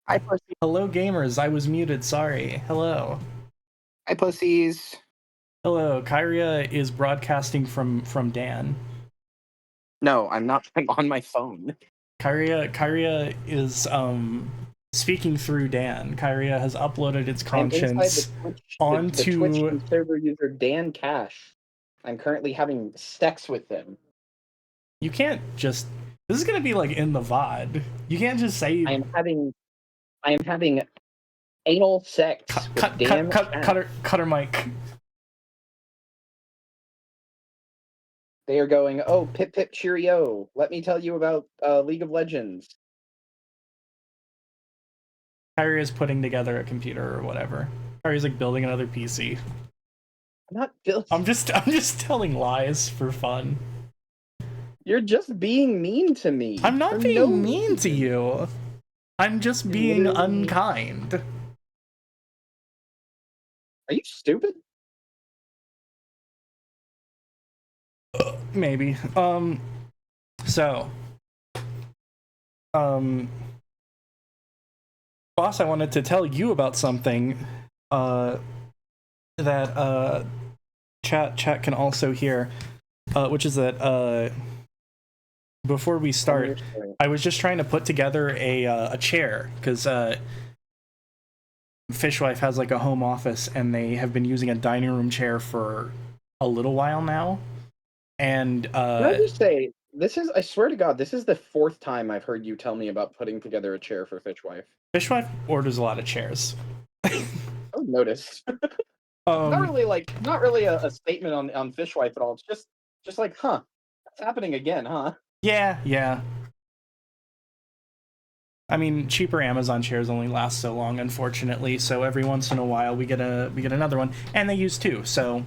Hi, pussy. Hello, gamers. I was muted. Sorry. Hello. Hi, pussies. Hello. Kyria is broadcasting from Dan. No, I'm not on my phone. Kyria is speaking through Dan. Kyria has uploaded its I'm inside the conscience Twitch, the Twitch onto. server user Dan Cash. I'm currently having sex with him. You can't just. This is gonna be like in the VOD. You can't just say. I am having anal sex with Dan Cash. Cut her mic. They are going, oh, pip pip cheerio. Let me tell you about League of Legends. Kyria is putting together a computer or whatever. Kyria's like building another PC. I'm not building. I'm just telling lies for fun. You're just being mean to me. I'm not being mean to you. I'm just being unkind. Are you stupid? Maybe. So. Boss, I wanted to tell you about something that chat can also hear, which is that before we start, I was just trying to put together a chair because Fishwife has like a home office and they have been using a dining room chair for a little while now. And can I just say, I swear to God, this is the 4th time I've heard you tell me about putting together a chair for Fishwife. Fishwife orders a lot of chairs. I would notice. Not really a statement on Fishwife at all. It's just like, huh, that's happening again, huh? Yeah. I mean, cheaper Amazon chairs only last so long, unfortunately. So every once in a while, we get another one, and they use 2. So,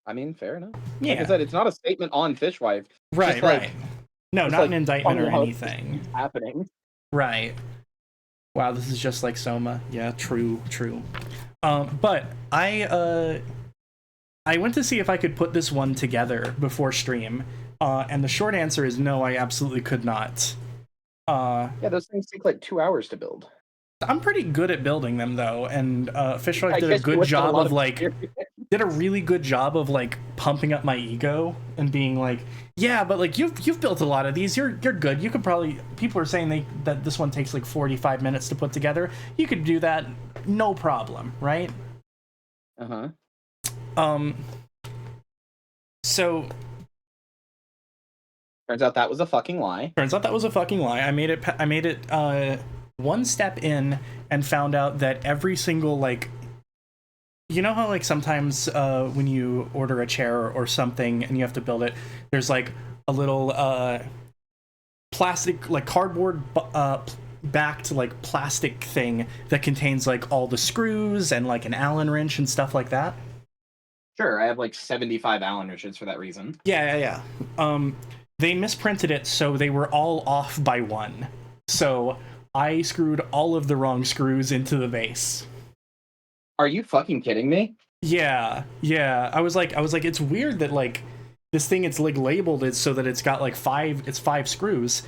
I mean, fair enough. Yeah. Like I said, it's not a statement on Fishwife. Right. No, not an indictment or anything. Happening. Right. Wow, this is just like Soma. Yeah, true. But I went to see if I could put this one together before stream, and the short answer is no, I absolutely could not. Yeah, those things take like 2 hours to build. I'm pretty good at building them though, and Fishwife did a good job of like did a really good job of like pumping up my ego and being like, yeah, but like you've built a lot of these, you're good. You could probably, people are saying that this one takes like 45 minutes to put together. You could do that, no problem, right? So turns out that was a fucking lie. I made it one step in and found out that every single, like, you know how like sometimes when you order a chair or something and you have to build it, there's like a little plastic, like cardboard backed like plastic thing that contains like all the screws and like an Allen wrench and stuff like that? Sure, I have like 75 Allen wrenches for that reason. Yeah. They misprinted it, so they were all off by 1. So I screwed all of the wrong screws into the base. Are you fucking kidding me? Yeah. I was like, it's weird that like this thing, it's like labeled it so that it's got like 5 screws.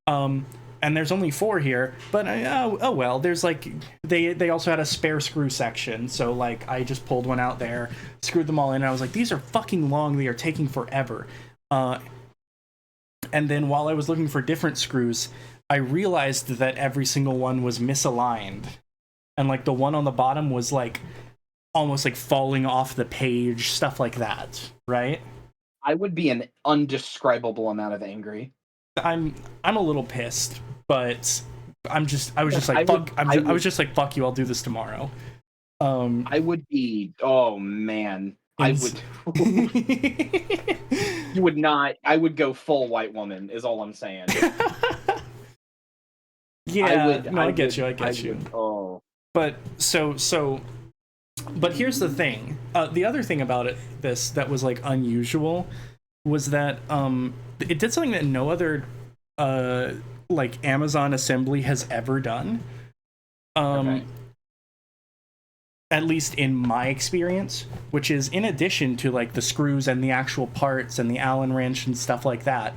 And there's only 4 here, but oh well, there's like, they also had a spare screw section, so like I just pulled one out there, screwed them all in, and I was like, these are fucking long, they are taking forever. And then while I was looking for different screws, I realized that every single one was misaligned. And like the one on the bottom was like almost like falling off the page, stuff like that, right? I would be an undescribable amount of angry. I'm a little pissed, but I was just like, fuck you, I'll do this tomorrow. I would be, oh man. I would you would not, I would go full white woman is all I'm saying. Yeah, I get you. Oh. But but here's the thing. The other thing about this that was like unusual was that it did something that no other like Amazon assembly has ever done. Okay. At least in my experience, which is in addition to like the screws and the actual parts and the Allen wrench and stuff like that,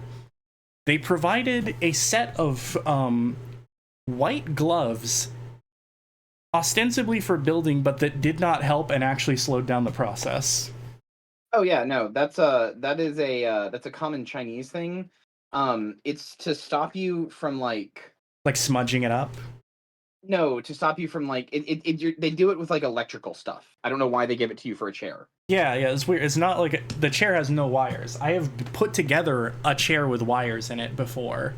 they provided a set of white gloves, ostensibly for building, but that did not help and actually slowed down the process. Oh yeah, no, that's a common Chinese thing. It's to stop you from like smudging it up. no, to stop you from like they do it with like electrical stuff. I don't know why they give it to you for a chair. Yeah, it's weird. It's not like the chair has no wires. I have put together a chair with wires in it before.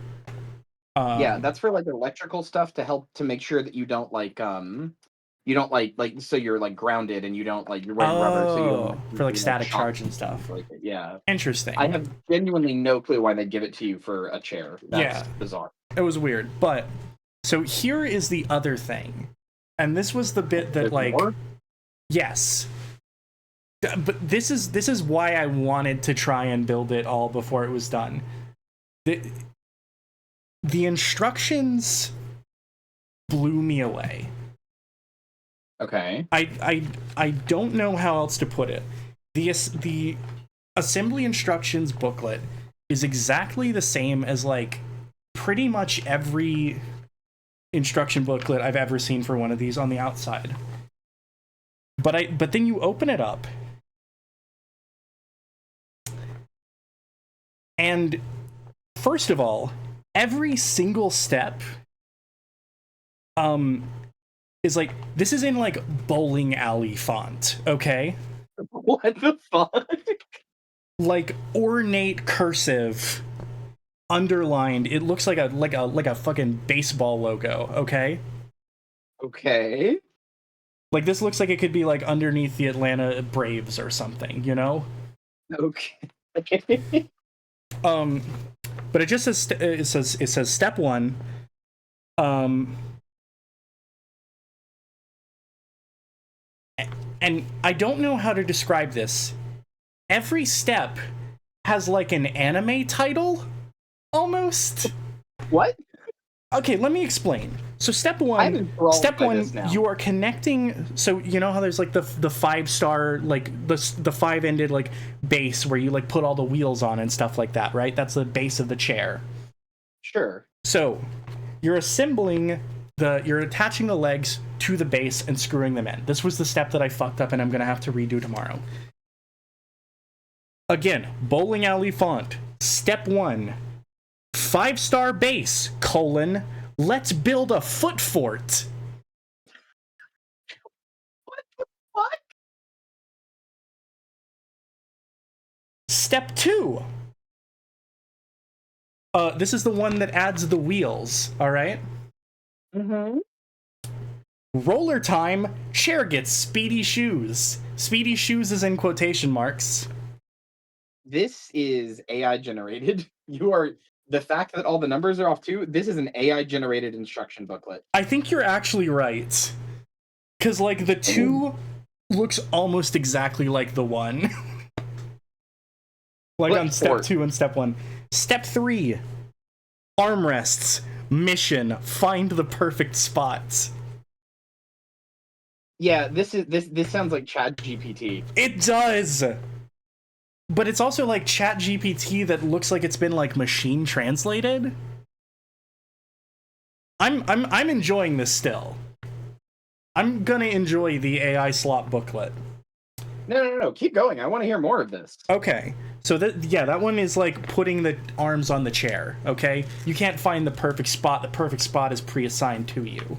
Yeah, that's for like electrical stuff to help to make sure that you don't like so you're like grounded and you don't like you're wearing rubber so you don't for like be, static shocked charge and stuff. like yeah. Interesting. I have genuinely no clue why they give it to you for a chair. That's bizarre. It was weird, but so here is the other thing, and this was the bit that There's like more? yes, but this is why I wanted to try and build it all before it was done. The instructions blew me away. Okay. I don't know how else to put it. The assembly instructions booklet is exactly the same as like pretty much every instruction booklet I've ever seen for one of these on the outside. But then you open it up and first of all, every single step is like this is in like bowling alley font, okay? What the fuck? Like ornate cursive underlined. It looks like a fucking baseball logo, okay? Okay. Like this looks like it could be like underneath the Atlanta Braves or something, you know? Okay. But it just says it says step 1 and I don't know how to describe this. Every step has like an anime title almost. What? Okay, let me explain. So step 1, you are connecting. So you know how there's like the 5-star like the 5-ended like base where you like put all the wheels on and stuff like that, right? That's the base of the chair. Sure. So you're you're attaching the legs to the base and screwing them in. This was the step that I fucked up and I'm gonna have to redo tomorrow. Again, bowling alley font. Step 1, 5-star base, let's build a foot fort. What the fuck? Step 2. This is the one that adds the wheels, alright? Mm-hmm. Roller time, chair gets speedy shoes. Speedy shoes is in quotation marks. This is AI generated. The fact that all the numbers are off too, this is an AI generated instruction booklet. I think you're actually right. Because, like, the 2 looks almost exactly like the 1. Like on step 2 and step 1. Step 3, armrests, mission, find the perfect spots. Yeah, this sounds like Chat GPT. It does. But it's also like Chat GPT that looks like it's been like machine translated. I'm enjoying this still. I'm gonna enjoy the AI slot booklet. No. Keep going. I want to hear more of this. Okay. So that one is like putting the arms on the chair, okay? You can't find the perfect spot. The perfect spot is pre-assigned to you.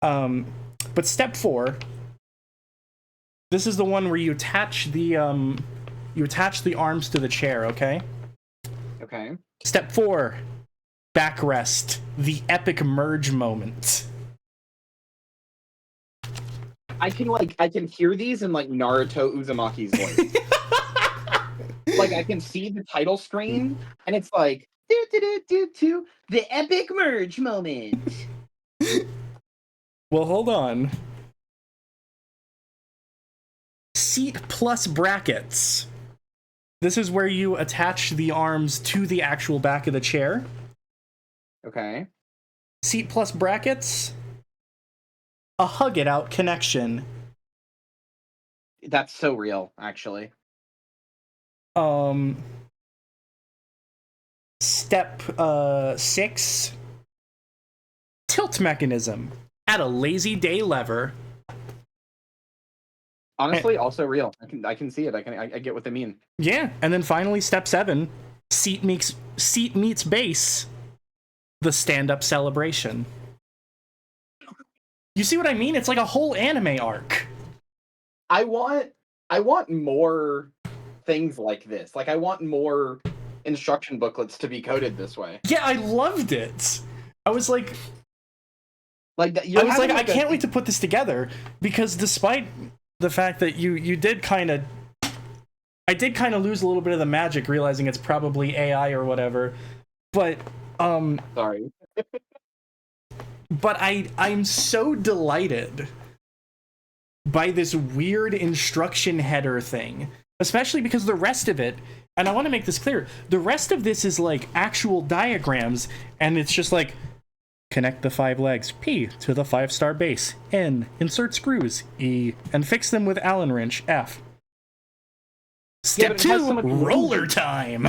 But step 4, this is the one where you attach the arms to the chair, okay? Okay. Step 4, backrest, the epic merge moment. I can hear these in like Naruto Uzumaki's voice. Like I can see the title screen and it's like do the epic merge moment. Well, hold on. Seat plus brackets. This is where you attach the arms to the actual back of the chair. Okay. Seat plus brackets. A hug it out connection. That's so real, actually. Step 6. tilt mechanism. Add a lazy day lever. Honestly, also real. I can see it. I get what they mean. Yeah, and then finally, step 7, seat meets base. The stand-up celebration. You see what I mean? It's like a whole anime arc. I want more things like this. Like I want more instruction booklets to be coded this way. Yeah, I loved it. I was like, I can't wait to put this together, because despite the fact that you did kind of, I did kind of lose a little bit of the magic, realizing it's probably AI or whatever. But sorry. But I'm so delighted by this weird instruction header thing, especially because the rest of it, and I want to make this clear, the rest of this is like actual diagrams, and it's just like, connect the 5 legs, P, to the 5-star base, N, insert screws, E, and fix them with Allen wrench, F. Step 2, roller time.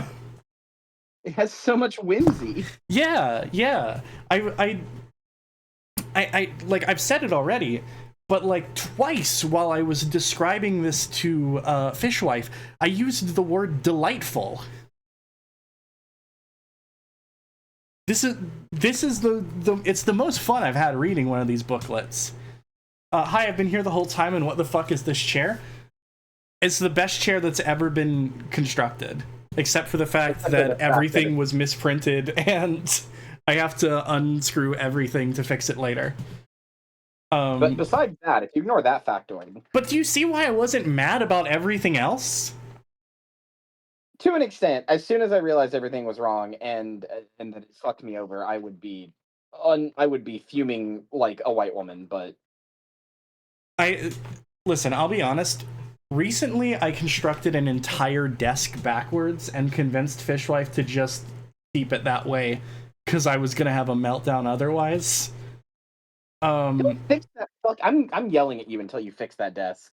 It has so much whimsy. Yeah. I like, I've said it already, but like twice while I was describing this to Fishwife, I used the word delightful. This is it's the most fun I've had reading one of these booklets. Hi, I've been here the whole time, and what the fuck is this chair? It's the best chair that's ever been constructed, except for the fact that everything was misprinted, and I have to unscrew everything to fix it later. But besides that, if you ignore that factoid... But do you see why I wasn't mad about everything else? To an extent, as soon as I realized everything was wrong and that it fucked me over, I would be fuming like a white woman. But listen, I'll be honest. Recently, I constructed an entire desk backwards and convinced Fishwife to just keep it that way, because I was gonna have a meltdown otherwise. Don't fix that. Fuck, I'm yelling at you until you fix that desk.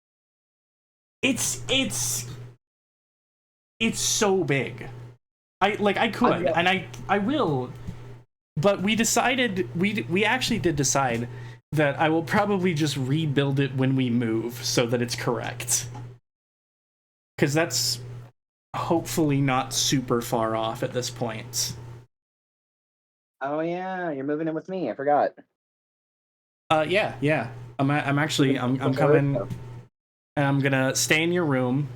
It's so big. I could, and I will, but we decided, we actually did decide that I will probably just rebuild it when we move so that it's correct, because that's hopefully not super far off at this point. Oh yeah, you're moving in with me. I forgot. Yeah. I'm coming, and I'm gonna stay in your room.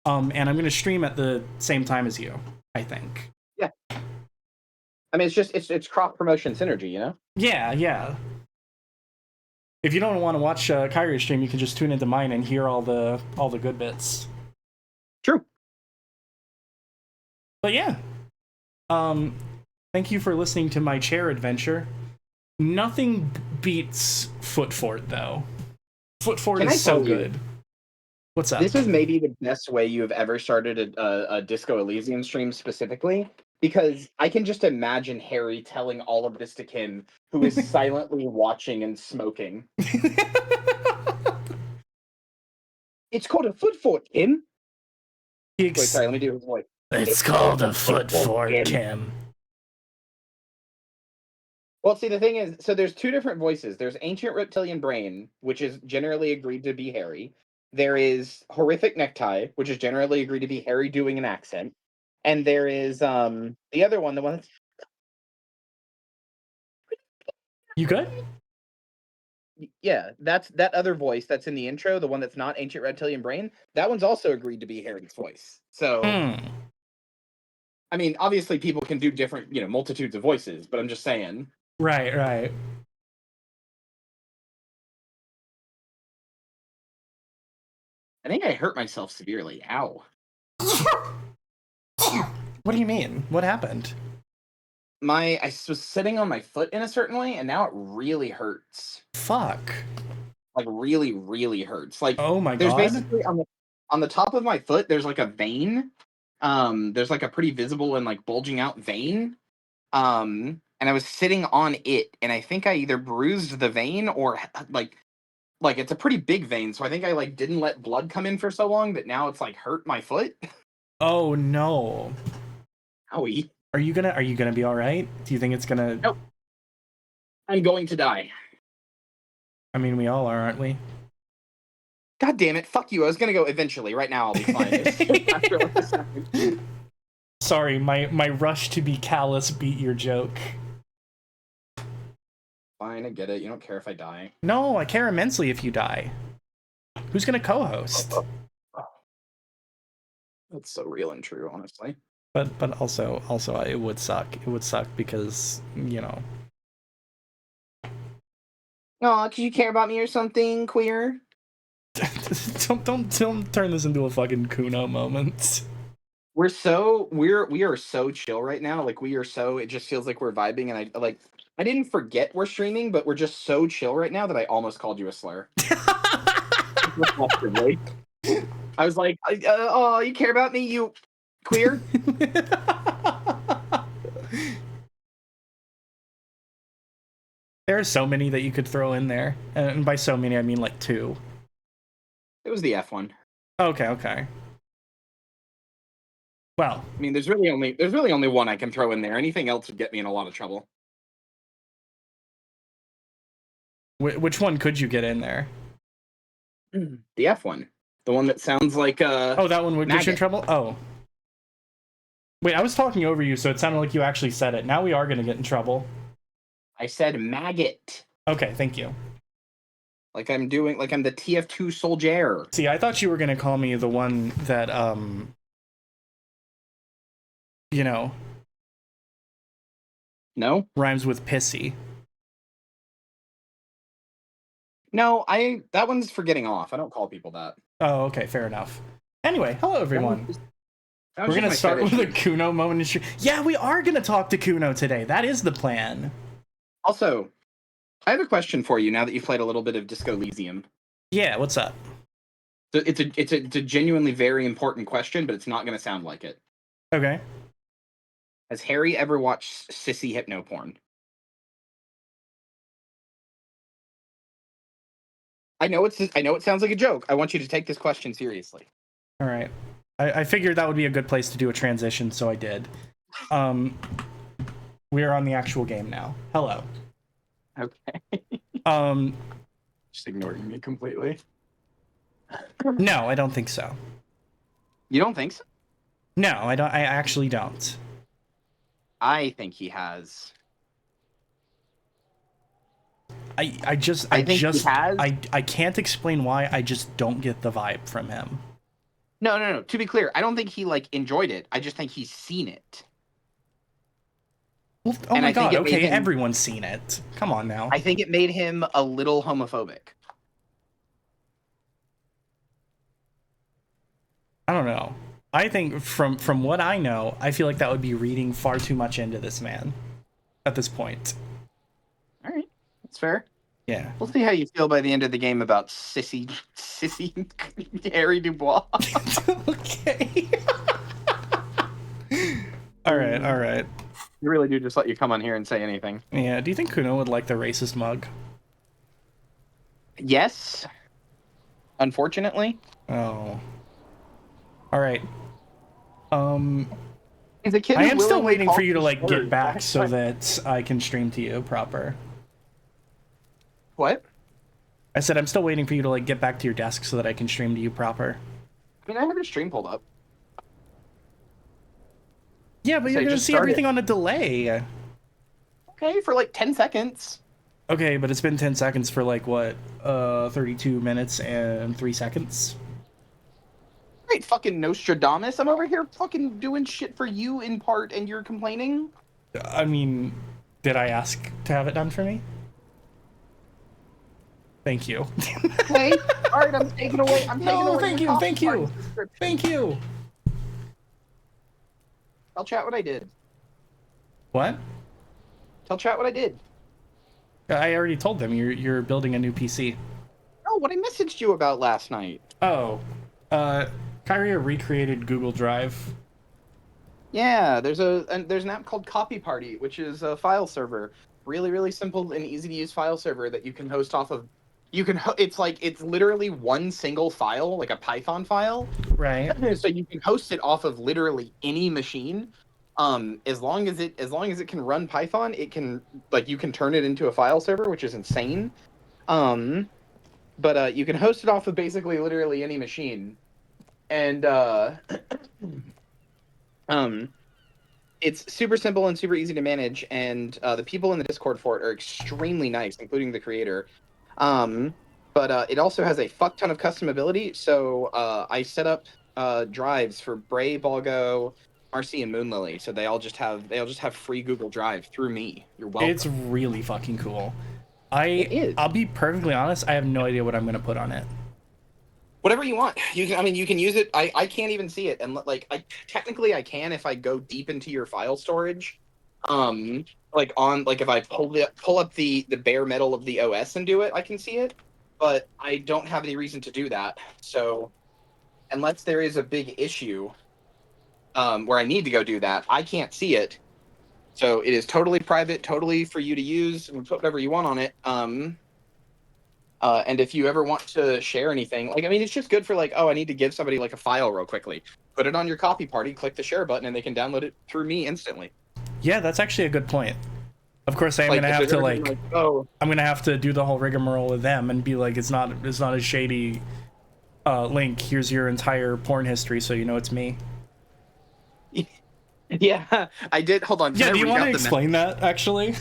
And I'm gonna stream at the same time as you, I think. Yeah. I mean, it's cross promotion synergy, you know? Yeah. If you don't want to watch Kyrie's stream, you can just tune into mine and hear all the good bits. True. But yeah. Thank you for listening to my chair adventure. Nothing beats Foot Fort, though. Foot Fort is so good. What's up? This is maybe the best way you have ever started a Disco Elysium stream specifically, because I can just imagine Harry telling all of this to Kim, who is silently watching and smoking. It's called a Foot Fort, Kim. Wait, sorry, let me do his voice. It's called a Foot Fort, Kim. Well, see, the thing is, so there's 2 different voices. There's Ancient Reptilian Brain, which is generally agreed to be Harry. There is Horrific Necktie, which is generally agreed to be Harry doing an accent. And there is the other one, the one that's... You good? Yeah, that's that other voice that's in the intro, the one that's not Ancient Reptilian Brain. That one's also agreed to be Harry's voice. So, I mean, obviously people can do different, multitudes of voices, but I'm just saying. Right. I think I hurt myself severely. Ow. What do you mean? What happened? I was sitting on my foot in a certain way, and now it really hurts. Fuck. Like, really, really hurts. Like, oh my there's god. Basically on the top of my foot, there's like a vein. There's like a pretty visible and like bulging out vein. And I was sitting on it, and I think I either bruised the vein or like it's a pretty big vein, so I think I like didn't let blood come in for so long that now it's like hurt my foot. Oh no. Owie. Are you gonna be all right? Do you think it's gonna? Nope. I'm going to die. I mean, we all are, aren't we? God damn it! Fuck you. I was gonna go eventually. Right now, I'll be fine. After like a second. Sorry, my rush to be callous beat your joke. Fine, I get it. You don't care if I die. No, I care immensely if you die. Who's gonna co-host? That's so real and true, honestly. But also it would suck. It would suck because, you know. Aw, do you care about me or something, queer? don't turn this into a fucking Kuno moment. We are so chill right now. Like we are so, it just feels like we're vibing, and I didn't forget we're streaming, but we're just so chill right now that I almost called you a slur. Reflectively. I was like, oh, you care about me, you queer? There are so many that you could throw in there, and by so many I mean like 2. It was the F one. Okay. Well, I mean, there's really only one I can throw in there. Anything else would get me in a lot of trouble. which one could you get in there? The F one, the one that sounds like Oh, that one would get you in maggot. trouble. Oh, wait, I was talking over you, so it sounded like you actually said it. Now we are gonna get in trouble. I said maggot. Okay, thank you. Like I'm the TF2 soldier. See, I thought you were gonna call me the one that you know, No? rhymes with pissy. No, that one's for getting off. I don't call people that. Oh, okay, fair enough. Anyway, hello everyone. That We're was just gonna my start with fetish. a Kuno moment. Yeah, we are gonna talk to Kuno today. That is the plan. Also, I have a question for you now that you've played a little bit of Disco Elysium. Yeah, what's up? So it's a genuinely very important question, but it's not going to sound like it. Okay. Has Harry ever watched sissy hypno porn? I know it sounds like a joke. I want you to take this question seriously. All right. I figured that would be a good place to do a transition, so I did. We are on the actual game now. Hello. Okay. Just ignoring me completely. No, I don't think so. You don't think so? No, I don't. I actually don't. I think he has. I think he has. I can't explain why. I just don't get the vibe from him. No. To be clear, I don't think he enjoyed it. I just think he's seen it. Well, oh And my I think god, it made okay, him- everyone's seen it. Come on now. I think it made him a little homophobic. I don't know. I think from what I know, I feel like that would be reading far too much into this man at this point. All right, that's fair. Yeah. We'll see how you feel by the end of the game about sissy Harry Dubois. Okay. All right. You really do just let you come on here and say anything. Yeah, do you think Kuno would like the racist mug? Yes. Unfortunately. Oh. All right. He's a kid. I who am still willingly waiting for calls you to for get slurs. back so that I can stream to you proper. What? I said I'm still waiting for you to get back to your desk so that I can stream to you proper. I mean, I have your stream pulled up. Yeah, but So you're you gonna just see start everything it. on a delay. Okay, for 10 seconds. Okay, but it's been 10 seconds for what? 32 minutes and 3 seconds. Great fucking Nostradamus. I'm over here fucking doing shit for you in part, and you're complaining? I mean, did I ask to have it done for me? Thank you. Okay. Alright, I'm taking away. Thank you. Thank you. Tell chat what I did. What? Tell chat what I did. I already told them you're building a new PC. Oh, what I messaged you about last night. Oh, Kyria recreated Google Drive. Yeah, there's an app called Copy Party, which is a file server. Really, really simple and easy to use file server that you can host off of. It's literally one single file, like a Python file. Right. So you can host it off of literally any machine. As long as it can run Python, it can, like, you can turn it into a file server, which is insane. Um, but you can host it off of basically literally any machine, and um, it's super simple and super easy to manage. And the people in the Discord for it are extremely nice, including the creator. Um, but it also has a fuck ton of customability. So I set up drives for Bray, Balgo, Marcy, and Moonlily. So they all just have free Google Drive through me. You're It's welcome. really fucking cool. It is. I'll be perfectly honest, I have no idea what I'm gonna put on it. Whatever you want. You can use it. I can't even see it, and like, I technically I can if I go deep into your file storage. Like if I pull up the bare metal of the OS and do it, I can see it. But I don't have any reason to do that. So unless there is a big issue where I need to go do that, I can't see it. So it is totally private, totally for you to use and put whatever you want on it. And if you ever want to share anything, like, I mean, it's just good for, like, oh, I need to give somebody like a file real quickly. Put it on your copy party, click the share button, and they can download it through me instantly. Yeah, that's actually a good point. Of course, I am Like, gonna if have there's to ever like, oh, I'm gonna have to do the whole rigmarole with them and be like, it's not a shady link. Here's your entire porn history, so you know it's me. yeah, I did. Hold on, can Yeah, I do you read want to out the explain message? that actually?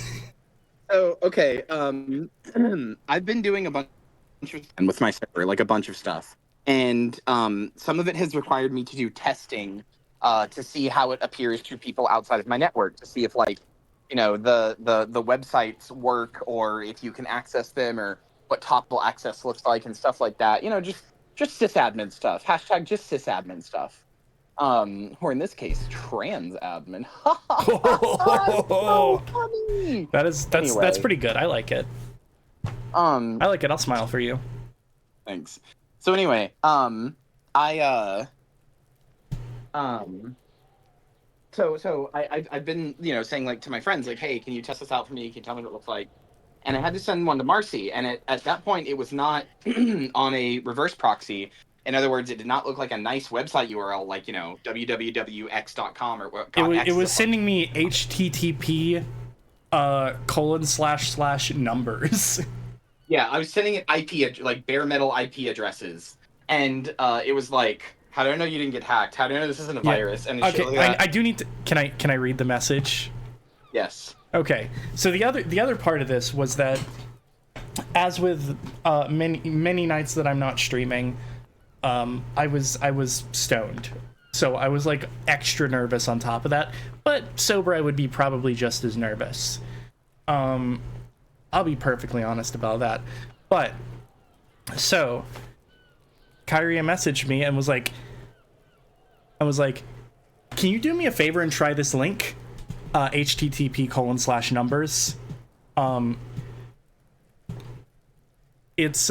Oh, okay. I've been doing a bunch with my server, like a bunch of stuff, and some of it has required me to do testing to see how it appears to people outside of my network, to see if, like, the websites work, or if you can access them, or what topple access looks like and stuff like that. Just sysadmin stuff. Hashtag just sysadmin stuff. Or in this case, trans admin. So funny. That's Anyway, pretty good. I like it. um, I like it. I'll smile for you. thanks. So anyway, I um, I've been, saying, like, to my friends, like, hey, can you test this out for me? Can you tell me what it looks like? And I had to send one to Marcy, and at that point, it was not on a reverse proxy. In other words, it did not look like a nice website URL, like, www.x.com, or what. God, It X is a was fucking. sending me HTTP :/ numbers. Yeah, I was sending it like bare metal IP addresses, and it was like, how do I know you didn't get hacked? How do I know this isn't a Yeah. virus? And shit Okay. like that. I do need to. Can I read the message? Yes. Okay. So the other part of this was that, as with many nights that I'm not streaming, I was stoned, so I was like extra nervous on top of that. But sober, I would be probably just as nervous. I'll be perfectly honest about that. But so Kyrie messaged me and I was like, can you do me a favor and try this link? HTTP : numbers. It's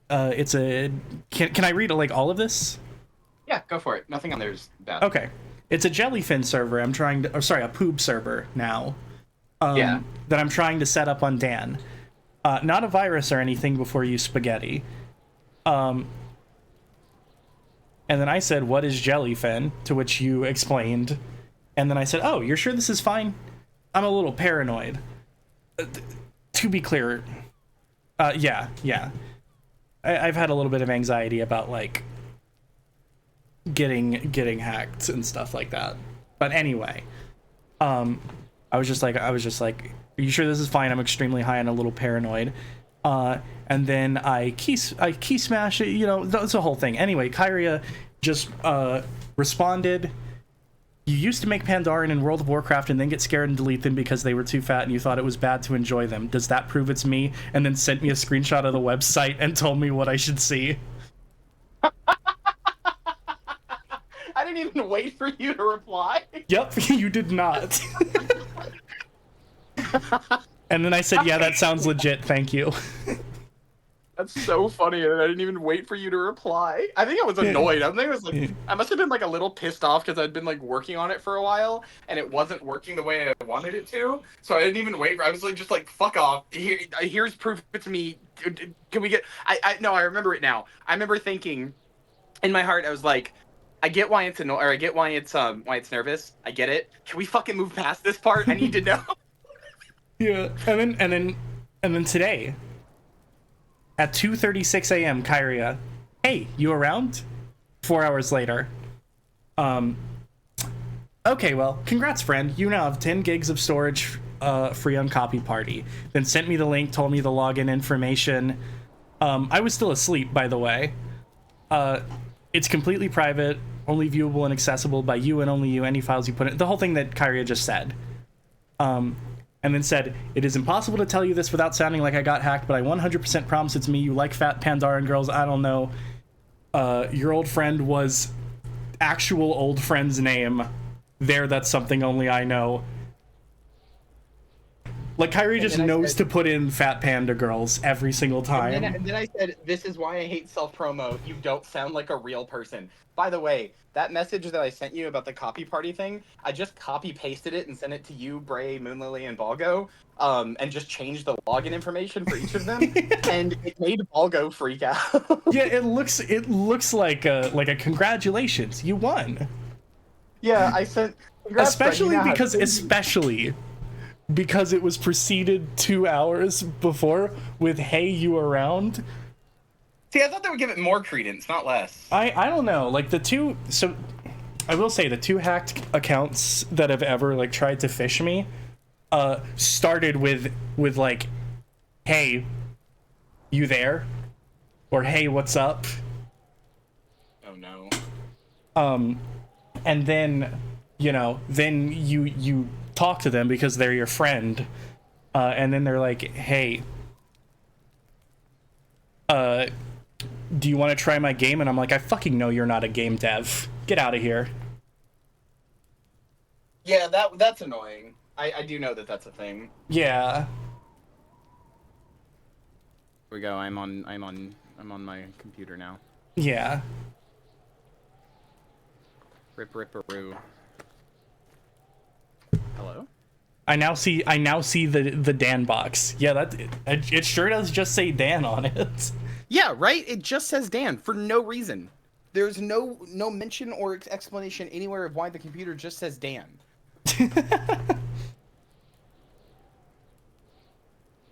it's a can I read like all of this? Yeah, go for it. Nothing on there's bad. Okay. It's a jellyfin server. I'm trying to, or sorry, a poob server now. Yeah. That I'm trying to set up on Dan. Not a virus or anything before you spaghetti. And then I said, what is jellyfin? To which you explained. And then I said, oh, you're sure this is fine? I'm a little paranoid. To be clear, yeah. I've had a little bit of anxiety about, like, getting hacked and stuff like that. But anyway, I was just like, are you sure this is fine? I'm extremely high and a little paranoid. And then I key smash it, that's the whole thing. Anyway, Kyria just responded. You used to make Pandaren in World of Warcraft and then get scared and delete them because they were too fat and you thought it was bad to enjoy them. Does that prove it's me? And then sent me a screenshot of the website and told me what I should see. I didn't even wait for you to reply. Yep, you did not. And then I said, yeah, that sounds legit, thank you. That's so funny, and I didn't even wait for you to reply. I think I was annoyed. I think I was like, I must have been like a little pissed off because I'd been like working on it for a while, and it wasn't working the way I wanted it to. So I didn't even wait. I was like, just like, fuck off. Here's proof it's me. Can we get? No, I remember it now. I remember thinking in my heart, I was like, I get why it's I get why it's nervous. I get it. Can we fucking move past this part? I need to know. Yeah, and then today at 2:36 a.m. Kyria, hey, you around? 4 hours later. Okay, well, congrats, friend. You now have 10 gigs of storage free on Copy Party. Then sent me the link, told me the login information. I was still asleep, by the way. It's completely private, only viewable and accessible by you and only you. Any files you put in, the whole thing that Kyria just said. And then said, it is impossible to tell you this without sounding like I got hacked, but I 100% promise it's me. You like fat Pandaran girls. I don't know. Your old friend was actual old friend's name. There, that's something only I know. Like, Kyrie just knows to put in fat panda girls every single time. And then I said, this is why I hate self-promo. You don't sound like a real person. By the way, that message that I sent you about the Copy Party thing, I just copy-pasted it and sent it to you, Bray, Moonlily, and Balgo, and just changed the login information for each of them, and it made Balgo freak out. Yeah, it looks like a congratulations, you won. Yeah, I sent... Especially because it was preceded 2 hours before with "Hey, you around?" See, I thought they would give it more credence, not less. I don't know. Like I will say the 2 hacked accounts that have ever like tried to phish me, started with like, "Hey, you there?" or "Hey, what's up?" Oh no. And then, then you talk to them because they're your friend, and then they're like, "Hey, do you want to try my game?" And I'm like, I fucking know you're not a game dev. Get out of here. Yeah, that's annoying. I do know that that's a thing. Yeah. Here we go. I'm on my computer now. Yeah. Rip-rip-a-roo. Hello? I now see the Dan box. Yeah, it sure does just say Dan on it. Yeah, right? It just says Dan for no reason. There's no mention or explanation anywhere of why the computer just says Dan.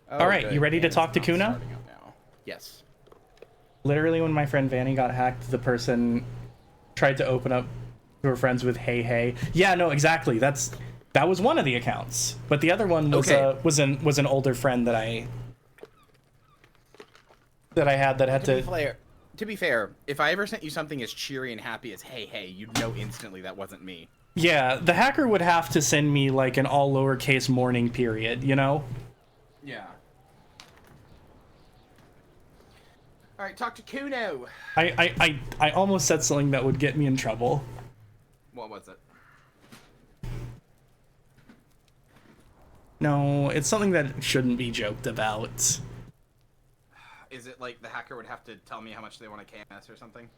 All right, you ready to talk to Kuno? Yes. Literally, when my friend Vanny got hacked, the person tried to open up to her friends with "Hey, hey." Yeah, no, exactly. That was one of the accounts, but the other one was was an older friend that I had to. To be fair, if I ever sent you something as cheery and happy as "Hey, hey," you'd know instantly that wasn't me. Yeah, the hacker would have to send me like an all lowercase morning period, Yeah. All right, talk to Kuno. I almost said something that would get me in trouble. What was it? No, it's something that shouldn't be joked about. Is it like the hacker would have to tell me how much they want to KMS or something?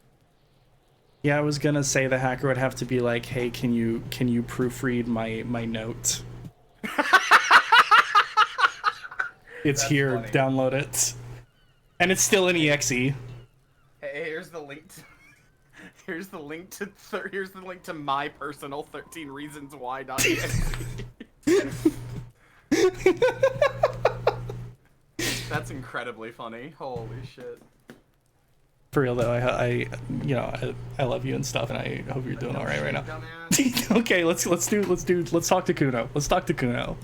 Yeah, I was gonna say the hacker would have to be like, "Hey, can you proofread my note? It's here. Funny. Download it." And it's still an exe. Hey, here's the link. Here's the link to my personal 13 reasons why.exe. That's incredibly funny. Holy shit. For real though, I love you and stuff, and I hope you're doing all right now. Okay, let's talk to Kuno. Let's talk to Kuno.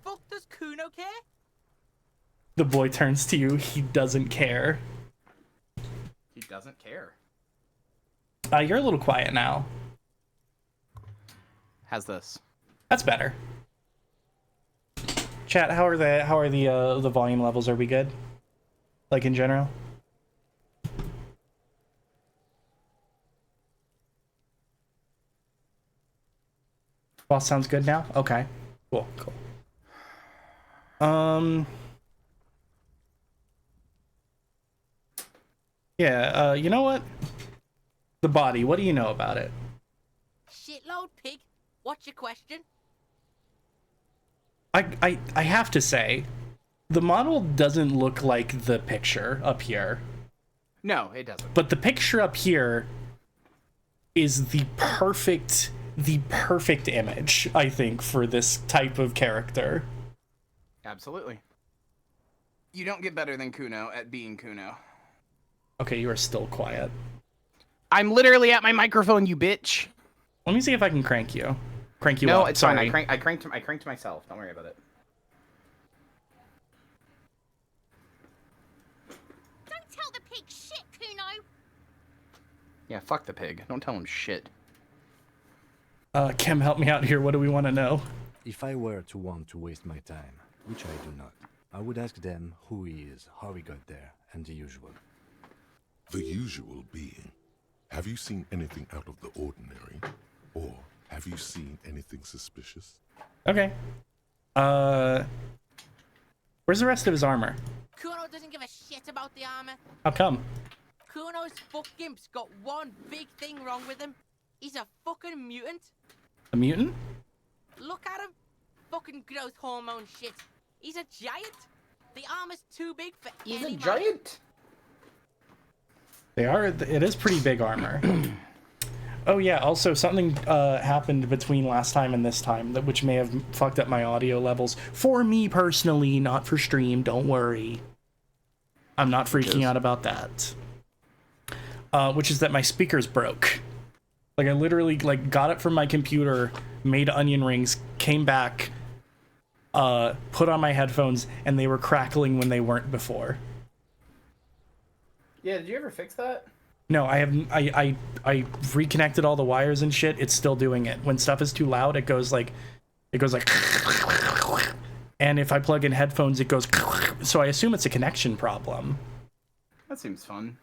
Fuck does Kuno care? The boy turns to you. He doesn't care. He doesn't care. You're a little quiet now. How's this? That's better. Chat, how are the volume levels? Are we good? Like in general? Boss sounds good now? Okay. Cool. Yeah, you know what? The body, what do you know about it? Shitload pig. What's your question? I have to say, the model doesn't look like the picture up here. No, it doesn't. But the picture up here is the perfect image, I think, for this type of character. Absolutely. You don't get better than Kuno at being Kuno. Okay, you are still quiet. I'm literally at my microphone, you bitch. Let me see if I can crank you. Crank you No, up. it's Sorry. fine. I cranked myself. Don't worry about it. Don't tell the pig shit, Kuno. Yeah, fuck the pig. Don't tell him shit. Kim, help me out here. What do we want to know? If I were to want to waste my time, which I do not, I would ask them who he is, how he got there, and the usual. The usual being, have you seen anything out of the ordinary? Or have you seen anything suspicious? Okay. Where's the rest of his armor? Kuno doesn't give a shit about the armor. How come? Kuno's fuck gimp's got one big thing wrong with him. He's a fucking mutant. A mutant? Look at him. Fucking growth hormone shit. He's a giant. The armor's too big for He's any a man. giant? It is pretty big armor. Oh yeah, also something happened between last time and this time, which may have fucked up my audio levels. For me personally, not for stream, don't worry. I'm not freaking out about that. Which is that my speakers broke. Like, I literally, like, got it from my computer, made onion rings, came back, put on my headphones, and they were crackling when they weren't before. Yeah, did you ever fix that? No, I reconnected all the wires and shit. It's still doing it. When stuff is too loud, it goes like, and if I plug in headphones, it goes, so I assume it's a connection problem. That seems fun.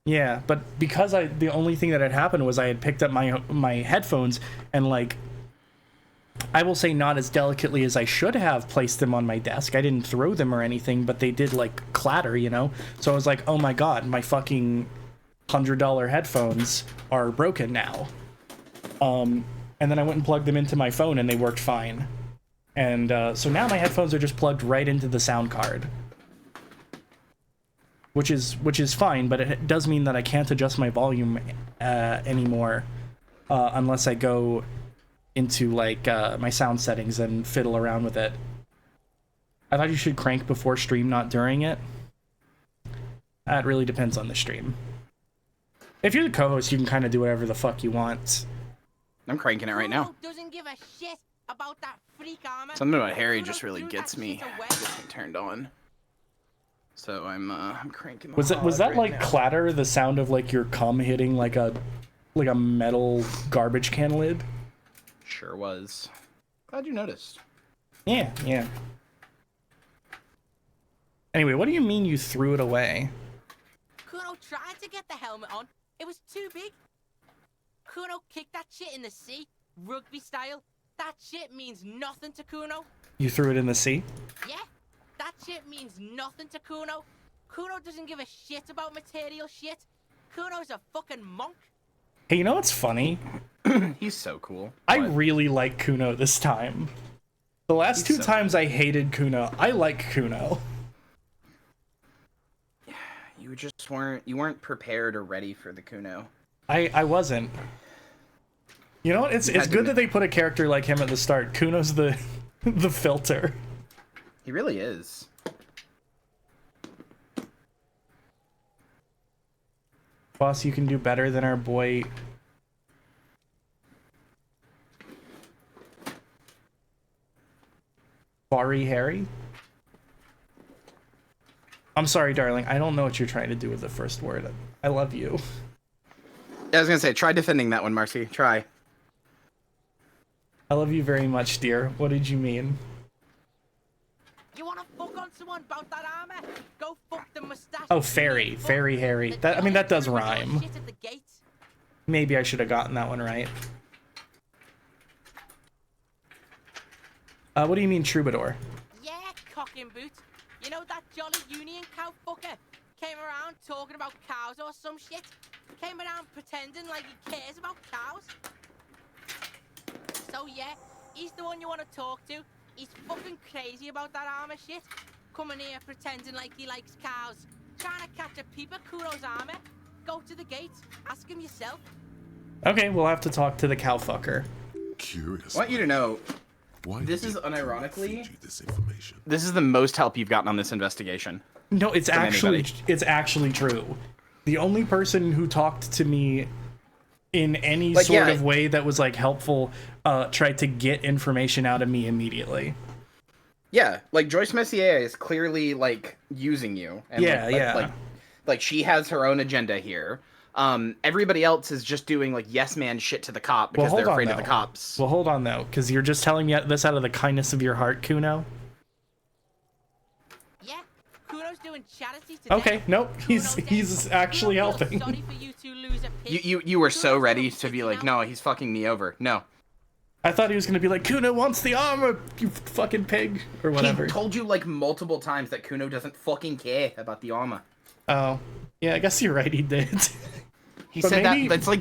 Yeah, but because the only thing that had happened was I had picked up my headphones and, like, I will say not as delicately as I should have placed them on my desk. I didn't throw them or anything, but they did, like, clatter, you know? So I was like, oh my god, my fucking $100 headphones are broken now. And then I went and plugged them into my phone and they worked fine. And so now my headphones are just plugged right into the sound card. Which is fine, but it does mean that I can't adjust my volume anymore unless I go into, like, my sound settings and fiddle around with it. I thought you should crank before stream, not during it. That really depends on the stream. If you're the co-host, you can kind of do whatever the fuck you want. I'm cranking it right now. Kuno doesn't give a shit about that freak armor. Something about Harry Kuno just really threw gets that me, shit away. gets me turned on. So I'm cranking. Was that right like now. clatter, the sound of, like, your cum hitting like a metal garbage can lid? Sure was. Glad you noticed. Yeah. Anyway, what do you mean you threw it away? Kuno tried to get the helmet on. It was too big. Kuno kicked that shit in the sea, rugby style. That shit means nothing to Kuno. You threw it in the sea? Yeah, that shit means nothing to Kuno. Kuno doesn't give a shit about material shit. Kuno's a fucking monk. Hey, you know what's funny? He's so cool. I What? really like Kuno this time. The last He's two so times I hated Kuno. I like Kuno. You weren't prepared or ready for the Kuno. I wasn't. You know what? It's had to good admit- that they put a character like him at the start. Kuno's the the filter. He really is. Boss, you can do better than our boy. Barry Harry? I'm sorry, darling. I don't know what you're trying to do with the first word. I love you. I was gonna say, try defending that one, Marcy. Try. I love you very much, dear. What did you mean? You wanna fuck on someone about that armor? Go fuck the mustache. Oh, fairy. Fairy Harry. That, I mean, that does rhyme. Shit at the gate. Maybe I should have gotten that one right. What do you mean, troubadour? Yeah, cocking boot. You know that jolly union cow fucker? Came around talking about cows or some shit? Came around pretending like he cares about cows? So yeah, he's the one you want to talk to. He's fucking crazy about that armor shit. Coming here pretending like he likes cows. trying to catch a peep at Kuno's armor, go to the gate, ask him yourself. Okay, we'll have to talk to the cowfucker. Curious. I want you to know, Why this did is he unironically- feed you this information? this is the most help you've gotten on this investigation. No, it's From actually anybody. it's actually true. The only person who talked to me in any Like, sort yeah. of way that was like helpful tried to get information out of me immediately. Yeah, like Joyce Messier is clearly like using you. And, Yeah, yeah. Like she has her own agenda here. Everybody else is just doing like yes man shit to the cop because hold they're on, afraid of the though. cops. Well, hold on though, because you're just telling me this out of the kindness of your heart, Kuno. Yeah, Kuno's doing charity today. Okay, nope, he's Kuno's he's dead. actually Kuno feels helping. Sorry for you to lose a pig. You were so Kuno's ready still to be sitting like, out. no, he's fucking me over. No. I thought he was gonna be like, Kuno wants the armor, you fucking pig, or whatever. He told you like multiple times that Kuno doesn't fucking care about the armor. Oh, yeah, I guess you're right, he did. He But said maybe- that. That's like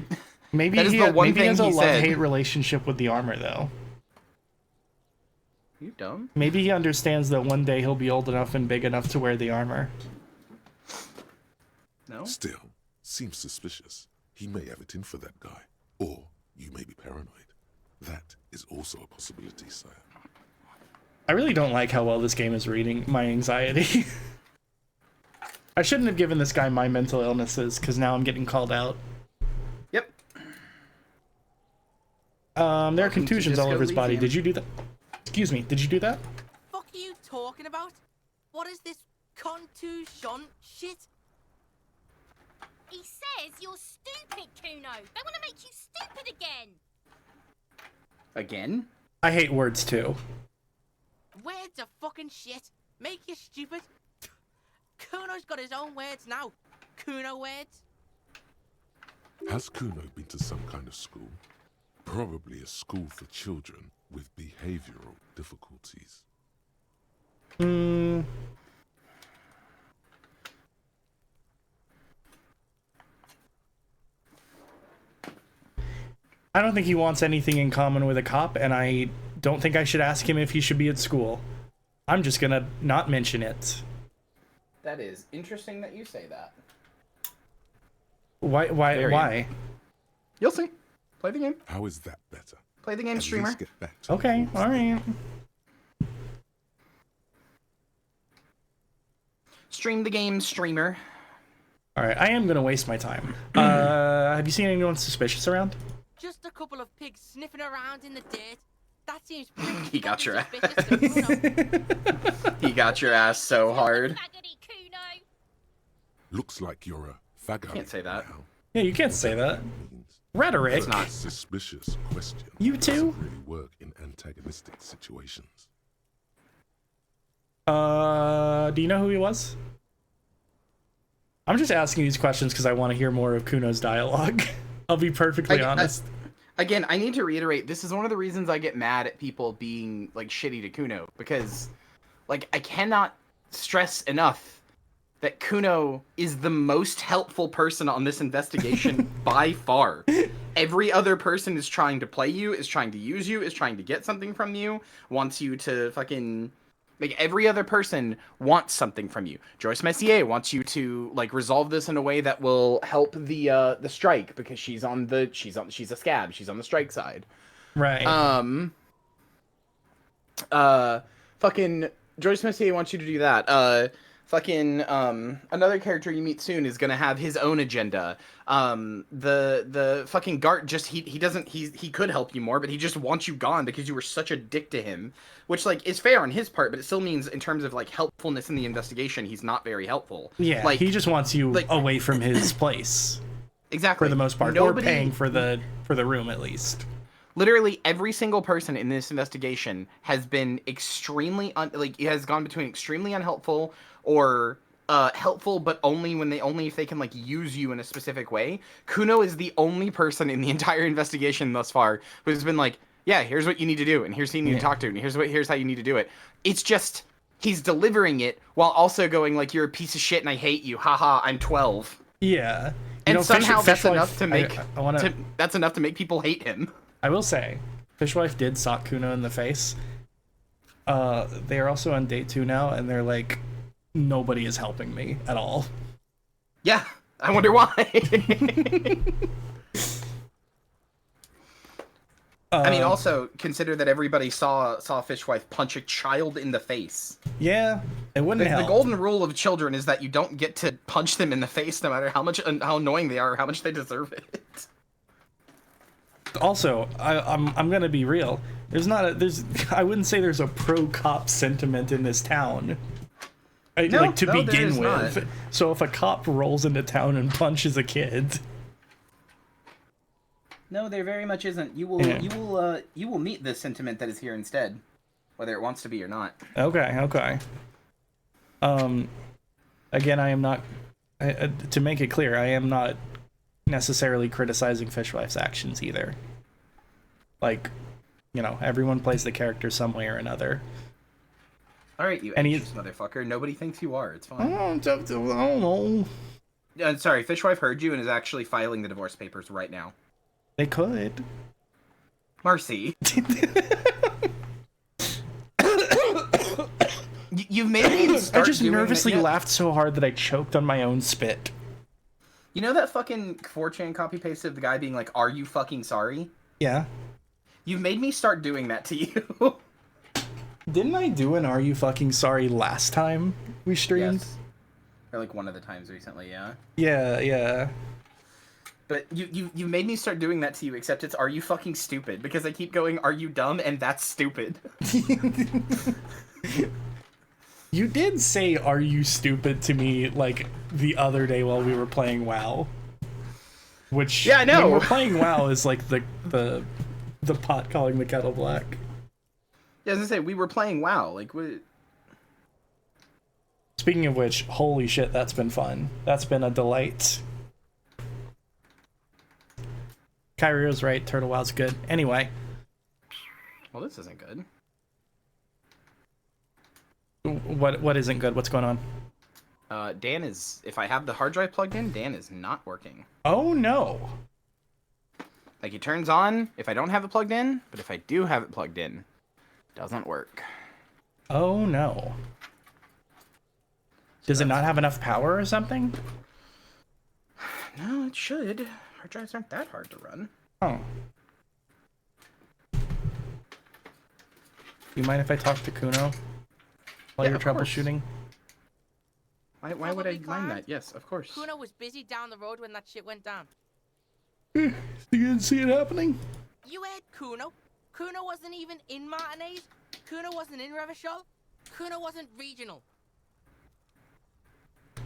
Maybe That is he, the one maybe he thing has a he said. love-hate relationship with the armor, though. you dumb. Maybe he understands that one day he'll be old enough and big enough to wear the armor. No. Still, seems suspicious. He may have it in for that guy. Or you may be paranoid. That is also a possibility, sire. I really don't like how well this game is reading my anxiety. I shouldn't have given this guy my mental illnesses, because now I'm getting called out. Yep. There are Welcome to contusions all Disco over his body. Elysium. Did you do that? Excuse me, did you do that? Fuck are you talking about? What is this contusion shit? He says you're stupid, Kuno. They want to make you stupid again. Again? I hate words too. Words are fucking shit. Make you stupid. Kuno's got his own words now. Kuno words. Has Kuno been to some kind of school? Probably a school for children with behavioral difficulties. I don't think he wants anything in common with a cop, and I don't think I should ask him if he should be at school. I'm just gonna not mention it. That is interesting that you say that. Why? Very. Why? You'll see. Play the game. How is that better? Play the game, At streamer. least get back to Okay, the rules. alright. Stream the game, streamer. Alright, I am gonna waste my time. Have you seen anyone suspicious around? Just a couple of pigs sniffing around in the dirt. That seems pretty He got your fucking suspicious to Kuno. He got your ass so hard. Faggoty, Kuno. Looks like you're a faggot. Can't say that. now. Yeah, you can't say that. Means Rhetoric. It's not. a suspicious question. You doesn't too? really work in antagonistic situations. Do you know who he was? I'm just asking these questions because I want to hear more of Kuno's dialogue. I'll be perfectly honest. Again, I need to reiterate, this is one of the reasons I get mad at people being, like, shitty to Kuno. Because, like, I cannot stress enough that Kuno is the most helpful person on this investigation by far. Every other person is trying to play you, is trying to use you, is trying to get something from you, wants you to fucking... Like, every other person wants something from you. Joyce Messier wants you to, like, resolve this in a way that will help the strike, because she's a scab, she's on the strike side. Right. Fucking Joyce Messier wants you to do that. Another character you meet soon is gonna have his own agenda. The fucking Gart he could help you more, but he just wants you gone because you were such a dick to him. Which, like, is fair on his part, but it still means in terms of, like, helpfulness in the investigation, he's not very helpful. yeah, like, he just wants you like- away from his place exactly for the most part, or paying for the room at least. Literally every single person in this investigation has been extremely has gone between extremely unhelpful or helpful, but only if they can, like, use you in a specific way. Kuno is the only person in the entire investigation thus far who's been like, yeah, here's what you need to do, and here's who you need to talk to, and here's how you need to do it. It's just he's delivering it while also going like, you're a piece of shit and I hate you. Haha, I'm 12. Yeah. You And know, somehow that's Fishwife- enough to make I that's enough to make people hate him. I will say, Fishwife did sock Kuno in the face. They are also on day 2 now, and they're like, nobody is helping me at all. Yeah, I wonder why. I mean, also consider that everybody saw Fishwife punch a child in the face. Yeah, it wouldn't The help. golden rule of children is that you don't get to punch them in the face, no matter how annoying they are, or how much they deserve it. Also, I'm gonna be real. I wouldn't say there's a pro cop sentiment in this town. No, to there begin is with. not. So if a cop rolls into town and punches a kid, No, there very much isn't. You will meet the sentiment that is here instead, whether it wants to be or not. okay. Again, I am not. To make it clear, I am not necessarily criticizing Fishwife's actions either. Like, everyone plays the character some way or another. All right, you anxious motherfucker. Nobody thinks you are. It's fine. I don't know. Sorry, Fishwife heard you and is actually filing the divorce papers right now. They could. Marcy. You've made me start I just doing nervously that. laughed so hard that I choked on my own spit. You know that fucking 4chan copy paste of the guy being like, "Are you fucking sorry?" Yeah. You've made me start doing that to you. Didn't I do an Are You Fucking Sorry last time we streamed? Yes. Or like one of the times recently, yeah. Yeah. But you made me start doing that to you, except it's "Are you fucking stupid?" Because I keep going, "Are you dumb?" and that's stupid. You did say "Are you stupid?" to me like the other day while we were playing WoW. Which, yeah, I know. When we're playing WoW is like the pot calling the kettle black. Yeah, as I say, we were playing WoW. Like, what? Speaking of which, holy shit, that's been fun. That's been a delight. Kyrio's right, Turtle WoW's good. Anyway. Well, this isn't good. What isn't good? What's going on? Dan is... If I have the hard drive plugged in, Dan is not working. Oh, no. Like, it turns on if I don't have it plugged in, but if I do have it plugged in, it doesn't work. Oh, no. Does it not have enough power or something? No, it should. Hard drives aren't that hard to run. Oh. You mind if I talk to Kuno while Yeah, you're of course. troubleshooting? Why would I mind that? Yes, of course. Kuno was busy down the road when that shit went down. You didn't see it happening? You heard Kuno? Kuno wasn't even in Martinez. Kuno wasn't in Revachol. Kuno wasn't regional.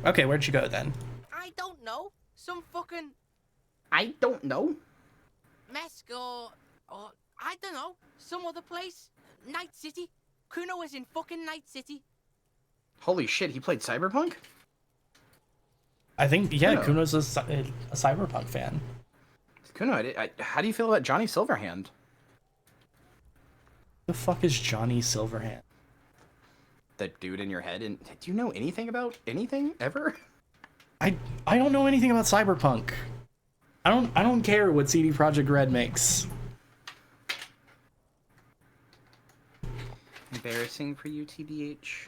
Okay, where'd you go then? I don't know. Some fucking I don't know. Mesk or I don't know. Some other place. Night City. Kuno was in fucking Night City. Holy shit, he played Cyberpunk? I think, yeah, Kuno. Kuno's a Cyberpunk fan. Kuno, how do you feel about Johnny Silverhand? The fuck is Johnny Silverhand? The dude in your head? And do you know anything about anything ever? I don't know anything about Cyberpunk. I don't care what CD Projekt Red makes. Embarrassing for you, TBH.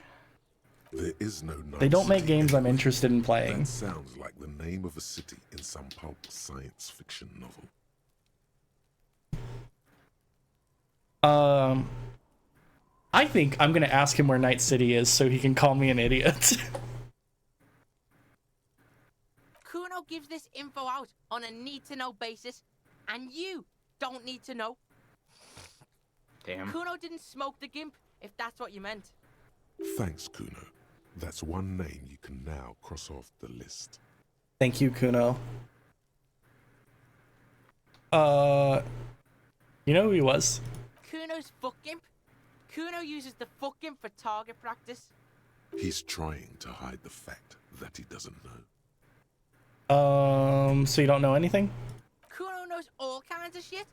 There is no night They don't make city games I'm anywhere. interested in playing. That sounds like the name of a city in some pulp science fiction novel. I think I'm gonna ask him where Night City is so he can call me an idiot. Kuno gives this info out on a need-to-know basis, and you don't need to know. Damn. Kuno didn't smoke the gimp, if that's what you meant. Thanks, Kuno. That's one name you can now cross off the list. Thank you, Kuno. You know who he was? Kuno's fuck gimp. Kuno uses the fuck gimp for target practice. He's trying to hide the fact that he doesn't know. So you don't know anything? Kuno knows all kinds of shit.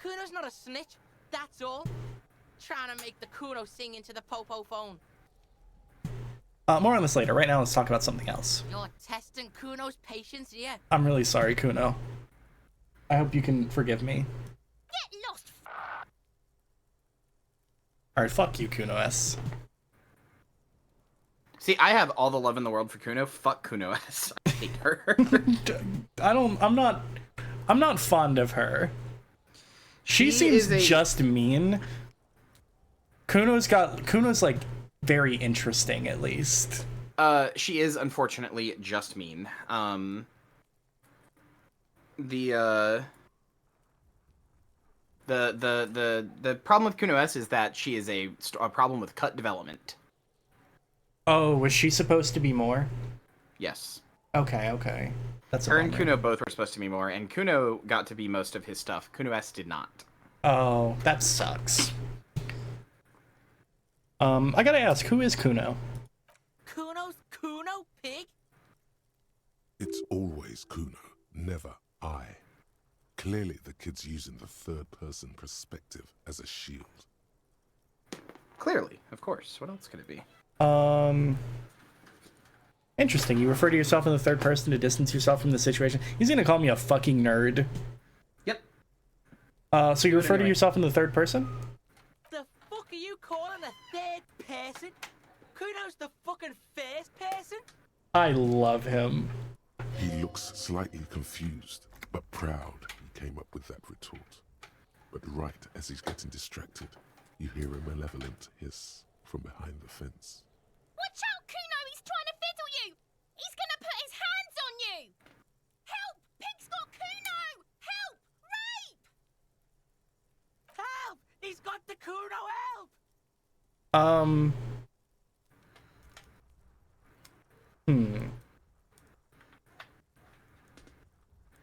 Kuno's not a snitch, that's all. Trying to make the Kuno sing into the popo phone. More on this later. Right now, let's talk about something else. You're testing Kuno's patience here. I'm really sorry, Kuno. I hope you can forgive me. Get lost. Alright, fuck you, Kuno S. See, I have all the love in the world for Kuno. Fuck Kuno S. I hate her. I'm not fond of her. She seems just mean. Kuno's like very interesting, at least. She is unfortunately just mean. The problem with Kuno S is that she is a problem with cut development. Oh, was she supposed to be more? Yes. Okay. That's a her and bummer. Kuno both were supposed to be more, and Kuno got to be most of his stuff. Kuno S did not. Oh, that sucks. I gotta ask, who is Kuno? Kuno's Kuno pig? It's always Kuno, never I. Clearly the kid's using the third-person perspective as a shield. Clearly, of course. What else could it be? Interesting. You refer to yourself in the third person to distance yourself from the situation. He's gonna call me a fucking nerd. Yep. So you refer to yourself in the third person? The fuck are you calling a third person? Kuno's the fucking first person? I love him. He looks slightly confused, but proud he came up with that retort. But right as he's getting distracted, you hear a malevolent hiss from behind the fence. Watch out, Kuno! He's trying to fiddle you! He's gonna put his hands on you! Help! Pig's got Kuno! Help! Rape! Help! He's got the Kuno help!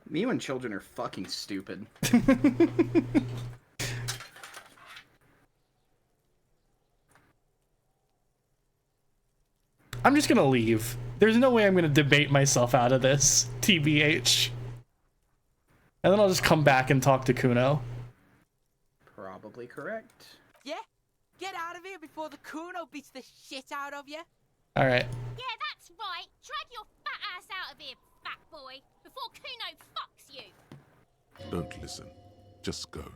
Me when children are fucking stupid. I'm just gonna leave. There's no way I'm gonna debate myself out of this, TBH. And then I'll just come back and talk to Kuno. Probably correct. Yeah? Get out of here before the Kuno beats the shit out of you. Alright. Yeah, that's right. Drag your fat ass out of here, fat boy, before Kuno fucks you. Don't listen, just go.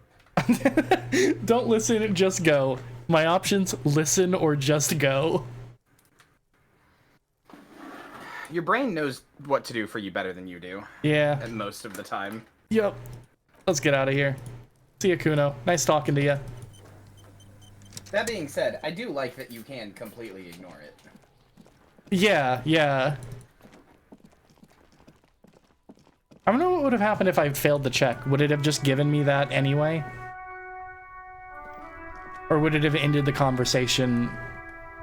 Don't listen, just go. My options, listen or just go. Your brain knows what to do for you better than you do. Yeah. And most of the time. Yep. Let's get out of here. See ya, Kuno. Nice talking to you. That being said, I do like that you can completely ignore it. Yeah. I don't know what would have happened if I failed the check. Would it have just given me that anyway? Or would it have ended the conversation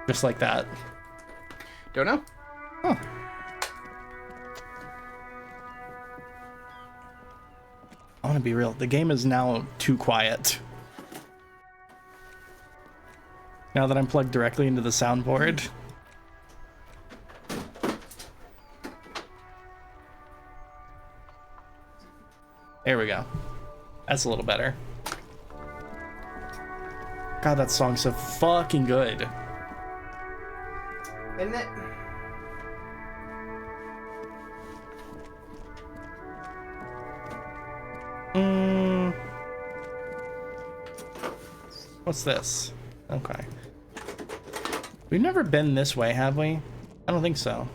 just like that? Don't know. Huh. I want to be real. The game is now too quiet. Now that I'm plugged directly into the soundboard. There we go. That's a little better. God, that song's so fucking good. Isn't it? What's this? Okay. We've never been this way, have we? I don't think so.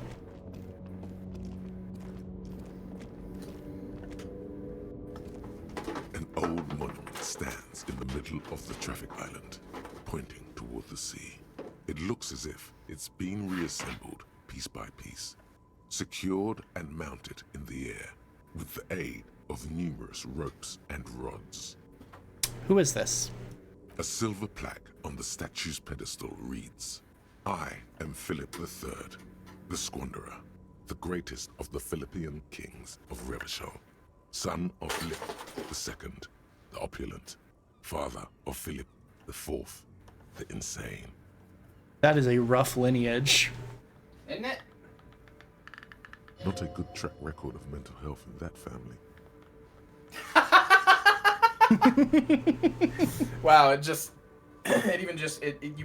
An old monument stands in the middle of the traffic island, pointing toward the sea. It looks as if it's been reassembled piece by piece, secured and mounted in the air with the aid of numerous ropes and rods. Who is this? A silver plaque on the statue's pedestal reads, "I am Philip III, the Squanderer, the greatest of the Philippian kings of Revachol, son of Philip II, the opulent, father of Philip IV, the insane." That is a rough lineage. Isn't it? Not a good track record of mental health in that family. Wow, you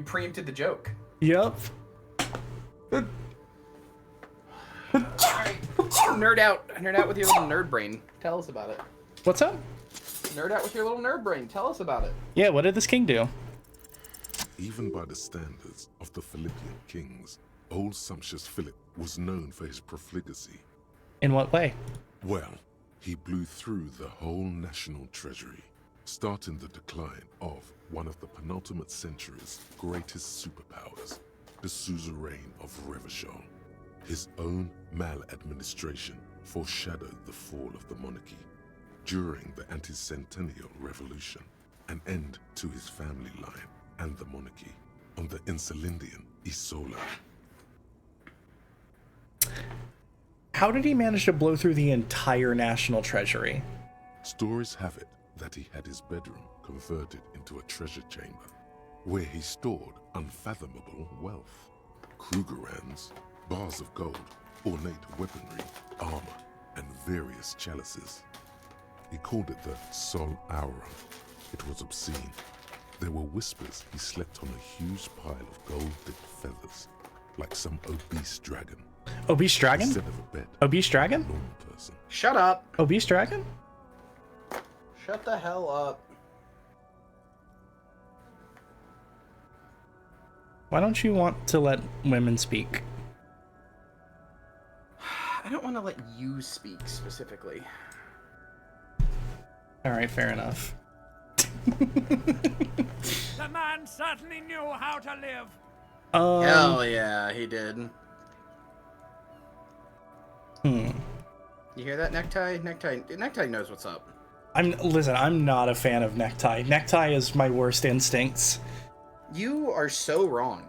preempted the joke. Yep. Alright. Nerd out with your little nerd brain. Tell us about it. What's up? Nerd out with your little nerd brain. Tell us about it. Yeah, what did this king do? Even by the standards of the Philippian kings, old sumptuous Philip was known for his profligacy. In what way? Well, he blew through the whole national treasury, starting the decline of one of the penultimate century's greatest superpowers, the suzerain of Revachol. His own maladministration foreshadowed the fall of the monarchy. During the anti-centennial revolution, an end to his family line and the monarchy on the Insulindian Isola. How did he manage to blow through the entire national treasury? Stories have it that he had his bedroom converted into a treasure chamber, where he stored unfathomable wealth. Krugerrands, bars of gold, ornate weaponry, armor, and various chalices. He called it the Sol Aura. It was obscene. There were whispers he slept on a huge pile of gold-dipped feathers, like some obese dragon. Obese dragon? Instead of a bed, Obese dragon? a normal person. Shut up. Obese dragon? Shut the hell up. Why don't you want to let women speak? I don't want to let you speak specifically. All right, fair enough. The man certainly knew how to live. Hell yeah, he did. Hmm. You hear that, Necktie? Necktie knows what's up. Listen, I'm not a fan of Necktie. Necktie is my worst instincts. You are so wrong.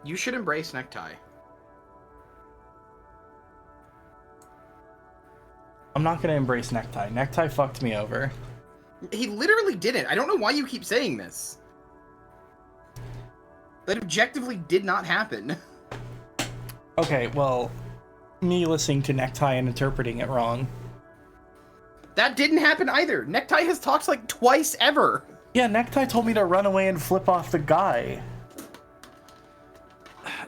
You should embrace Necktie. I'm not gonna embrace Necktie. Necktie fucked me over. He literally didn't. I don't know why you keep saying this. That objectively did not happen. Okay, well, me listening to Necktie and interpreting it wrong. That didn't happen either. Necktie has talked like twice ever. Yeah, Necktie told me to run away and flip off the guy.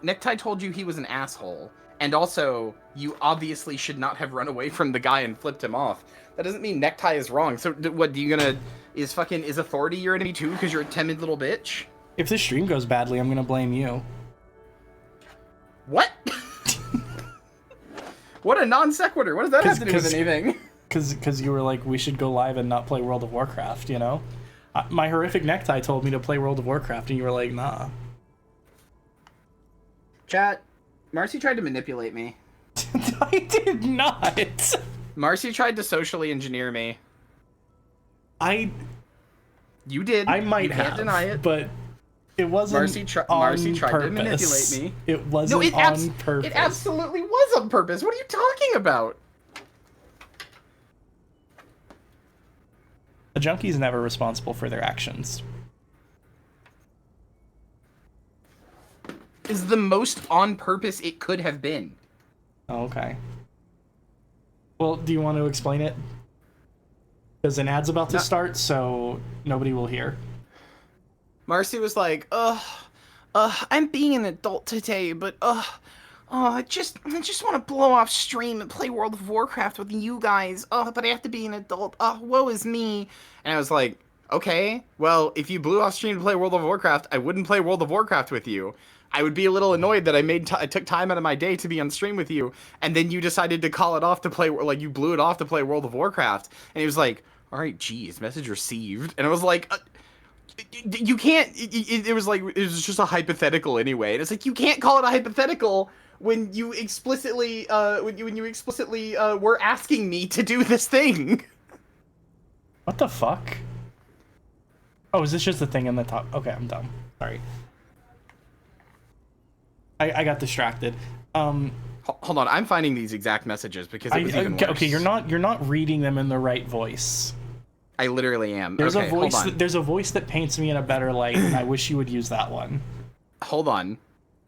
Necktie told you he was an asshole. And also, you obviously should not have run away from the guy and flipped him off. That doesn't mean Necktie is wrong. So what, is Authority your enemy too because you're a timid little bitch? If this stream goes badly, I'm gonna blame you. What? What a non sequitur. What does that have to do with anything? Because you were like, we should go live and not play World of Warcraft, you know? My horrific Necktie told me to play World of Warcraft, and you were like, nah. Chat, Marcy tried to manipulate me. I did not. Marcy tried to socially engineer me. You did. I might you have, can't deny it. but it wasn't Marcy tried purpose. to manipulate me. It wasn't on purpose. It absolutely was on purpose. What are you talking about? A junkie's never responsible for their actions. Is the most on purpose it could have been. Oh, okay. Well, do you want to explain it? Because an ad's about to start, so nobody will hear. Marcy was like, I'm being an adult today, but, I just want to blow off stream and play World of Warcraft with you guys. But I have to be an adult. Woe is me. And I was like, okay, well, if you blew off stream to play World of Warcraft, I wouldn't play World of Warcraft with you. I would be a little annoyed that I took time out of my day to be on stream with you, and then you decided to call it off to play, like, you blew it off to play World of Warcraft. And he was like, all right, geez, message received. And I was like, you can't, it was like, it was just a hypothetical anyway. And it's like, you can't call it a hypothetical when you explicitly, were asking me to do this thing. What the fuck? Oh, is this just the thing in the top? Okay, I'm dumb. Sorry. I got distracted. Hold on, I'm finding these exact messages because it was even worse. Okay, you're not reading them in the right voice. I literally am. There's okay, a voice. There's a voice that paints me in a better light, and I wish you would use that one. Hold on.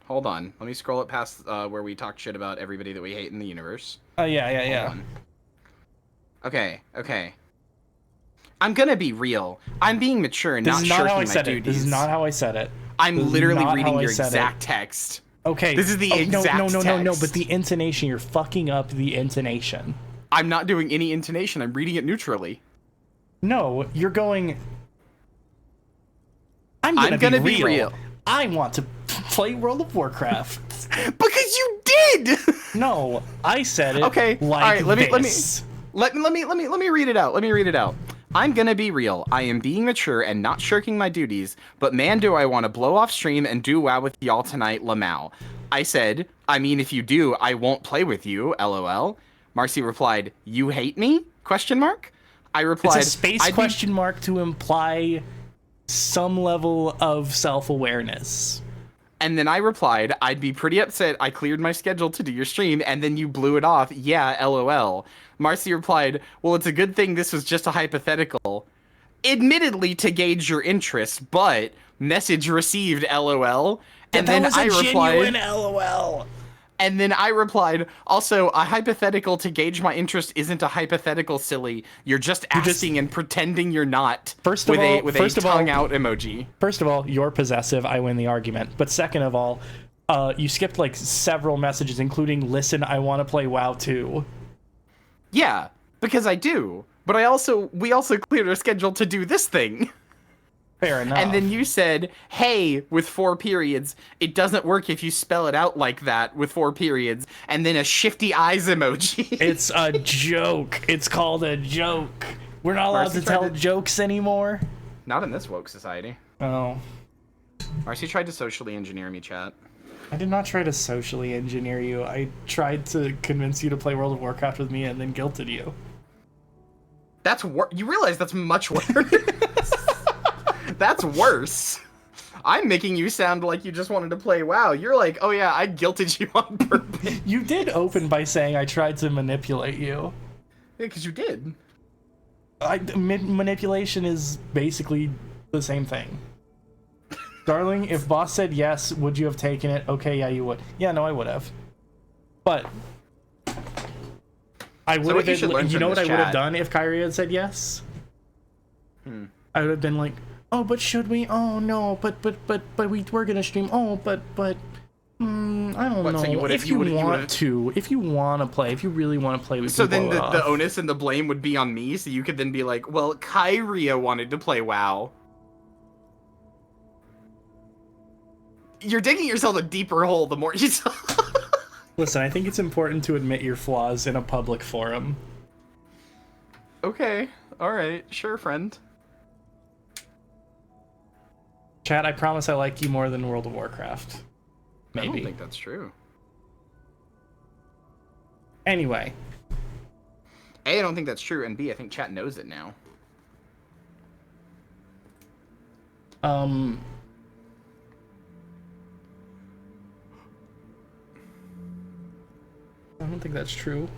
Let me scroll it past where we talk shit about everybody that we hate in the universe. Oh yeah. Hold on. Okay. I'm gonna be real. I'm being mature and not shirking my duties. This is not how I said it. I'm literally reading your exact text. Okay. This is the exact text. No, but the intonation, you're fucking up the intonation. I'm not doing any intonation. I'm reading it neutrally. No, you're going... I'm gonna be real. I want to Play World of Warcraft. Because you did. No, I said it. Okay. Like all right. Let me read it out. Let me read it out. I'm gonna be real. I am being mature and not shirking my duties, but man, do I want to blow off stream and do WoW with y'all tonight, lmao. I said, I mean, if you do, I won't play with you, lol. Marcy replied, you hate me? Question mark. I replied, It's a space question mark to imply some level of self-awareness. And then I replied, I'd be pretty upset I cleared my schedule to do your stream, and then you blew it off. Yeah, lol. Marcy replied, well, it's a good thing this was just a hypothetical. Admittedly to gauge your interest, but message received, lol. And then I replied, genuine LOL. And then I replied, also, a hypothetical to gauge my interest isn't a hypothetical, silly. You're just asking and pretending you're not. First of all, with a tongue out emoji. First of all, you're possessive. I win the argument. But second of all, you skipped like several messages, including "Listen, I want to play WoW too." Yeah, because I do. But we also cleared our schedule to do this thing. Fair enough. And then you said, hey, with 4 periods, it doesn't work if you spell it out like that with 4 periods, and then a shifty eyes emoji. It's a joke. It's called a joke. We're not allowed to tell jokes anymore. Not in this woke society. Oh. Marcy tried to socially engineer me, chat. I did not try to socially engineer you. I tried to convince you to play World of Warcraft with me and then guilted you. That's you realize that's much worse. That's worse. I'm making you sound like you just wanted to play WoW. You're like, oh yeah, I guilted you on purpose. You did open by saying I tried to manipulate you. Yeah, because you did. Manipulation is basically the same thing. Darling, if boss said yes, would you have taken it? Okay, yeah, you would. Yeah, no, I would have. But I would have. You know what I would have done if Kyrie had said yes? I would have been like, oh, but should we? Oh no, but we're gonna stream. Oh, but I don't know. So if you want to play, if you really want to play, so then the onus and the blame would be on me. So you could then be like, well, Kyria wanted to play WoW. You're digging yourself a deeper hole the more you talk. Listen, I think it's important to admit your flaws in a public forum. Okay, all right, sure, friend. Chat, I promise I like you more than World of Warcraft. Maybe. I don't think that's true. Anyway. A, I don't think that's true, and B, I think chat knows it now. I don't think that's true.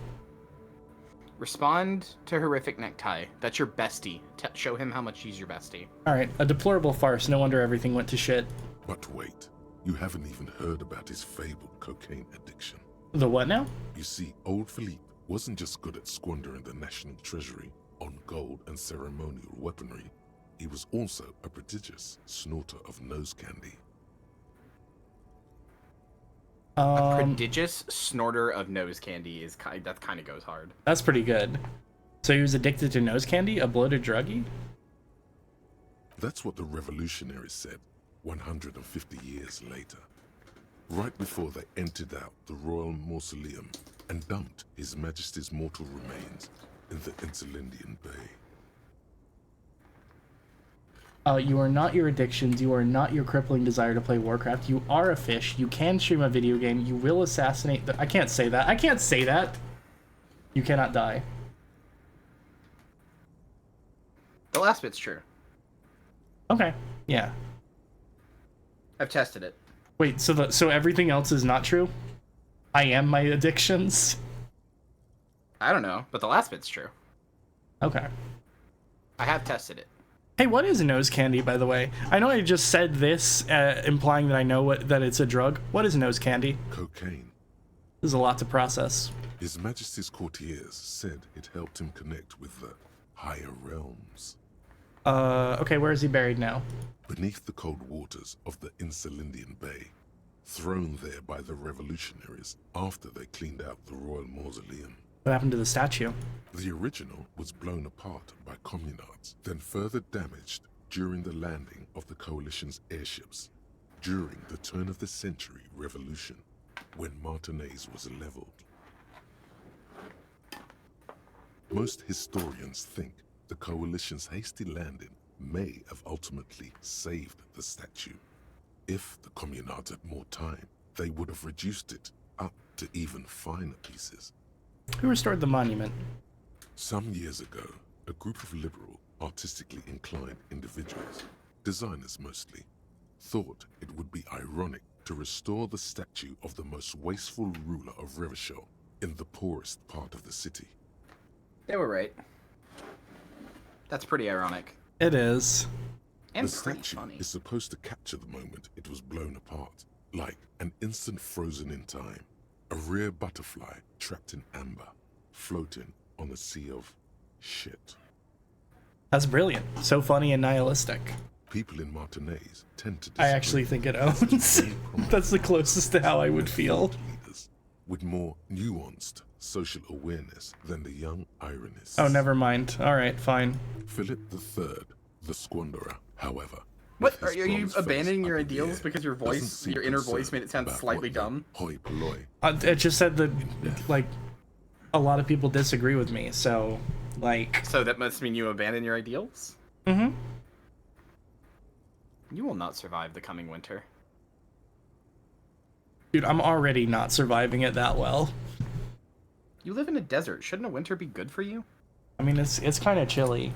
Respond to horrific necktie. That's your bestie. Show him how much he's your bestie. Alright, a deplorable farce. No wonder everything went to shit. But wait, you haven't even heard about his fabled cocaine addiction. The what now? You see, old Philippe wasn't just good at squandering the national treasury on gold and ceremonial weaponry. He was also a prodigious snorter of nose candy. A prodigious snorter of nose candy is that kind of goes hard. That's pretty good. So he was addicted to nose candy, a bloated druggie? That's what the revolutionaries said 150 years later. Right before they emptied out the royal mausoleum and dumped His Majesty's mortal remains in the Elysium Bay. You are not your addictions. You are not your crippling desire to play Warcraft. You are a fish. You can stream a video game. You will assassinate the... I can't say that. I can't say that. You cannot die. The last bit's true. Okay. Yeah. I've tested it. Wait, so everything else is not true? I am my addictions? I don't know, but the last bit's true. Okay. I have tested it. Hey, what is nose candy, by the way? I know I just said this, implying that I know that it's a drug. What is nose candy? Cocaine. There's a lot to process. His Majesty's courtiers said it helped him connect with the higher realms. Okay, where is he buried now? Beneath the cold waters of the Elysium Bay, thrown there by the revolutionaries after they cleaned out the royal mausoleum. What happened to the statue? The original was blown apart by communards, then further damaged during the landing of the coalition's airships. during the turn of the century revolution, when Martinaise was leveled. Most historians think the coalition's hasty landing may have ultimately saved the statue. If the Communards had more time, they would have reduced it up to even finer pieces. Who restored the monument? Some years ago, a group of liberal, artistically inclined individuals, designers mostly, thought it would be ironic to restore the statue of the most wasteful ruler of Revachol in the poorest part of the city. They were right. That's pretty ironic. It is. And The pretty statue funny. is supposed to capture the moment it was blown apart, like an instant frozen in time, a rare butterfly trapped in amber, floating on a sea of shit. That's brilliant. So funny and nihilistic. People in Martinaise tend to I disagree. actually think it owns. That's the closest to how I would feel. Leaders with more nuanced social awareness than the young ironists. Oh, never mind. All right, fine. Philip III, the Squanderer, however. What, with are his you bronze abandoning face your up in the ideals air, because your doesn't voice, seem your inner concerned voice made it sound about slightly what the dumb? hoi polloi It just said that, like, a lot of people disagree with me, so, like... So that must mean you abandon your ideals? Mm-hmm. You will not survive the coming winter. Dude, I'm already not surviving it that well. You live in a desert. Shouldn't a winter be good for you? I mean, it's kind of chilly.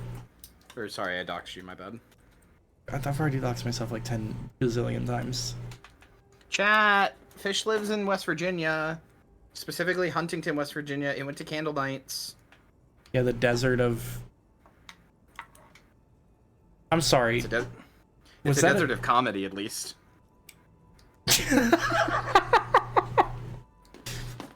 Or sorry, I doxed you, my bad. I've already doxed myself like 10 gazillion times. Chat! Fish lives in West Virginia. Specifically Huntington, West Virginia. It went to Candle Nights. Yeah, the desert of... I'm sorry. It's a, Was it's a that desert of comedy, at least.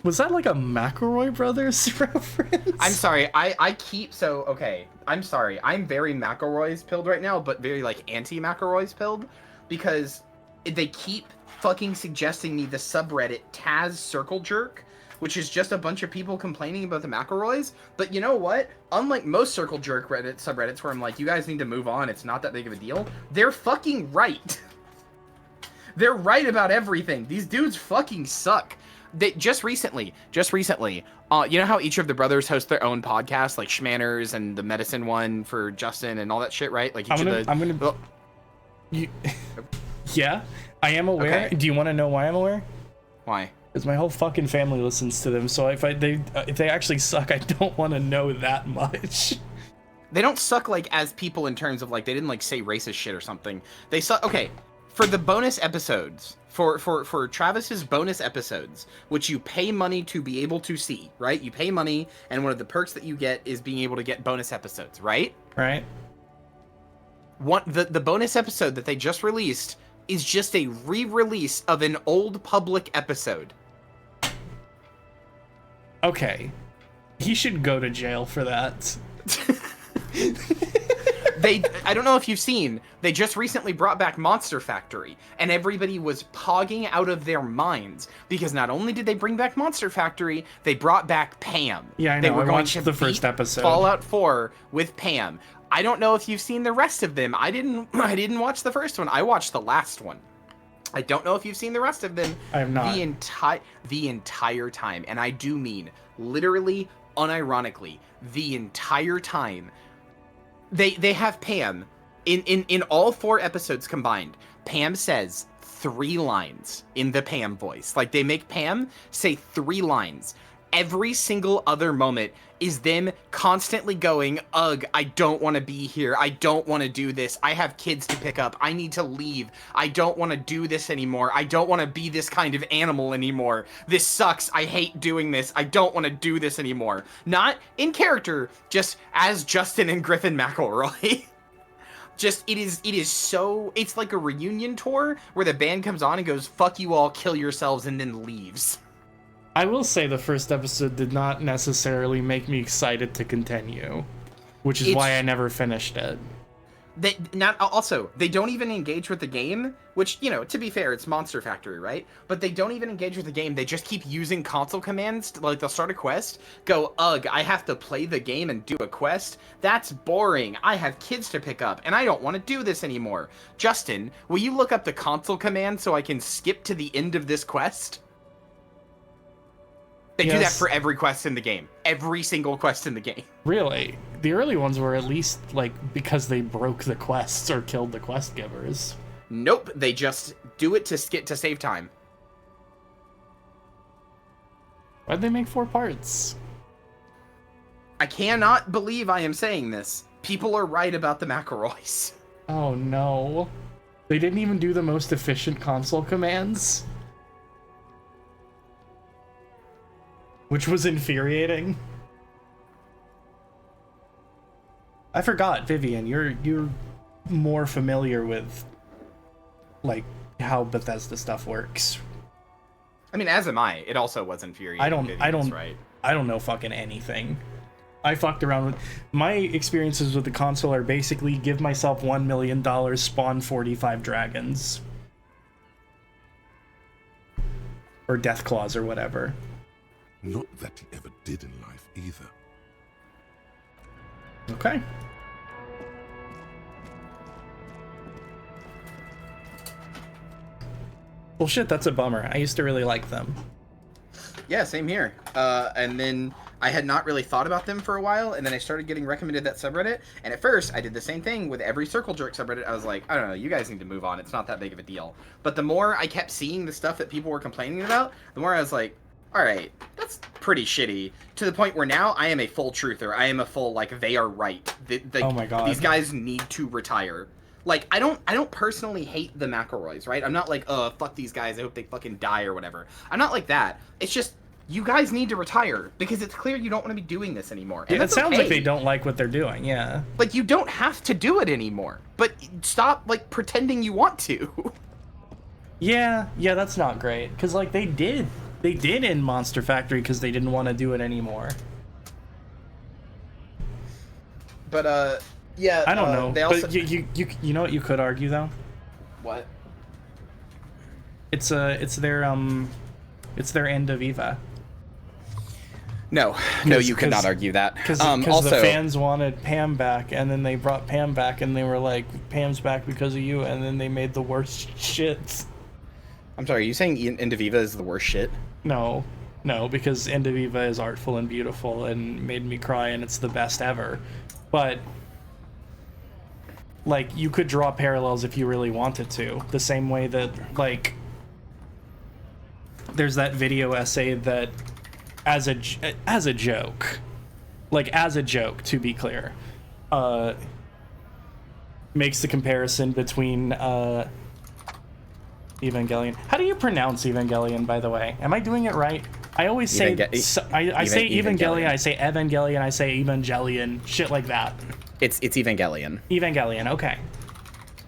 Was that like a McElroy Brothers reference? I'm sorry, I keep, so, okay, I'm sorry, I'm very McElroy's pilled right now, but very, like, anti-McElroy's pilled, because they keep fucking suggesting me the subreddit Taz Circle Jerk, which is just a bunch of people complaining about the McElroys, but you know what? Unlike most Circle Jerk subreddits where I'm like, you guys need to move on, it's not that big of a deal, they're fucking right. They're right about everything. These dudes fucking suck. They just recently, you know how each of the brothers host their own podcast, like Schmanners and the medicine one for Justin and all that shit, right? Like Yeah, I am aware. Okay. Do you want to know why I'm aware? Why? Because my whole fucking family listens to them. So if they actually suck, I don't want to know that much. They don't suck like as people in terms of like they didn't like say racist shit or something. They suck. Okay, for the bonus episodes. For Travis's bonus episodes, which you pay money to be able to see, right? You pay money, and one of the perks that you get is being able to get bonus episodes, right? Right. The bonus episode that they just released is just a re-release of an old public episode. Okay. He should go to jail for that. I don't know if you've seen, they just recently brought back Monster Factory, and everybody was pogging out of their minds, because not only did they bring back Monster Factory, they brought back Pam. Yeah, I know. They were I going watched to the first beat episode. Fallout 4 with Pam. I don't know if you've seen the rest of them. I didn't watch the first one. I watched the last one. I don't know if you've seen the rest of them. I have not. The entire time, and I do mean literally, unironically, the entire time. They have Pam in all 4 episodes combined. Pam says 3 lines in the Pam voice. Like they make Pam say 3 lines. Every single other moment is them constantly going, ugh, I don't want to be here. I don't want to do this. I have kids to pick up. I need to leave. I don't want to do this anymore. I don't want to be this kind of animal anymore. This sucks. I hate doing this. I don't want to do this anymore. Not in character, just as Justin and Griffin McElroy. Just, it is so, it's like a reunion tour where the band comes on and goes, fuck you all, kill yourselves, and then leaves. I will say the first episode did not necessarily make me excited to continue, which is why I never finished it. They don't even engage with the game, which, you know, to be fair, it's Monster Factory, right? But they don't even engage with the game. They just keep using console commands. Like, they'll start a quest, go, ugh, I have to play the game and do a quest. That's boring. I have kids to pick up, and I don't want to do this anymore. Justin, will you look up the console command so I can skip to the end of this quest? They do that for every quest in the game. Every single quest in the game. Really? The early ones were at least, like, because they broke the quests or killed the quest givers. Nope, they just do it to save time. Why'd they make 4 parts? I cannot believe I am saying this. People are right about the McElroys. Oh no. They didn't even do the most efficient console commands? Which was infuriating. I forgot, Vivian, you're more familiar with, like, how Bethesda stuff works. I mean, as am I. It also was infuriating. I don't Right. know fucking anything. I fucked around with my experiences with the console are basically give myself $1 million, spawn 45 dragons. Or death claws or whatever. Not that he ever did in life either. Okay. Well, shit, that's a bummer. I used to really like them. Yeah, same here. And then I had not really thought about them for a while, and then I started getting recommended that subreddit. And at first, I did the same thing with every Circle Jerk subreddit. I was like, I don't know, you guys need to move on. It's not that big of a deal. But the more I kept seeing the stuff that people were complaining about, the more I was like, all right, that's pretty shitty. To the point where now I am a full truther. I am a full, like, they are right. Oh my God. These guys need to retire. Like, I don't personally hate the McElroys, right? I'm not like, fuck these guys, I hope they fucking die or whatever. I'm not like that. It's just, you guys need to retire, because it's clear you don't want to be doing this anymore. And it sounds like they don't like what they're doing, yeah. Like, you don't have to do it anymore. But stop, like, pretending you want to. Yeah, that's not great. Because, like, they did in Monster Factory because they didn't want to do it anymore. But, yeah. I don't know. They also... But you know what you could argue, though? What? It's their end of Eva. No, you could not argue that. Because also, the fans wanted Pam back, and then they brought Pam back, and they were like, Pam's back because of you, and then they made the worst shit. I'm sorry, are you saying End of Eva is the worst shit? No, because End of Eva is artful and beautiful and made me cry, and it's the best ever. But, like, you could draw parallels if you really wanted to. The same way that, like, there's that video essay that, as a joke, to be clear, makes the comparison between Evangelion. How do you pronounce Evangelion, by the way? Am I doing it right? I always say I say Evangelion, I say Evangelion, I say Evangelion, shit like that. It's Evangelion. Evangelion, okay.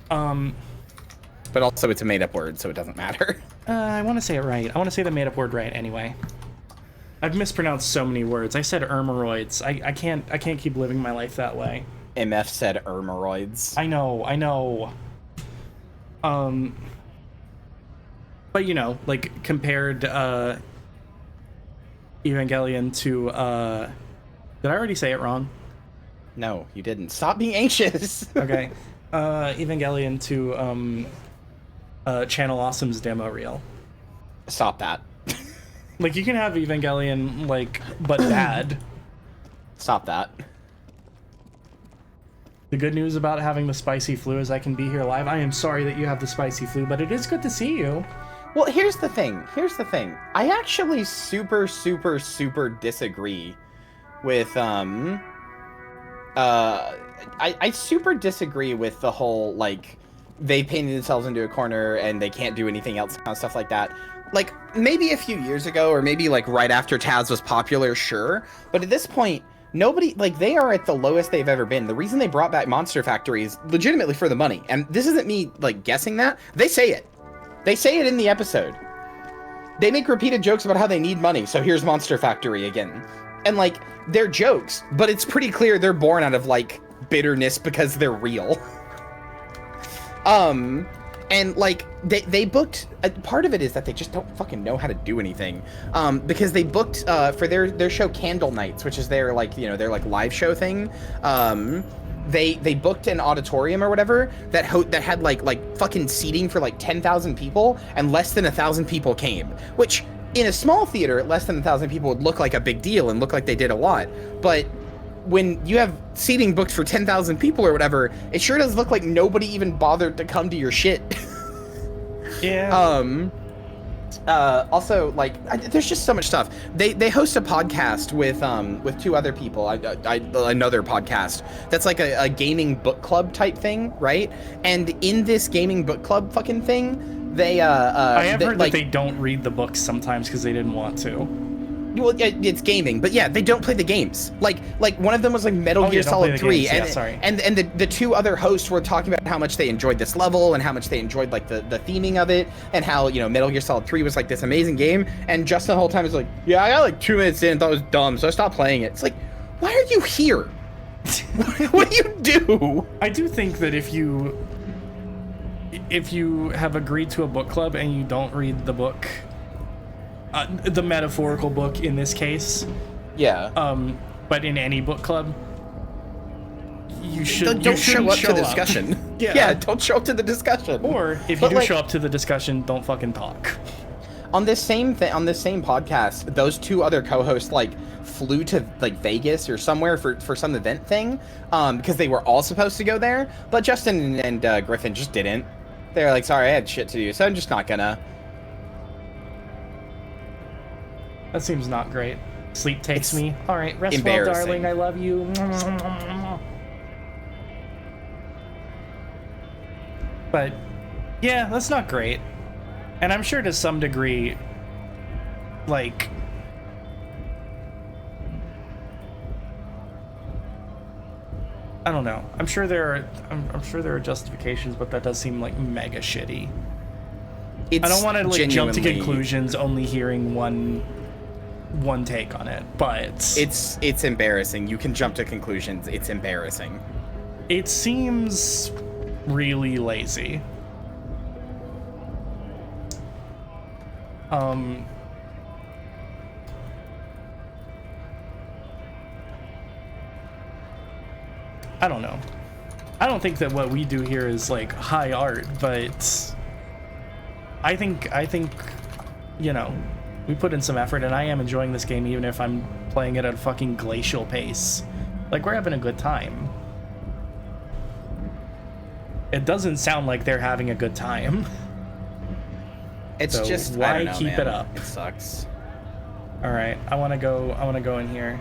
But also it's a made-up word, so it doesn't matter. I want to say it right. I want to say the made-up word right anyway. I've mispronounced so many words. I said ermeroids. I can't keep living my life that way. MF said ermeroids. I know. But, you know, like, compared Evangelion to, did I already say it wrong? No, you didn't. Stop being anxious. Okay. Evangelion to, Channel Awesome's demo reel. Stop that. Like, you can have Evangelion, like, but bad. Stop that. The good news about having the spicy flu is I can be here live. I am sorry that you have the spicy flu, but it is good to see you. Well, here's the thing. I actually super disagree with, I super disagree with the whole, like, they painted themselves into a corner and they can't do anything else, kind of stuff like that. Like, maybe a few years ago, or maybe, like, right after Taz was popular, sure. But at this point, nobody, like, they are at the lowest they've ever been. The reason they brought back Monster Factory is legitimately for the money. And this isn't me, like, guessing that. They say it. They say it in the episode. They make repeated jokes about how they need money, so here's Monster Factory again. And, like, they're jokes, but it's pretty clear they're born out of, like, bitterness because they're real. And like they booked part of it is that they just don't fucking know how to do anything, because they booked for their show Candle Nights, which is their like their like live show thing. They booked an auditorium or whatever that had like fucking seating for like 10,000 people, and less than 1,000 people came, which in a small theater less than 1,000 people would look like a big deal and look like they did a lot, but when you have seating booked for 10,000 people or whatever, it sure does look like nobody even bothered to come to your shit. Yeah. Also, like, there's just so much stuff. They host a podcast with two other people. Another podcast that's like a gaming book club type thing, right? And in this gaming book club fucking thing, I have heard that they don't read the books sometimes because they didn't want to. Well, it's gaming, but yeah, they don't play the games. Like one of them was like Metal Gear Solid 3, and the two other hosts were talking about how much they enjoyed this level and how much they enjoyed like the theming of it, and how Metal Gear Solid 3 was like this amazing game. And Justin the whole time was like, yeah, I got like 2 minutes in and thought it was dumb, so I stopped playing it. It's like, why are you here? What do you do? I do think that if you have agreed to a book club and you don't read the book. The metaphorical book in this case. Yeah. But in any book club, you should don't show up to the discussion. Yeah, don't show up to the discussion. Or if you do show up to the discussion, don't fucking talk. On this same podcast, those two other co-hosts like flew to like Vegas or somewhere for some event thing, because they were all supposed to go there, but Justin and Griffin just didn't. They're like, sorry, I had shit to do, so I'm just not gonna. That seems not great. Sleep takes me. All right, rest well, darling. I love you. But yeah, that's not great. And I'm sure to some degree, like, I don't know. I'm sure there are justifications, but that does seem like mega shitty. I don't want to like jump to conclusions only hearing one take on it, but it's embarrassing. You can jump to conclusions. It's embarrassing. It seems really lazy. I don't know. I don't think that what we do here is like high art, but I think we put in some effort, and I am enjoying this game even if I'm playing it at a fucking glacial pace. Like, we're having a good time. It doesn't sound like they're having a good time. It's so just why I don't know, keep man. it up? It sucks. All right, I want to go in here.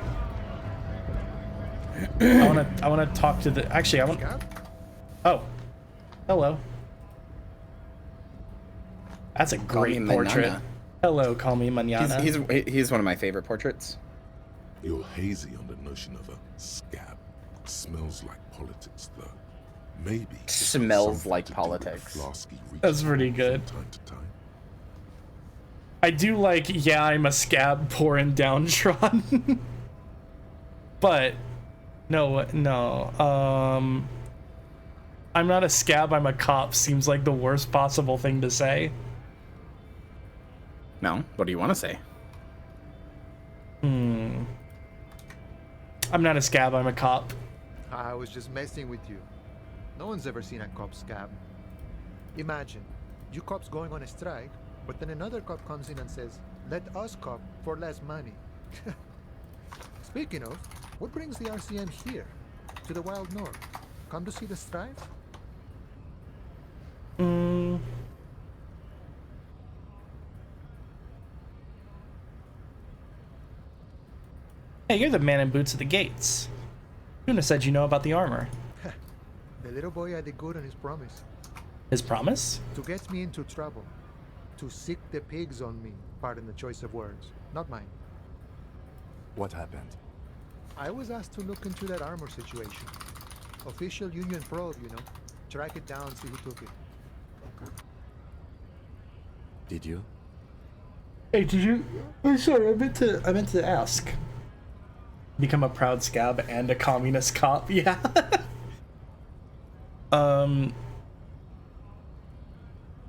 I want to talk to the. Actually, I want. Oh, hello. That's a great portrait. Manana. Hello, call me manana. He's one of my favorite portraits. You're hazy on the notion of a scab. Smells like politics, though. Maybe. Smells like politics. That's pretty good. Time to time. I do like, yeah, I'm a scab, poor and downtrodden. But no. I'm not a scab, I'm a cop seems like the worst possible thing to say. No, what do you want to say? I'm not a scab, I'm a cop. I was just messing with you. No one's ever seen a cop scab. Imagine, you cops going on a strike, but then another cop comes in and says, let us cop for less money. Speaking of, what brings the RCM here? To the Wild North? Come to see the strike? Hey, you're the man in boots at the gates. Tuna said you know about the armor. The little boy had the good on his promise. His promise? To get me into trouble. To sick the pigs on me. Pardon the choice of words. Not mine. What happened? I was asked to look into that armor situation. Official Union probe, you know. Track it down, see who took it. Did you? Hey, did you? Oh, sorry, I meant to ask. Become a proud scab and a communist cop, yeah.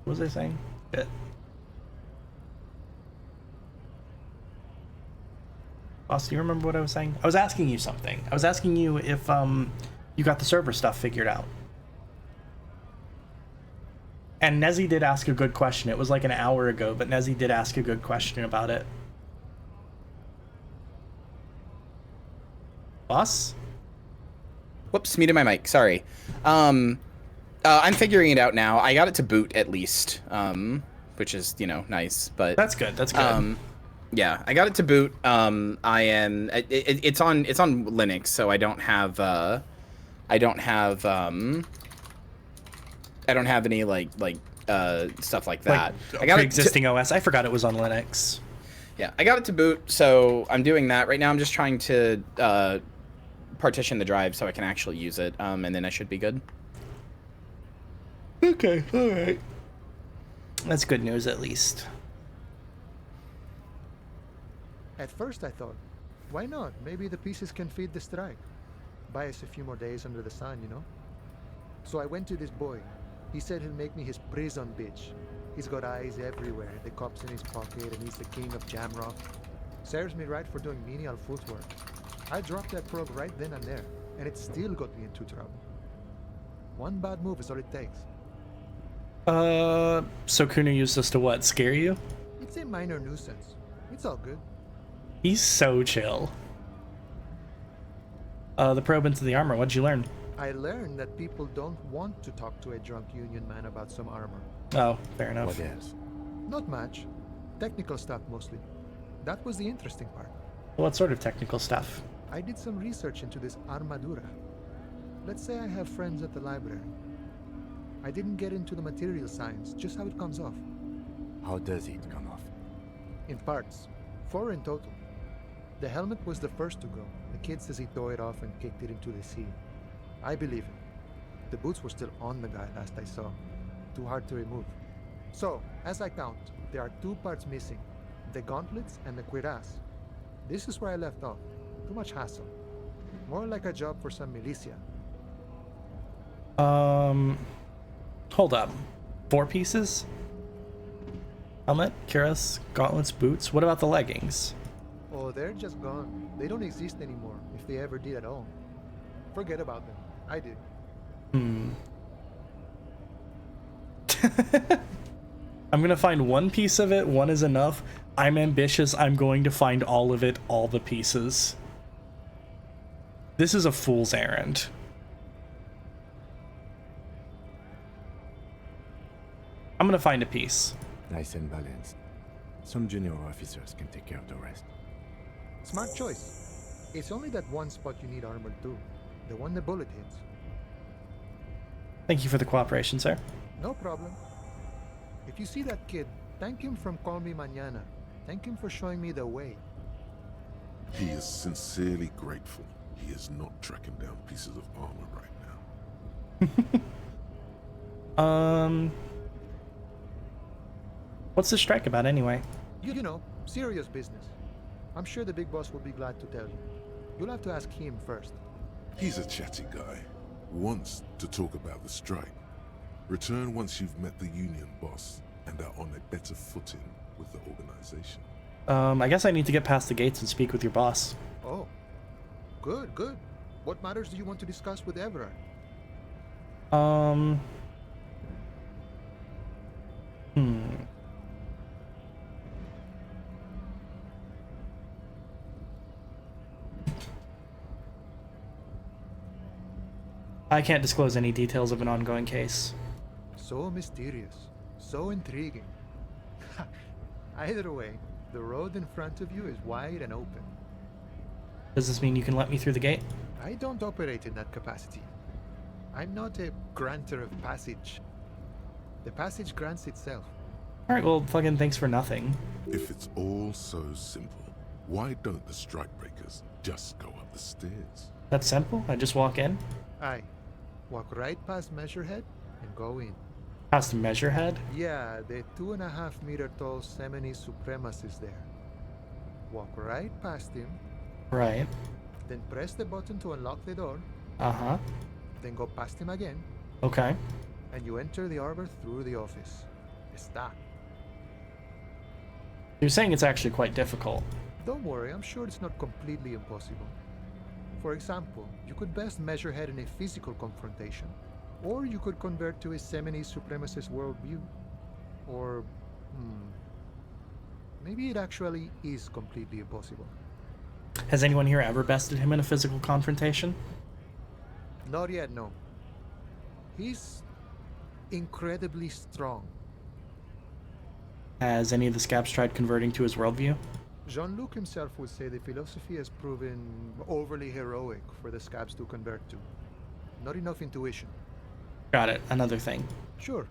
What was I saying? Shit. Boss, do you remember what I was saying? I was asking you something. I was asking you if you got the server stuff figured out. And Nezzy did ask a good question. It was like an hour ago, but Nezzy did ask a good question about it. Boss? Whoops, muted my mic. Sorry. I'm figuring it out now. I got it to boot at least, which is, you know, nice. But that's good. That's good. Yeah, I got it to boot. I am. It's on Linux, so I don't have any like stuff like that. Like I got existing OS. I forgot it was on Linux. Yeah, I got it to boot, so I'm doing that right now. I'm just trying to partition the drive so I can actually use it, and then I should be good. Okay, all right. That's good news, at least. At first I thought, why not? Maybe the pieces can feed the strike. Buy us a few more days under the sun, you know? So I went to this boy. He said he'll make me his prison bitch. He's got eyes everywhere, the cops in his pocket, and he's the king of Jamrock. Serves me right for doing menial footwork. I dropped that frog right then and there, and it still got me into trouble. One bad move is all it takes. So Kuno used this to what, scare you? It's a minor nuisance. It's all good. He's so chill. The probe into the armor, what'd you learn? I learned that people don't want to talk to a drunk union man about some armor. Oh, fair enough. What else? Not much. Technical stuff mostly. That was the interesting part. What sort of technical stuff? I did some research into this armadura. Let's say I have friends at the library. I didn't get into the material science, just how it comes off. How does it come off? In parts. 4 in total. The helmet was the first to go. The kid says he tore it off and kicked it into the sea. I believe him. The boots were still on the guy last I saw. Too hard to remove. So, as I count, there are 2 parts missing. The gauntlets and the cuirass. This is where I left off. Too much hassle. More like a job for some militia. Hold up. 4 pieces? Helmet, cuirass, gauntlets, boots. What about the leggings? Oh, they're just gone. They don't exist anymore, if they ever did at all. Forget about them. I did. I'm gonna find 1 piece of it. 1 is enough. I'm ambitious. I'm going to find all of it, all the pieces. This is a fool's errand. I'm gonna find a piece. Nice and balanced. Some junior officers can take care of the rest. Smart choice. It's only that one spot you need armor too. The one the bullet hits. Thank you for the cooperation, sir. No problem. If you see that kid, thank him from Call Me Mañana. Thank him for showing me the way. He is sincerely grateful he is not tracking down pieces of armor right now. What's the strike about anyway? You know, serious business. I'm sure the big boss will be glad to tell you. You'll have to ask him first. He's a chatty guy. Wants to talk about the strike. Return once you've met the union boss and are on a better footing with the organization. I guess I need to get past the gates and speak with your boss. Oh. Good, good. What matters do you want to discuss with Everard? I can't disclose any details of an ongoing case. So mysterious. So intriguing. Either way, the road in front of you is wide and open. Does this mean you can let me through the gate? I don't operate in that capacity. I'm not a granter of passage. The passage grants itself. Alright, well, fucking thanks for nothing. If it's all so simple, why don't the strikebreakers just go up the stairs? That's simple. I just walk in. Aye. Walk right past Measurehead and go in. Past the measure head. Yeah, the 2.5 meter tall Semini Supremus is there. Walk right past him, Right. then press the button to unlock the door, Uh-huh. then go past him again, Okay. and you enter the arbor through the office. Está. You're saying it's actually quite difficult. Don't worry, I'm sure it's not completely impossible. For example, you could best measure head in a physical confrontation, or you could convert to a Semini supremacist worldview. Or, maybe it actually is completely impossible. Has anyone here ever bested him in a physical confrontation? Not yet, no. He's incredibly strong. Has any of the scabs tried converting to his worldview? Jean-Luc himself would say the philosophy has proven overly heroic for the scabs to convert to. Not enough intuition. Got it. Another thing. Sure.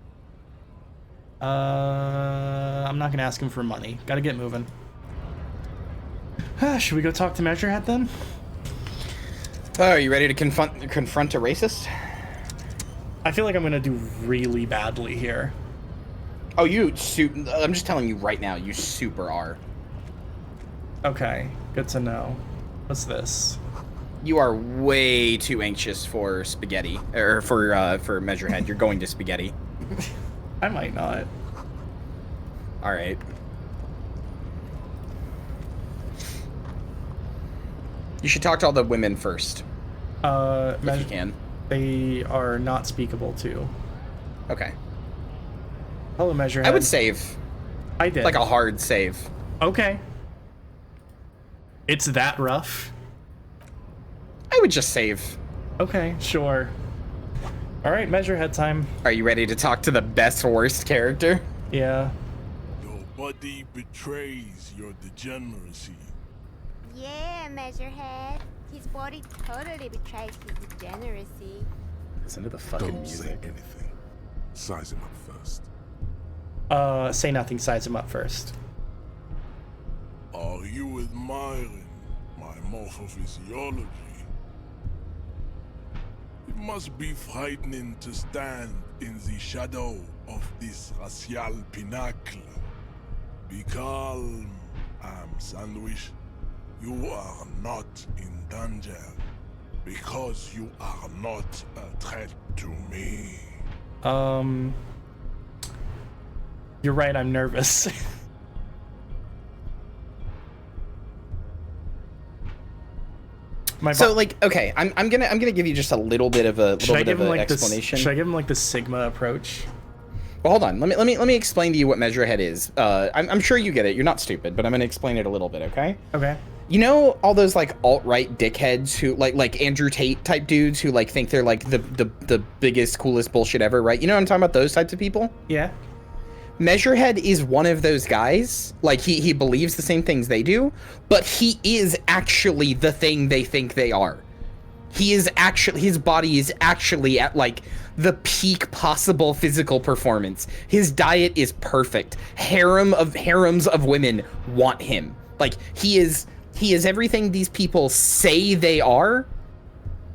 I'm not gonna ask him for money. Gotta get moving. Should we go talk to Measurehead then? Oh, are you ready to confront a racist? I feel like I'm gonna do really badly here. Oh, I'm just telling you right now, you super are. Okay, good to know. What's this? You are way too anxious for spaghetti, or for Measurehead. You're going to spaghetti. I might not. All right. You should talk to all the women first. If you can. They are not speakable to. Okay. Hello, Measurehead. I would save. I did. Like a hard save. Okay. It's that rough? I would just save. Okay, sure. Alright, Measurehead time. Are you ready to talk to the best worst character? Yeah. Your body betrays your degeneracy. Yeah, Measurehead. His body totally betrays his degeneracy. Listen to the fucking Don't say music. anything. Size him up first. Say nothing, size him up first. Are you admiring my morphophysiology? It must be frightening to stand in the shadow of this racial pinnacle. Be calm, I'm Sandwich. You are not in danger because you are not a threat to me. You're right, I'm nervous. So like, okay, I'm gonna give you just a little bit of a explanation. Should I give him like the Sigma approach? Well, hold on. Let me explain to you what Measurehead is. I'm sure you get it. You're not stupid, but I'm gonna explain it a little bit, okay? Okay. You know all those like alt-right dickheads who like Andrew Tate type dudes who like think they're like the biggest coolest bullshit ever, right? You know what I'm talking about? Those types of people? Yeah. Measurehead is one of those guys. Like he believes the same things they do, but he is actually the thing they think they are. His body is actually at like the peak possible physical performance. His diet is perfect. Harems of women want him. Like he is everything these people say they are,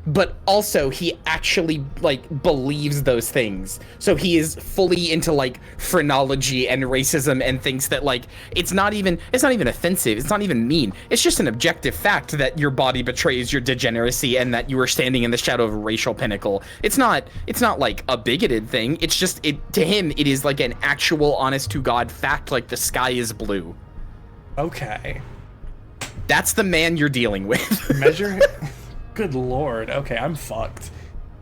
but also he actually like believes those things. So he is fully into like phrenology and racism and thinks that like it's not even offensive, it's not even mean. It's just an objective fact that your body betrays your degeneracy and that you are standing in the shadow of a racial pinnacle. It's not like a bigoted thing. It's just to him it is like an actual honest to God fact, like the sky is blue. Okay. That's the man you're dealing with. Good lord. Okay, I'm fucked.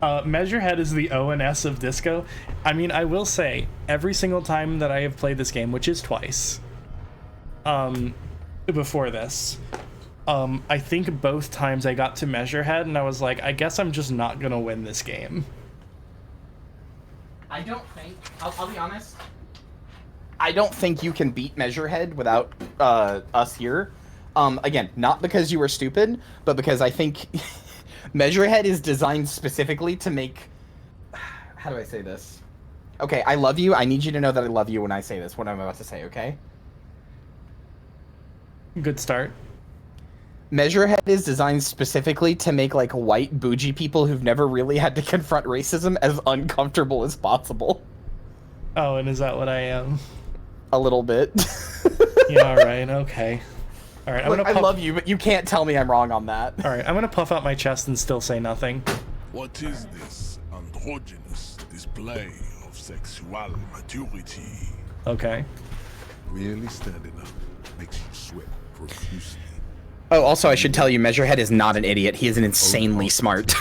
Measurehead is the ONS of disco. I mean, I will say, every single time that I have played this game, which is twice, before this, I think both times I got to Measurehead and I was like, I guess I'm just not gonna win this game. I don't think, I'll be honest, I don't think you can beat Measurehead without us here. Again, not because you were stupid, but because I think Measurehead is designed specifically to make... How do I say this? Okay, I love you. I need you to know that I love you when I say this, what I'm about to say, okay? Good start. Measurehead is designed specifically to make, like, white, bougie people who've never really had to confront racism as uncomfortable as possible. Oh, and is that what I am? A little bit. Yeah, alright, okay. Alright, I love you, but you can't tell me I'm wrong on that. Alright, I'm gonna puff out my chest and still say nothing. What is this androgynous display of sexual maturity? Okay. Merely standing up makes you sweat profusely. Oh, also, I should tell you, Measurehead is not an idiot. He is an insanely smart.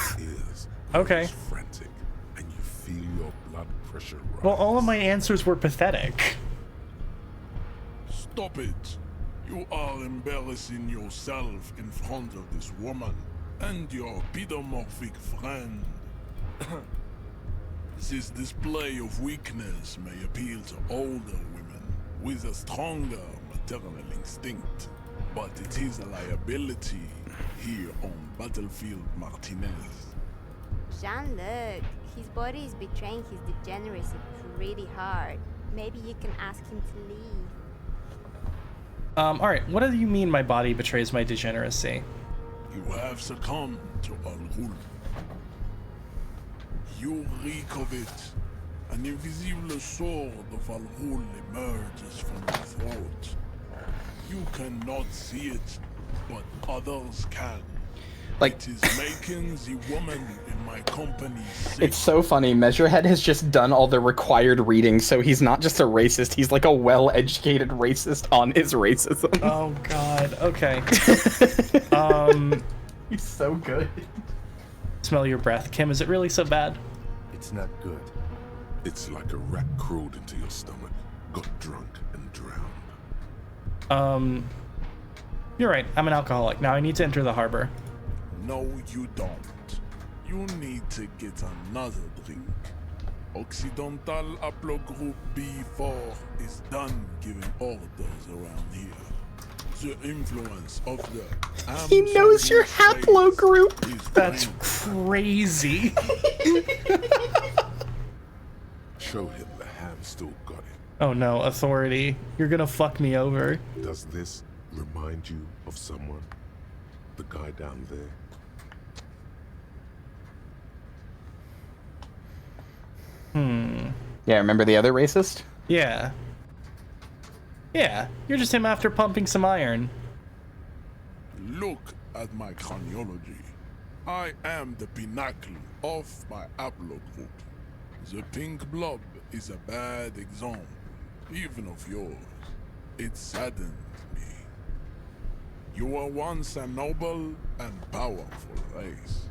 Okay. Frantic, and you feel your blood pressure rise. Well, all of my answers were pathetic. Stop it. You are embarrassing yourself in front of this woman and your pedomorphic friend. This display of weakness may appeal to older women with a stronger maternal instinct, but it is a liability here on Battlefield Martinez. Jean-Luc, his body is betraying his degeneracy pretty hard. Maybe you can ask him to leave. Alright, what do you mean my body betrays my degeneracy? You have succumbed to Al-Ghul. You reek of it. An invisible sword of Al-Ghul emerges from your throat. You cannot see it, but others can. Like, it is making the woman in my company sick. It's so funny. Measurehead has just done all the required reading, so he's not just a racist, he's like a well-educated racist on his racism. Oh god, okay. He's so good. Smell your breath. Kim, is it really so bad? It's not good. It's like a rat crawled into your stomach, got drunk, and drowned. You're right, I'm an alcoholic. Now I need to enter the harbor. No, you don't. You need to get another drink. Occidental Haplogroup B4 is done giving orders around here. The influence of the He knows your haplogroup. That's crazy. Show him the ham still got it. Oh no, authority. You're gonna fuck me over. Does this remind you of someone? The guy down there? Yeah, remember the other racist? Yeah. Yeah, you're just him after pumping some iron. Look at my craniology. I am the pinnacle of my haplogroup. The pink blob is a bad example, even of yours. It saddens me. You were once a noble and powerful race.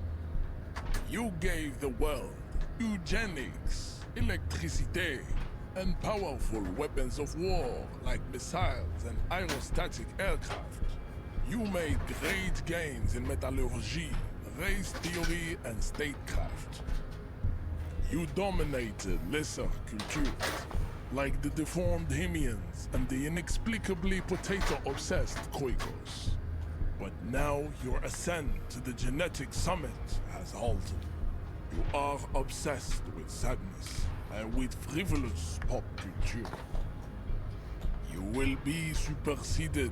You gave the world eugenics, electricity, and powerful weapons of war like missiles and aerostatic aircraft. You made great gains in metallurgy, race theory, and statecraft. You dominated lesser cultures, like the deformed Hemians and the inexplicably potato-obsessed Quakers. But now your ascent to the genetic summit has halted. You are obsessed with sadness and with frivolous pop culture. You will be superseded.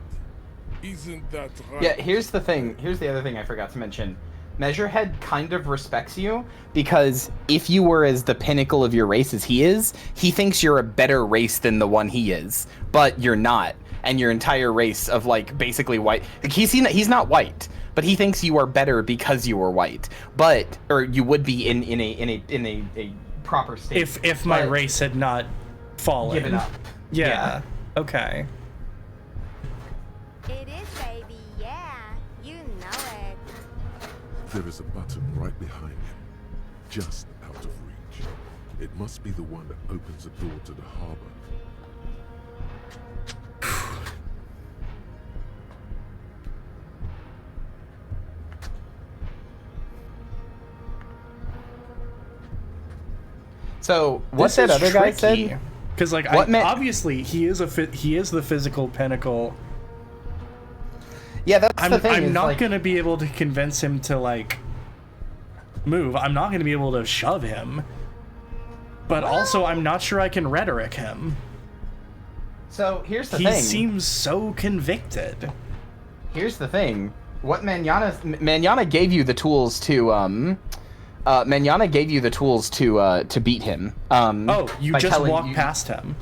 Isn't that right? Yeah, here's the thing. Here's the other thing I forgot to mention. Measurehead kind of respects you because if you were as the pinnacle of your race as he is, he thinks you're a better race than the one he is, but you're not. And your entire race of like basically white, like he's not white, but he thinks you are better because you are white, but or you would be in a proper state If my race had not fallen. given up. Yeah. Okay. It is, baby, yeah. You know it. There is a button right behind him, just out of reach. It must be the one that opens the door to the harbor. So what that other guy said? Because like obviously he is the physical pinnacle. Yeah, that's the thing. I'm not like, gonna be able to convince him to like move. I'm not gonna be able to shove him. But also, I'm not sure I can rhetoric him. So here's the he thing. He seems so convicted. Here's the thing. What Manana gave you the tools to Manana gave you the tools to beat him. Oh, you just walk past him.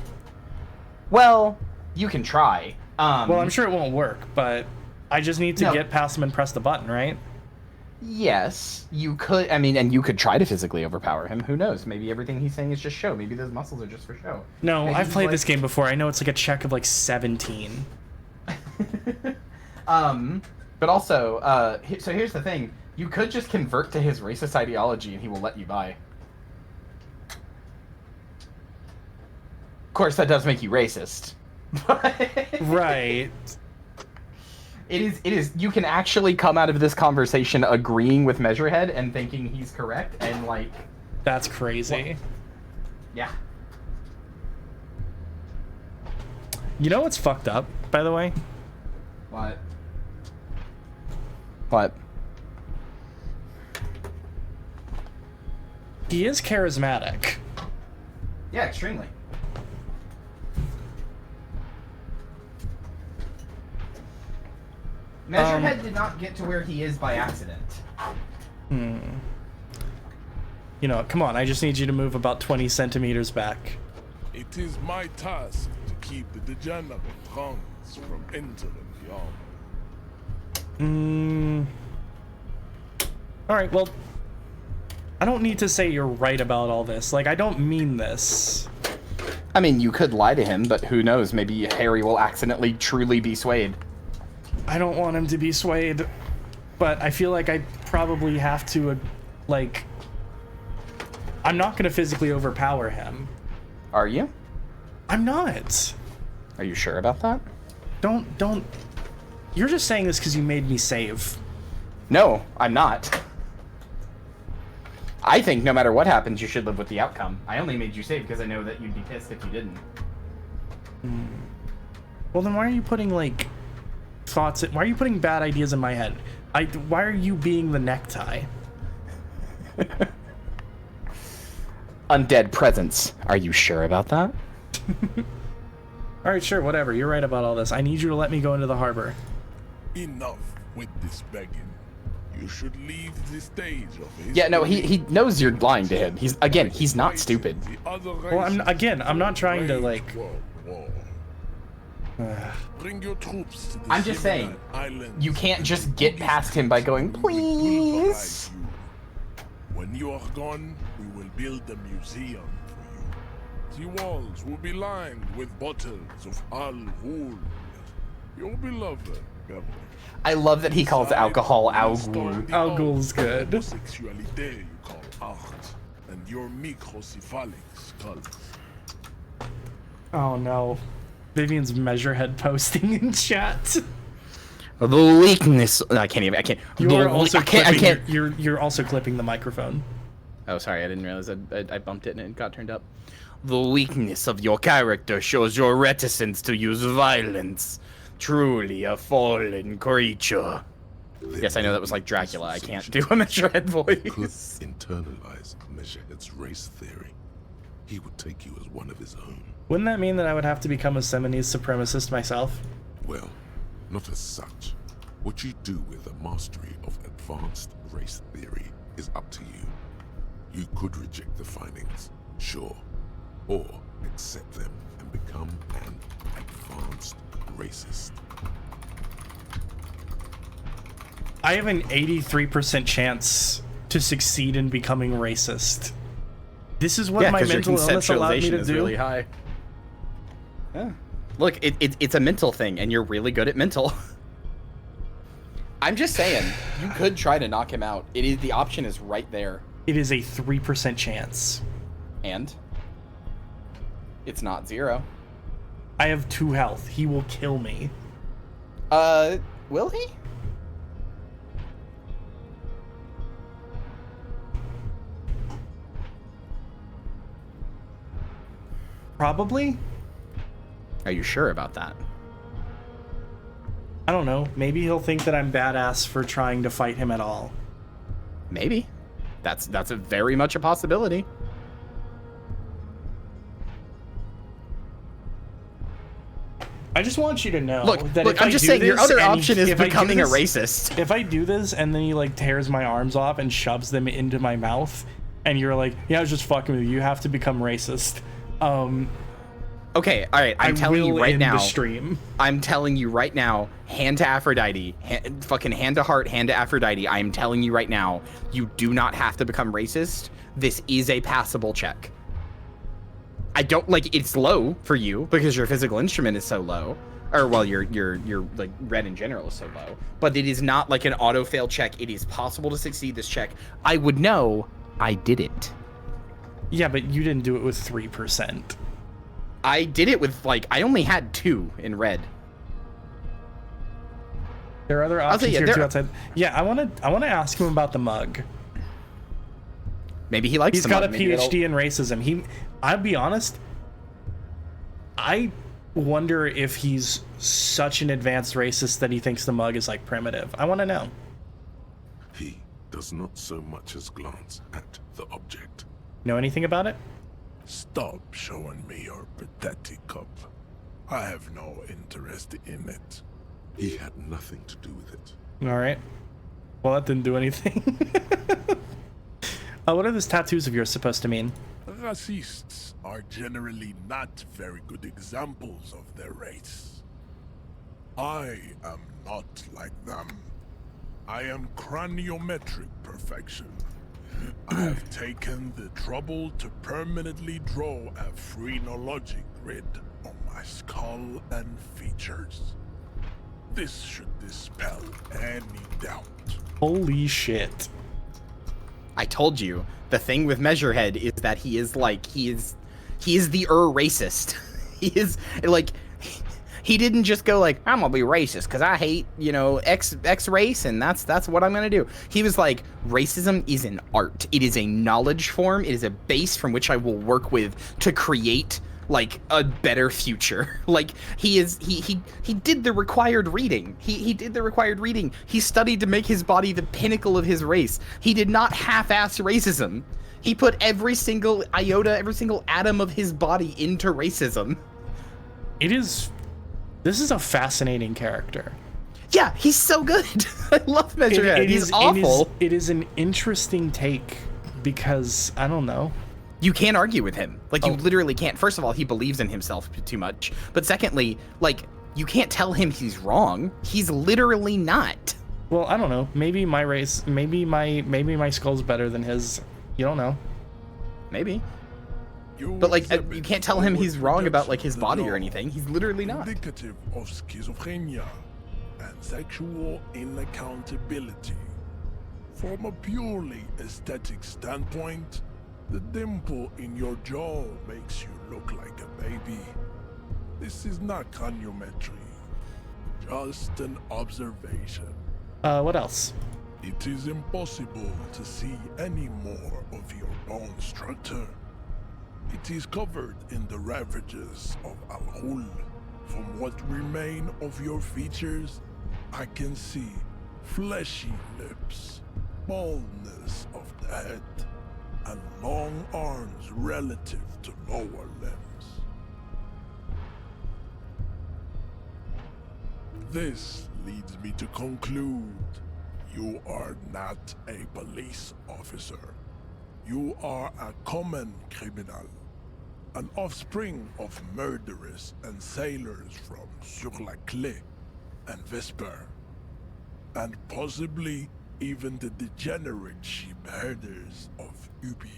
Well, you can try. Well, I'm sure it won't work, but I just need to get past him and press the button, right? Yes, you could. I mean, and you could try to physically overpower him. Who knows? Maybe everything he's saying is just show. Maybe those muscles are just for show. No, Maybe I've he's played like- this game before. I know it's like a check of like 17. But also, so here's the thing. You could just convert to his racist ideology and he will let you buy. Of course, that does make you racist. Right. It is, you can actually come out of this conversation agreeing with Measurehead and thinking he's correct and like... That's crazy. Yeah. You know what's fucked up, by the way? What? What? He is charismatic. Yeah, extremely. Measurehead did not get to where he is by accident. You know, come on, I just need you to move about 20 centimeters back. It is my task to keep the degenerate tongues from entering the armor. Alright, well, I don't need to say you're right about all this. Like, I don't mean this. I mean, you could lie to him, but who knows? Maybe Harry will accidentally truly be swayed. I don't want him to be swayed, but I feel like I probably have to, like... I'm not going to physically overpower him. Are you? I'm not. Are you sure about that? Don't... You're just saying this because you made me save. No, I'm not. I think no matter what happens, you should live with the outcome. I only made you save because I know that you'd be pissed if you didn't. Well, then why are you putting, like, thoughts... Why are you putting bad ideas in my head? Why are you being the necktie? Undead presence. Are you sure about that? Alright, sure, whatever. You're right about all this. I need you to let me go into the harbor. Enough with this begging. You should leave the stage of his... Yeah, no, he knows you're lying to him. He's not stupid. Well, I'm not trying to, like... Bring your troops to the I'm just saying, islands. you can't just get past him by going, please. When you are gone, we will build a museum for you. The walls will be lined with bottles of Al Ghul, your beloved beverage. I love that he calls alcohol Al Ghul. Al Ghul's good. Homosexuality you call art, and your microcephalic skulls. Oh no. Vivian's Measurehead posting in chat. The weakness. No, I can't. You are also I can't. You're also clipping the microphone. Oh, sorry, I didn't realize I bumped it and it got turned up. The weakness of your character shows your reticence to use violence. Truly a fallen creature. Yes, I know that was like Dracula. I can't do a Measurehead Could voice. internalize Measurehead's race theory. He would take you as one of his own. Wouldn't that mean that I would have to become a Seminese supremacist myself? Well, not as such. What you do with a mastery of advanced race theory is up to you. You could reject the findings, sure, or accept them and become an advanced racist. I have an 83% chance to succeed in becoming racist. This is what my mental illness allowed me to is do. really high. Yeah. Look, it's a mental thing, and you're really good at mental. I'm just saying, you could try to knock him out. The option is right there. It is a 3% chance. And it's not 0. I have 2 health. He will kill me. Will he? Probably? Are you sure about that? I don't know. Maybe he'll think that I'm badass for trying to fight him at all. Maybe. That's a very much a possibility. I just want you to know that look, if I'm I just do saying your this other and option is if I do becoming a this- racist. If I do this and then he like tears my arms off and shoves them into my mouth, and you're like, yeah, I was just fucking with you. You have to become racist. Okay, all right. I'm telling you right now. The stream. I'm telling you right now. Hand to Aphrodite. Fucking hand to heart. Hand to Aphrodite. I am telling you right now. You do not have to become racist. This is a passable check. I don't like. It's low for you because your physical instrument is so low, or well, your like red in general is so low. But it is not like an auto fail check. It is possible to succeed this check. I would know. I did it. Yeah, but you didn't do it with 3%. I did it with like I only had 2 in red. There are other options here too outside. Yeah, I want to ask him about the mug. Maybe he likes. He's got a PhD in racism. I'll be honest. I wonder if he's such an advanced racist that he thinks the mug is like primitive. I want to know. He does not so much as glance at the object. Know anything about it? Stop showing me your pathetic cup. I have no interest in it. He had nothing to do with it. All right. Well, that didn't do anything. What are those tattoos of yours supposed to mean? Racists are generally not very good examples of their race. I am not like them. I am craniometric perfection. I have taken the trouble to permanently draw a phrenologic grid on my skull and features. This should dispel any doubt. Holy shit. I told you, the thing with Measurehead is that he is the racist. He is like, he didn't just go like, I'm gonna be racist because I hate, X race and that's what I'm gonna do. He was like, racism is an art. It is a knowledge form. It is a base from which I will work with to create like a better future. Like he did the required reading. He did the required reading. He studied to make his body the pinnacle of his race. He did not half-ass racism. He put every single iota, every single atom of his body into racism. This is a fascinating character. Yeah, he's so good. I love Measurehead. He's awful. It is an interesting take because I don't know. You can't argue with him. Like, you literally can't. First of all, he believes in himself too much. But secondly, like, you can't tell him he's wrong. He's literally not. Well, I don't know. Maybe my race, maybe my skull's better than his. You don't know. Maybe. But, like, you can't tell him he's wrong about, like, his body or anything. He's literally not. Indicative of schizophrenia and sexual inaccountability. From a purely aesthetic standpoint, the dimple in your jaw makes you look like a baby. This is not craniometry, just an observation. What else? It is impossible to see any more of your bone structure. It is covered in the ravages of Al-Hul. From what remain of your features, I can see fleshy lips, baldness of the head, and long arms relative to lower limbs. This leads me to conclude you are not a police officer. You are a common criminal, an offspring of murderers and sailors from Sur-la-Clé and Vesper, and possibly even the degenerate sheep herders of Ubi.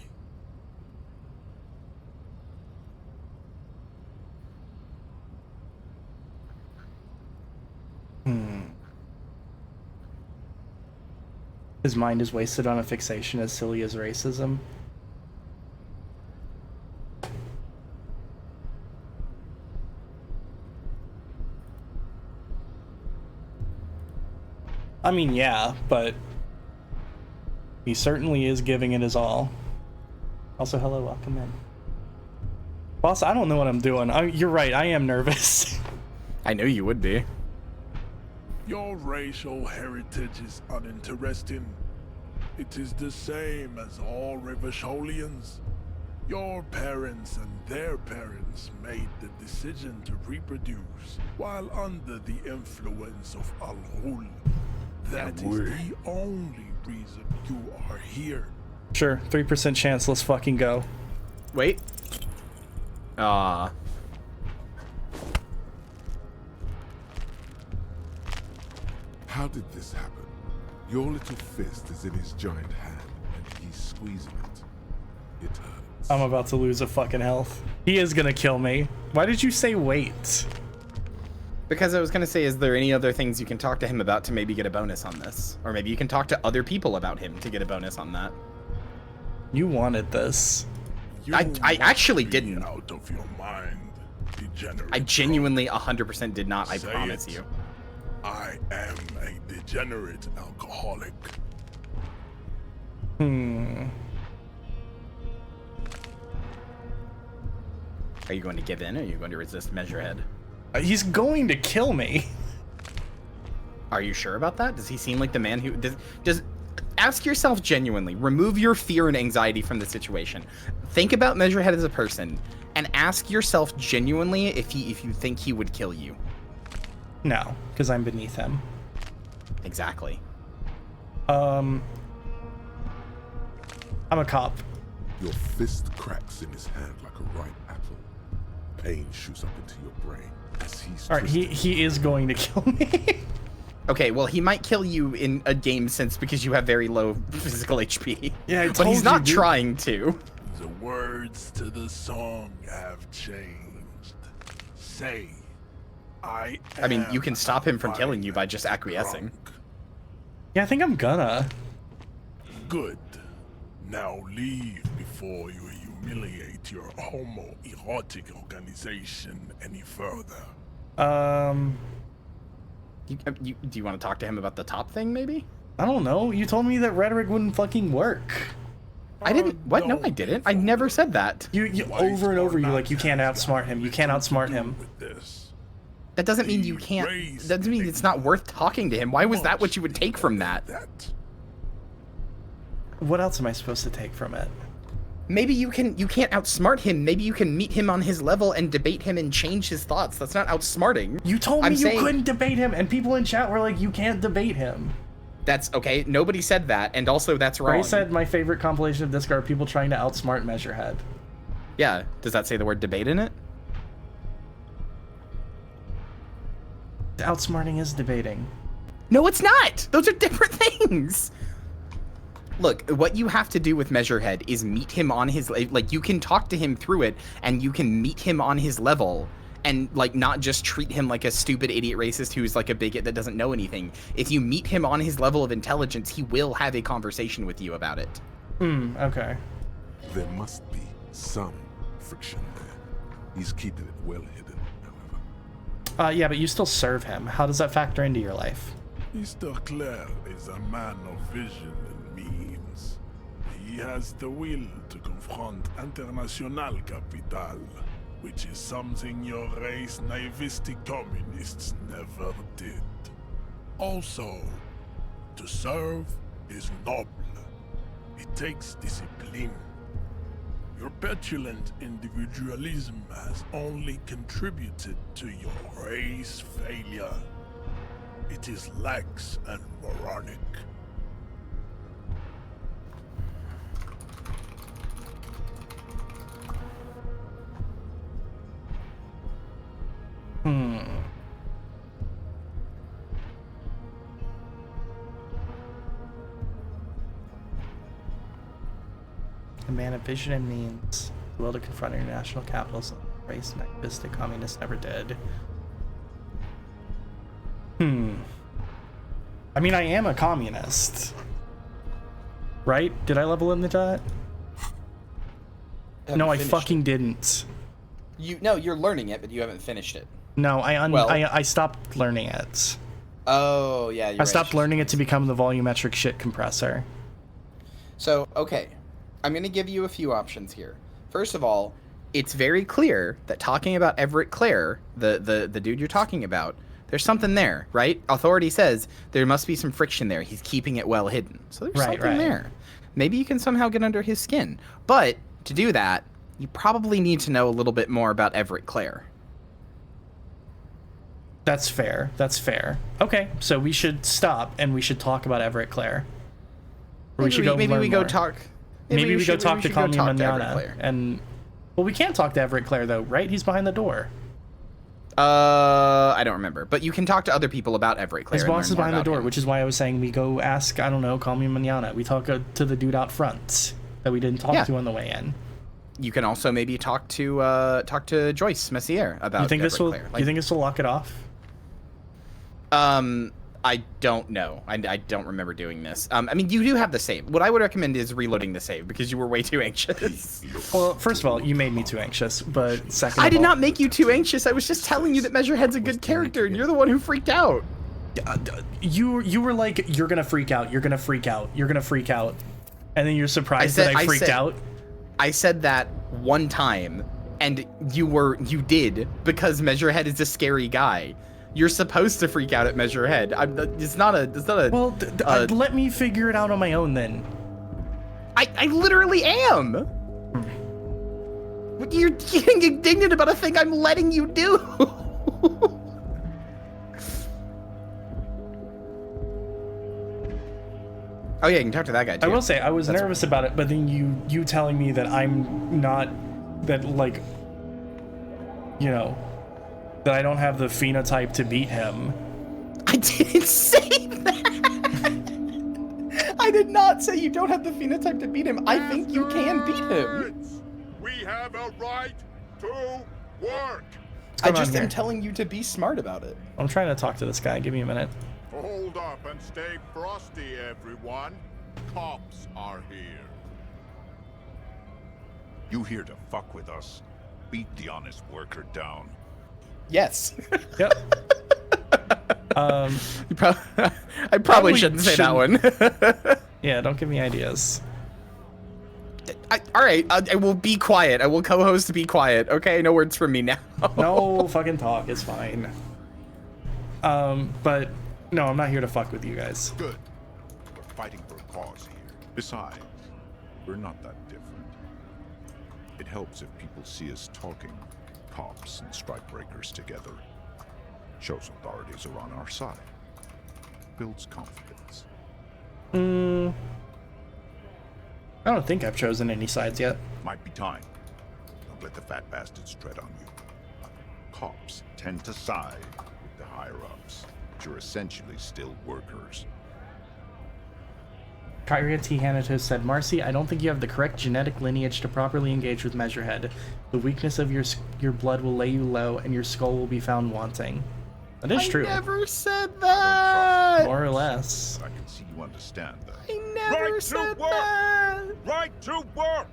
His mind is wasted on a fixation as silly as racism. I mean, yeah, but he certainly is giving it his all. Also, hello, welcome in. Boss, I don't know what I'm doing. You're right, I am nervous. I knew you would be. Your racial heritage is uninteresting. It is the same as all Revacholians. Your parents and their parents made the decision to reproduce while under the influence of Al-Hul. That is the only reason you are here. Sure, 3% chance, let's fucking go. Wait. How did this happen? Your little fist is in his giant hand, and he's squeezing it. It hurts. I'm about to lose a fucking health. He is gonna kill me. Why did you say wait? Because I was gonna say, is there any other things you can talk to him about to maybe get a bonus on this? Or maybe you can talk to other people about him to get a bonus on that. You wanted this. I actually didn't. Out of your mind, degenerate. I genuinely 100% did not, I Say promise it. you. I am a degenerate alcoholic. Are you going to give in, or are you going to resist Measurehead? He's going to kill me. Are you sure about that? Does he seem like the man who... Does ask yourself genuinely. Remove your fear and anxiety from the situation. Think about Measurehead as a person, and ask yourself genuinely if you think he would kill you. No, because I'm beneath him. Exactly. I'm a cop. Your fist cracks in his hand like a ripe apple. Pain shoots up into your brain as he's All right, he is going to kill me. Okay, well, he might kill you in a game sense because you have very low physical HP. Yeah, but he's not trying to. The words to the song have changed. Say, I mean, you can am stop him from a killing you by just violent acquiescing. drunk. Yeah, I think I'm gonna. Good. Now leave before you humiliate your homoerotic organization any further. Do you want to talk to him about the top thing, maybe? I don't know. You told me that rhetoric wouldn't fucking work. I didn't. What? No, I didn't. I never said that. You over and over. You like you can't outsmart him. You can't outsmart him. That doesn't mean you can't. That doesn't mean it's not worth talking to him. Why was that what you would take from that? What else am I supposed to take from it? Maybe you can't outsmart him. Maybe you can meet him on his level and debate him and change his thoughts. That's not outsmarting. You told me you couldn't debate him, and people in chat were like, you can't debate him. That's okay. Nobody said that, and also that's wrong. Ray said my favorite compilation of Discord are people trying to outsmart Measurehead. Yeah. Does that say the word debate in it? Outsmarting is debating. No, it's not. Those are different things. Look, what you have to do with Measurehead is meet him on his... Like, you can talk to him through it, and you can meet him on his level, and, like, not just treat him like a stupid idiot racist who's, like, a bigot that doesn't know anything. If you meet him on his level of intelligence, he will have a conversation with you about it. Okay. There must be some friction there. He's keeping it well hidden, however. Yeah, but you still serve him. How does that factor into your life? Mr. Claire is a man of vision and means. He has the will to confront International Capital, which is something your race naivistic communists never did. Also, to serve is noble. It takes discipline. Your petulant individualism has only contributed to your race failure. It is lax and moronic. A man of vision and means, the will to confront international capitalism, race naivistic communists never did. I mean, I am a communist. Right? Did I level in the chat? No, I fucking didn't. No, you're learning it, but you haven't finished it. No, I stopped learning it. Oh, yeah, you're I stopped learning it to become the volumetric shit compressor. So, okay. I'm going to give you a few options here. First of all, it's very clear that talking about Everett Clare, the dude you're talking about, there's something there, right? Authority says there must be some friction there. He's keeping it well hidden. So there's something there. Maybe you can somehow get under his skin. But to do that, you probably need to know a little bit more about Everett Clare. That's fair. That's fair. Okay, so we should stop and we should talk about Everett Clare. Or we should go maybe we go more. talk. Maybe we go talk to Kami Everett Manana. Clare. And well, we can't talk to Everett Clare though, right? He's behind the door. I don't remember, but you can talk to other people about Everclear. His boss is behind the door, him. which is why I was saying we go ask, I don't know, call me mañana. We talk to the dude out front that we didn't talk to on the way in. You can also maybe talk to Joyce Messier about you think this will Everclear. you think this will lock it off? I don't know. I don't remember doing this. I mean, you do have the save. What I would recommend is reloading the save because you were way too anxious. Well, first of all, you made me too anxious, but second I of did all, not make you too anxious. I was just telling you that Measurehead's a good character, and you're the one who freaked out. You were like, you're gonna freak out, you're gonna freak out, you're gonna freak out, and then you're surprised that I freaked out. I said that one time, and you did because Measurehead is a scary guy. You're supposed to freak out at Measurehead. It's not a. Well, let me figure it out on my own then. I literally am. You're getting indignant about a thing I'm letting you do. Oh yeah, you can talk to that guy too. I will say I was nervous about it, but then you telling me that I'm not, that like, you know, that I don't have the phenotype to beat him. I didn't say that. I did not say you don't have the phenotype to beat him. I think you can beat him. We have a right to work. I just am telling you to be smart about it. I'm trying to talk to this guy. Give me a minute. Hold up and stay frosty, everyone. Cops are here. You here to fuck with us? Beat the honest worker down. Yes. Yep. I probably shouldn't say that one. Yeah, don't give me ideas. All right, I will be quiet. I will co-host Be Quiet. Okay, no words from me now. No fucking talk. It's fine. But no, I'm not here to fuck with you guys. Good. We're fighting for a cause here. Besides, we're not that different. It helps if people see us talking, cops and strikebreakers together. Shows authorities are on our side. Builds confidence. I don't think I've chosen any sides yet. Might be time. Don't let the fat bastards tread on you. Cops tend to side with the higher-ups, but you're essentially still workers. Kyria T. Hanatos said, Marcy, I don't think you have the correct genetic lineage to properly engage with Measurehead. The weakness of your blood will lay you low, and your skull will be found wanting. That is true. I never said that. More or less. I can see you understand that. I never said that. Right to work.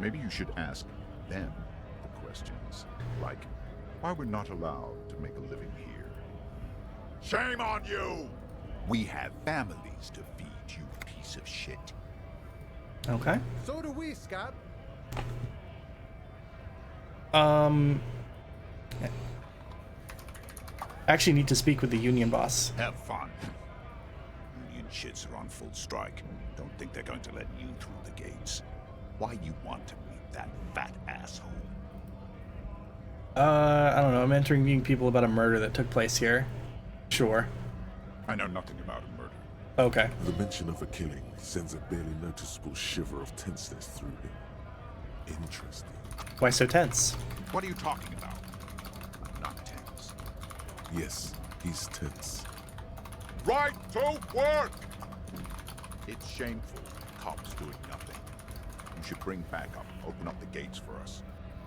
Maybe you should ask them the questions, like why we're not allowed to make a living here. Shame on you. We have families to feed, you piece of shit. Okay. So do we, Scott. I actually need to speak with the union boss. Have fun. Union shits are on full strike. Don't think they're going to let you through the gates. Why you want to meet that fat asshole? I don't know. I'm interviewing people about a murder that took place here. Sure. I know nothing about a murder. Okay. The mention of a killing sends a barely noticeable shiver of tenseness through him. Interesting. Why so tense? What are you talking about? I'm not tense. Yes, he's tense. Right to work. It's shameful. Cops doing nothing. You should bring backup. Open up the gates for us.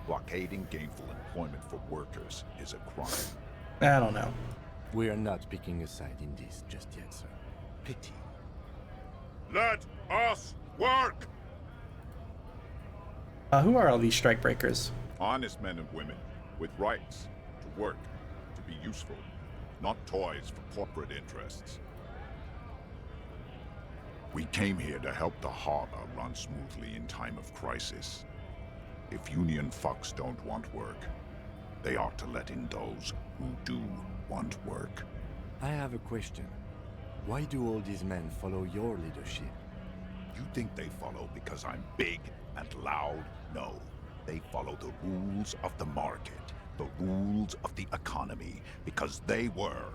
Blockading gainful employment for workers is a crime. I don't know. We are not picking a side in this just yet, sir. Pity. Let us work. Who are all these strikebreakers? Honest men and women with rights to work, to be useful, not toys for corporate interests. We came here to help the harbor run smoothly in time of crisis. If union fucks don't want work, they ought to let in those who do want work. I have a question. Why do all these men follow your leadership? You think they follow because I'm big and loud? No. They follow the rules of the market, the rules of the economy, because they were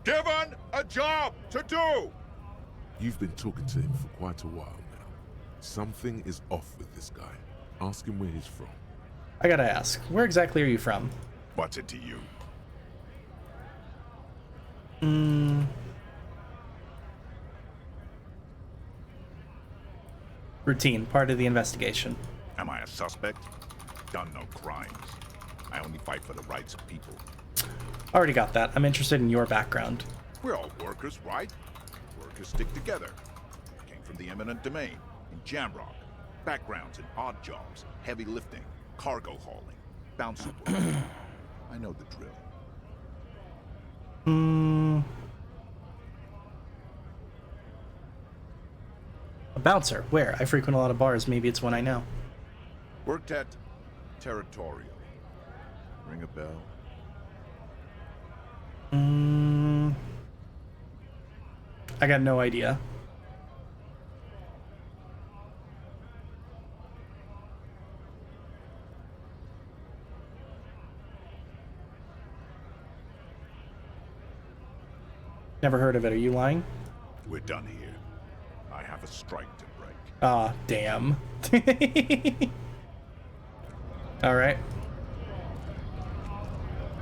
given a job to do. You've been talking to him for quite a while now. Something is off with this guy. Ask him where he's from. I gotta ask, where exactly are you from? What's it to you? Routine, part of the investigation. Am I a suspect? Done no crimes. I only fight for the rights of people. Already got that. I'm interested in your background. We're all workers, right? Workers stick together. Came from the eminent domain in Jamrock. Backgrounds in odd jobs, heavy lifting, cargo hauling, bouncer work. I know the drill. A bouncer. Where? I frequent a lot of bars. Maybe it's one I know. Worked at Territorial. Ring a bell? I got no idea. Never heard of it. Are you lying? We're done here. I have a strike to break. Ah, damn. All right.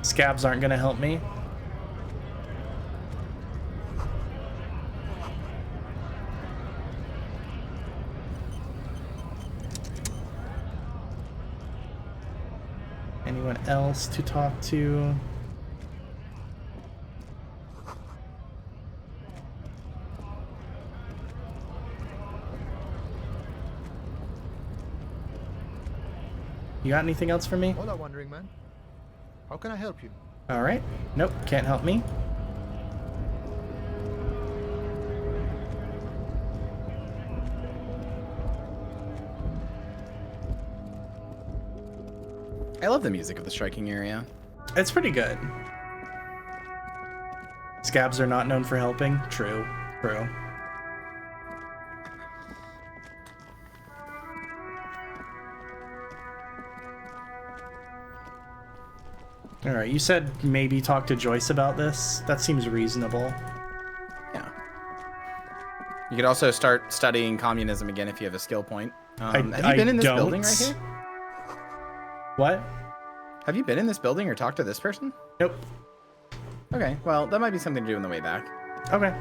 Scabs aren't gonna help me. Anyone else to talk to? You got anything else for me? Hola, Wandering Man. How can I help you? All right. Nope, can't help me. I love the music of the striking area. It's pretty good. Scabs are not known for helping. True. True. Alright, you said maybe talk to Joyce about this. That seems reasonable. Yeah. You could also start studying communism again if you have a skill point. Have you been in this building right here? What? Have you been in this building or talked to this person? Nope. Okay, well, that might be something to do on the way back. Okay.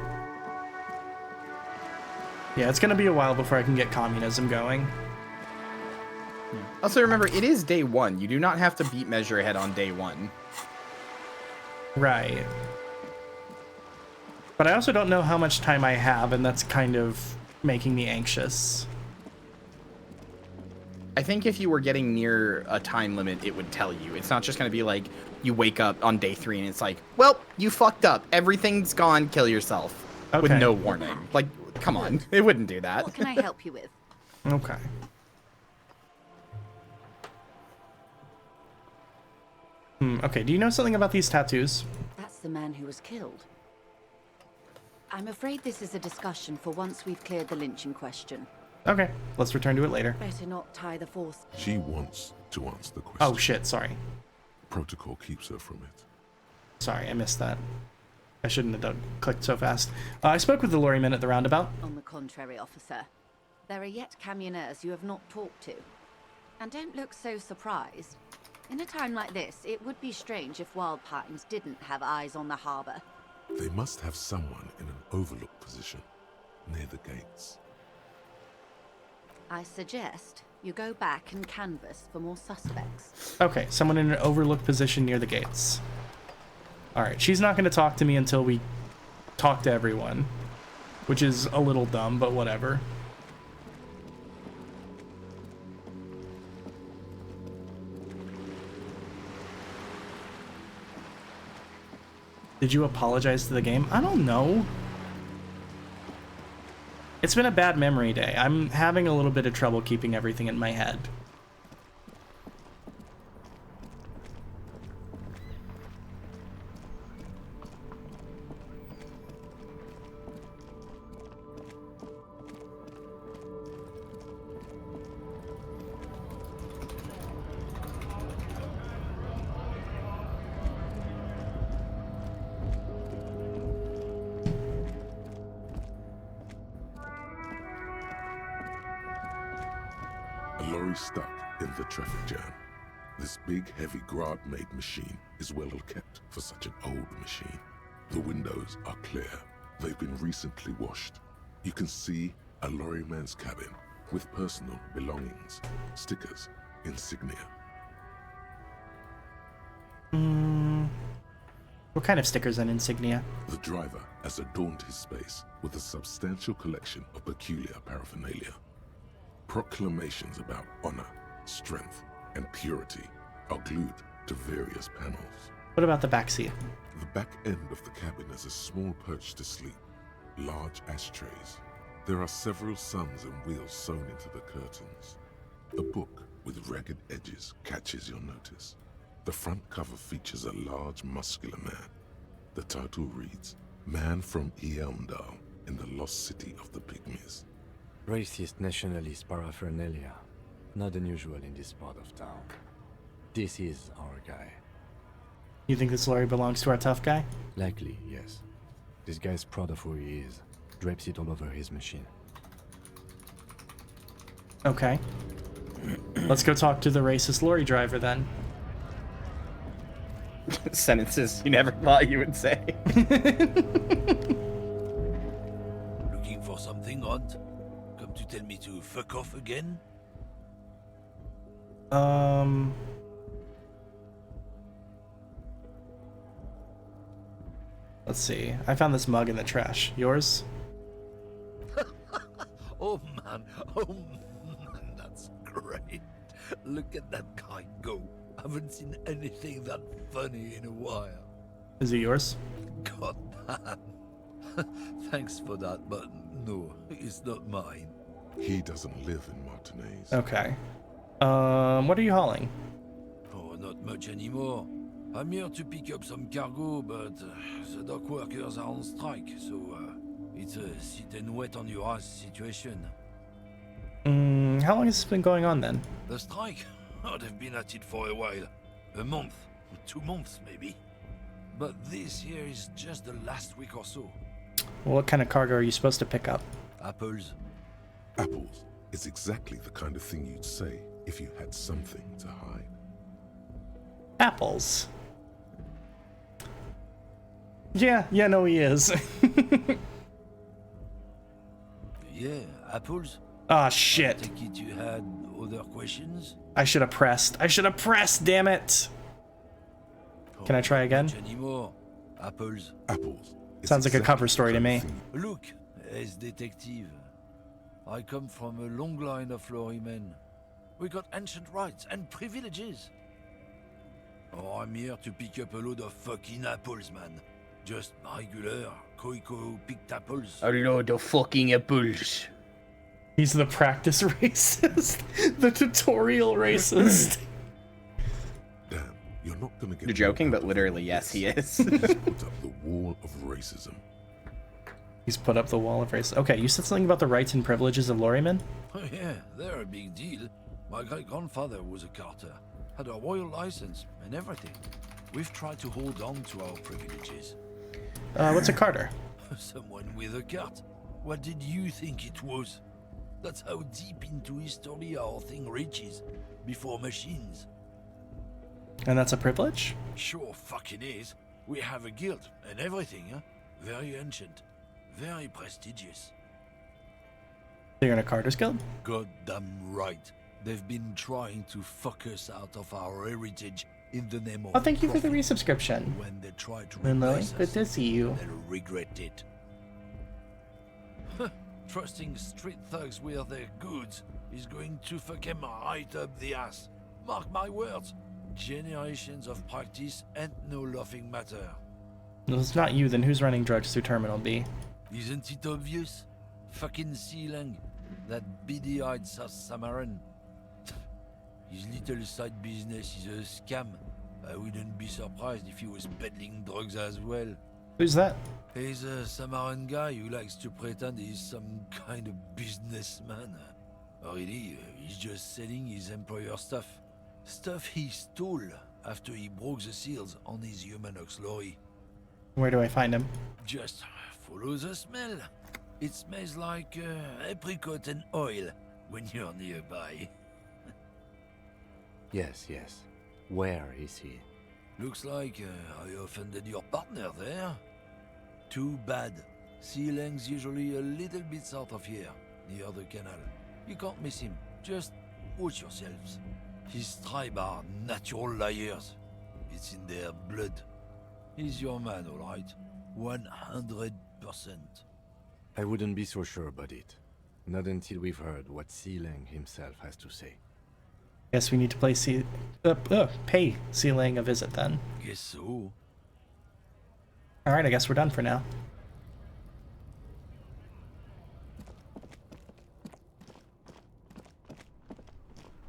Yeah, it's gonna be a while before I can get communism going. Also, remember, it is day one. You do not have to beat Measure Ahead on day one. Right. But I also don't know how much time I have, and that's kind of making me anxious. I think if you were getting near a time limit, it would tell you. It's not just going to be like, you wake up on day 3 and it's like, well, you fucked up. Everything's gone. Kill yourself. Okay. With no warning. Like, come on. It wouldn't do that. What can I help you with? Okay. Okay, do you know something about these tattoos? That's the man who was killed. I'm afraid this is a discussion for once we've cleared the lynching question. Okay, let's return to it later. Better not tie the force. She wants to answer the question. Oh shit, sorry. Protocol keeps her from it. Sorry, I missed that. I shouldn't have clicked so fast. I spoke with the lorryman at the roundabout. On the contrary, officer. There are yet camioneers you have not talked to. And don't look so surprised. In a time like this, it would be strange if Wild Pines didn't have eyes on the harbor. They must have someone in an overlooked position near the gates. I suggest you go back and canvass for more suspects. Okay, someone in an overlooked position near the gates. Alright, she's not going to talk to me until we talk to everyone. Which is a little dumb, but whatever. Did you apologize to the game? I don't know. It's been a bad memory day. I'm having a little bit of trouble keeping everything in my head. A lorry stuck in the traffic jam. This big, heavy Grad-made machine is well kept for such an old machine. The windows are clear. They've been recently washed. You can see a lorryman's cabin with personal belongings, stickers, insignia. What kind of stickers and insignia? The driver has adorned his space with a substantial collection of peculiar paraphernalia. Proclamations about honor, strength, and purity are glued to various panels. What about the back seat? The back end of the cabin is a small perch to sleep, large ashtrays. There are several suns and wheels sewn into the curtains. A book with ragged edges catches your notice. The front cover features a large, muscular man. The title reads, Man from Eamdal in the Lost City of the Pygmies. Racist nationalist paraphernalia. Not unusual in this part of town. This is our guy. You think this lorry belongs to our tough guy? Likely, yes. This guy's proud of who he is. Drapes it all over his machine. Okay. Let's go talk to the racist lorry driver then. Sentences you never thought you would say. Looking for something, Hunt? Come to tell me to fuck off again? Let's see. I found this mug in the trash. Yours? Oh man, that's great. Look at that guy go. Haven't seen anything that funny in a while. Is it yours? God damn. Thanks for that, but no, it's not mine. He doesn't live in Martinez. Okay. What are you hauling? Oh, not much anymore. I'm here to pick up some cargo, but the dock workers are on strike, so it's a sit and wait on your ass situation. How long has this been going on then? The strike? Oh, they've been at it for a while. A month, 2 months maybe. But this here is just the last week or so. What kind of cargo are you supposed to pick up? Apples. Apples is exactly the kind of thing you'd say if you had something to hide. Apples. Yeah, no, he is. Yeah, apples. Ah, shit. I take it you had other questions? I should have pressed. Damn it. Can I try again? Anymore. Apples. Apples. Sounds like a cover story to me. Look, as detective, I come from a long line of lorrymen. We got ancient rights and privileges. Oh, I'm here to pick up a load of fucking apples, man. Just regular, Koiko picked apples. A load of fucking apples. He's the practice racist. The tutorial racist. Damn, you're not gonna get. You're joking, but literally, yes, he is. He's put up the wall of racism. He's put up the wall of racism. Okay, you said something about the rights and privileges of lorrymen? Oh yeah, they're a big deal. My great-grandfather was a carter, had a royal license and everything. We've tried to hold on to our privileges. What's a carter? Someone with a cart. What did you think it was? That's how deep into history our thing reaches, before machines. And that's a privilege? Sure fucking is. We have a guild and everything, huh? Very ancient, very prestigious. So you're in a carter's guild? Goddamn right. They've been trying to fuck us out of our heritage in the name of Oh, thank you for the profit. resubscription. When they try to Lily, replace good us, to see you. they'll regret it. Trusting street thugs with their goods is going to fuck them right up the ass. Mark my words. Generations of practice and no laughing matter. If it's not you, then who's running drugs through Terminal B? Isn't it obvious? Fucking Sealang, that beady-eyed South Samaran. His little side business is a scam. I wouldn't be surprised if he was peddling drugs as well. Who's that? He's a Samaran guy who likes to pretend he's some kind of businessman. Really, he's just selling his employer stuff. Stuff he stole after he broke the seals on his Humanox lorry. Where do I find him? Just follow the smell. It smells like apricot and oil when you're nearby. Yes. Where is he? Looks like I offended your partner there. Too bad. Sea Lang's usually a little bit south of here, near the canal. You can't miss him. Just watch yourselves. His tribe are natural liars. It's in their blood. He's your man, all right. 100%. I wouldn't be so sure about it. Not until we've heard what Sea Lang himself has to say. Guess we need to pay Sea Lang a visit then. Guess so. Alright, I guess we're done for now.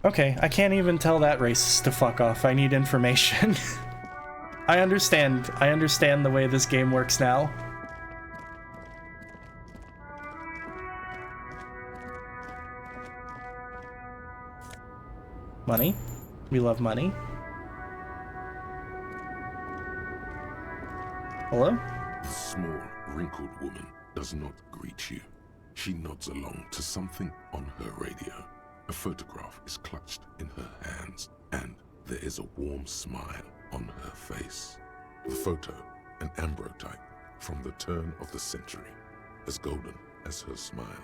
Okay, I can't even tell that racist to fuck off. I need information. I understand the way this game works now. Money. We love money. Hello? The small, wrinkled woman does not greet you. She nods along to something on her radio. A photograph is clutched in her hands, and there is a warm smile on her face. The photo, an ambrotype from the turn of the century, as golden as her smile.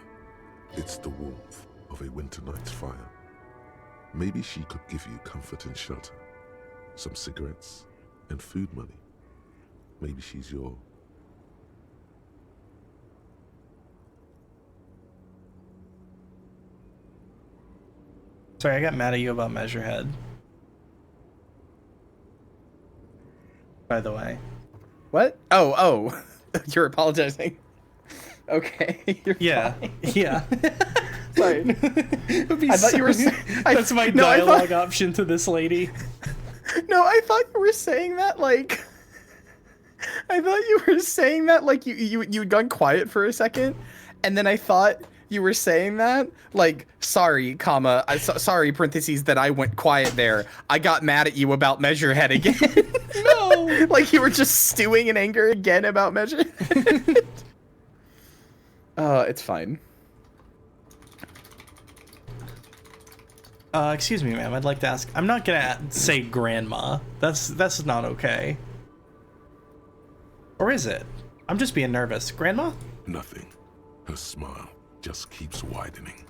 It's the warmth of a winter night's fire. Maybe she could give you comfort and shelter, some cigarettes and food money. Maybe she's your... Sorry, I got mad at you about Measurehead. By the way. What? Oh. You're apologizing. Okay. You're fine. Yeah. Sorry. I thought you were That's my dialogue option to this lady. No, I thought you were saying that like... I thought you were saying that like you'd gone quiet for a second, and then I thought you were saying that like, sorry, comma, sorry, parentheses, that I went quiet there. I got mad at you about Measurehead again. No! Like you were just stewing in anger again about Measurehead. It's fine. Excuse me, ma'am. I'd like to ask. I'm not gonna say grandma. That's not okay. Or is it? I'm just being nervous. Grandma? Nothing. Her smile just keeps widening.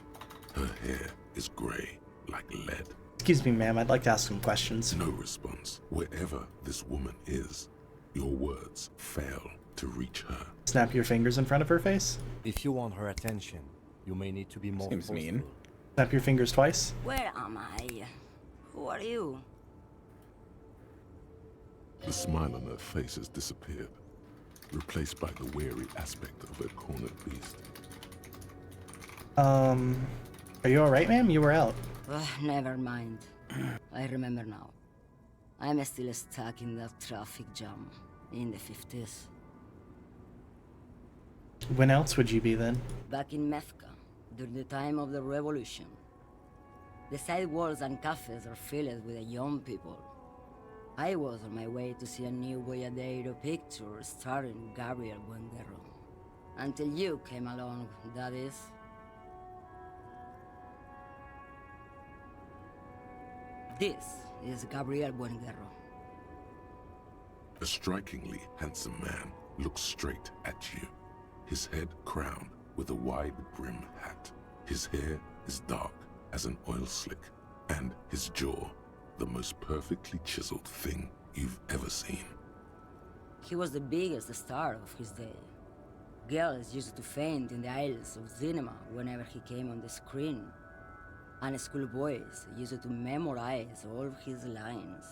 Her hair is gray like lead. Excuse me, ma'am. I'd like to ask some questions. No response. Wherever this woman is, your words fail to reach her. Snap your fingers in front of her face? If you want her attention, you may need to be more Seems forceful. mean. Snap your fingers twice? Where am I? Who are you? The smile on her face has disappeared, replaced by the wary aspect of a cornered beast. Are you alright, ma'am? You were out. Never mind. I remember now. I'm still stuck in that traffic jam in the 50s. When else would you be then? Back in Methka, during the time of the revolution. The sidewalks and cafes are filled with young people. I was on my way to see a new Boyadero picture starring Gabriel Buenguerro. Until you came along, that is. This is Gabriel Buenguerro. A strikingly handsome man looks straight at you, his head crowned with a wide brim hat. His hair is dark as an oil slick, and his jaw the most perfectly chiseled thing you've ever seen. He was the biggest star of his day. Girls used to faint in the aisles of cinema whenever he came on the screen. And schoolboys used to memorize all of his lines.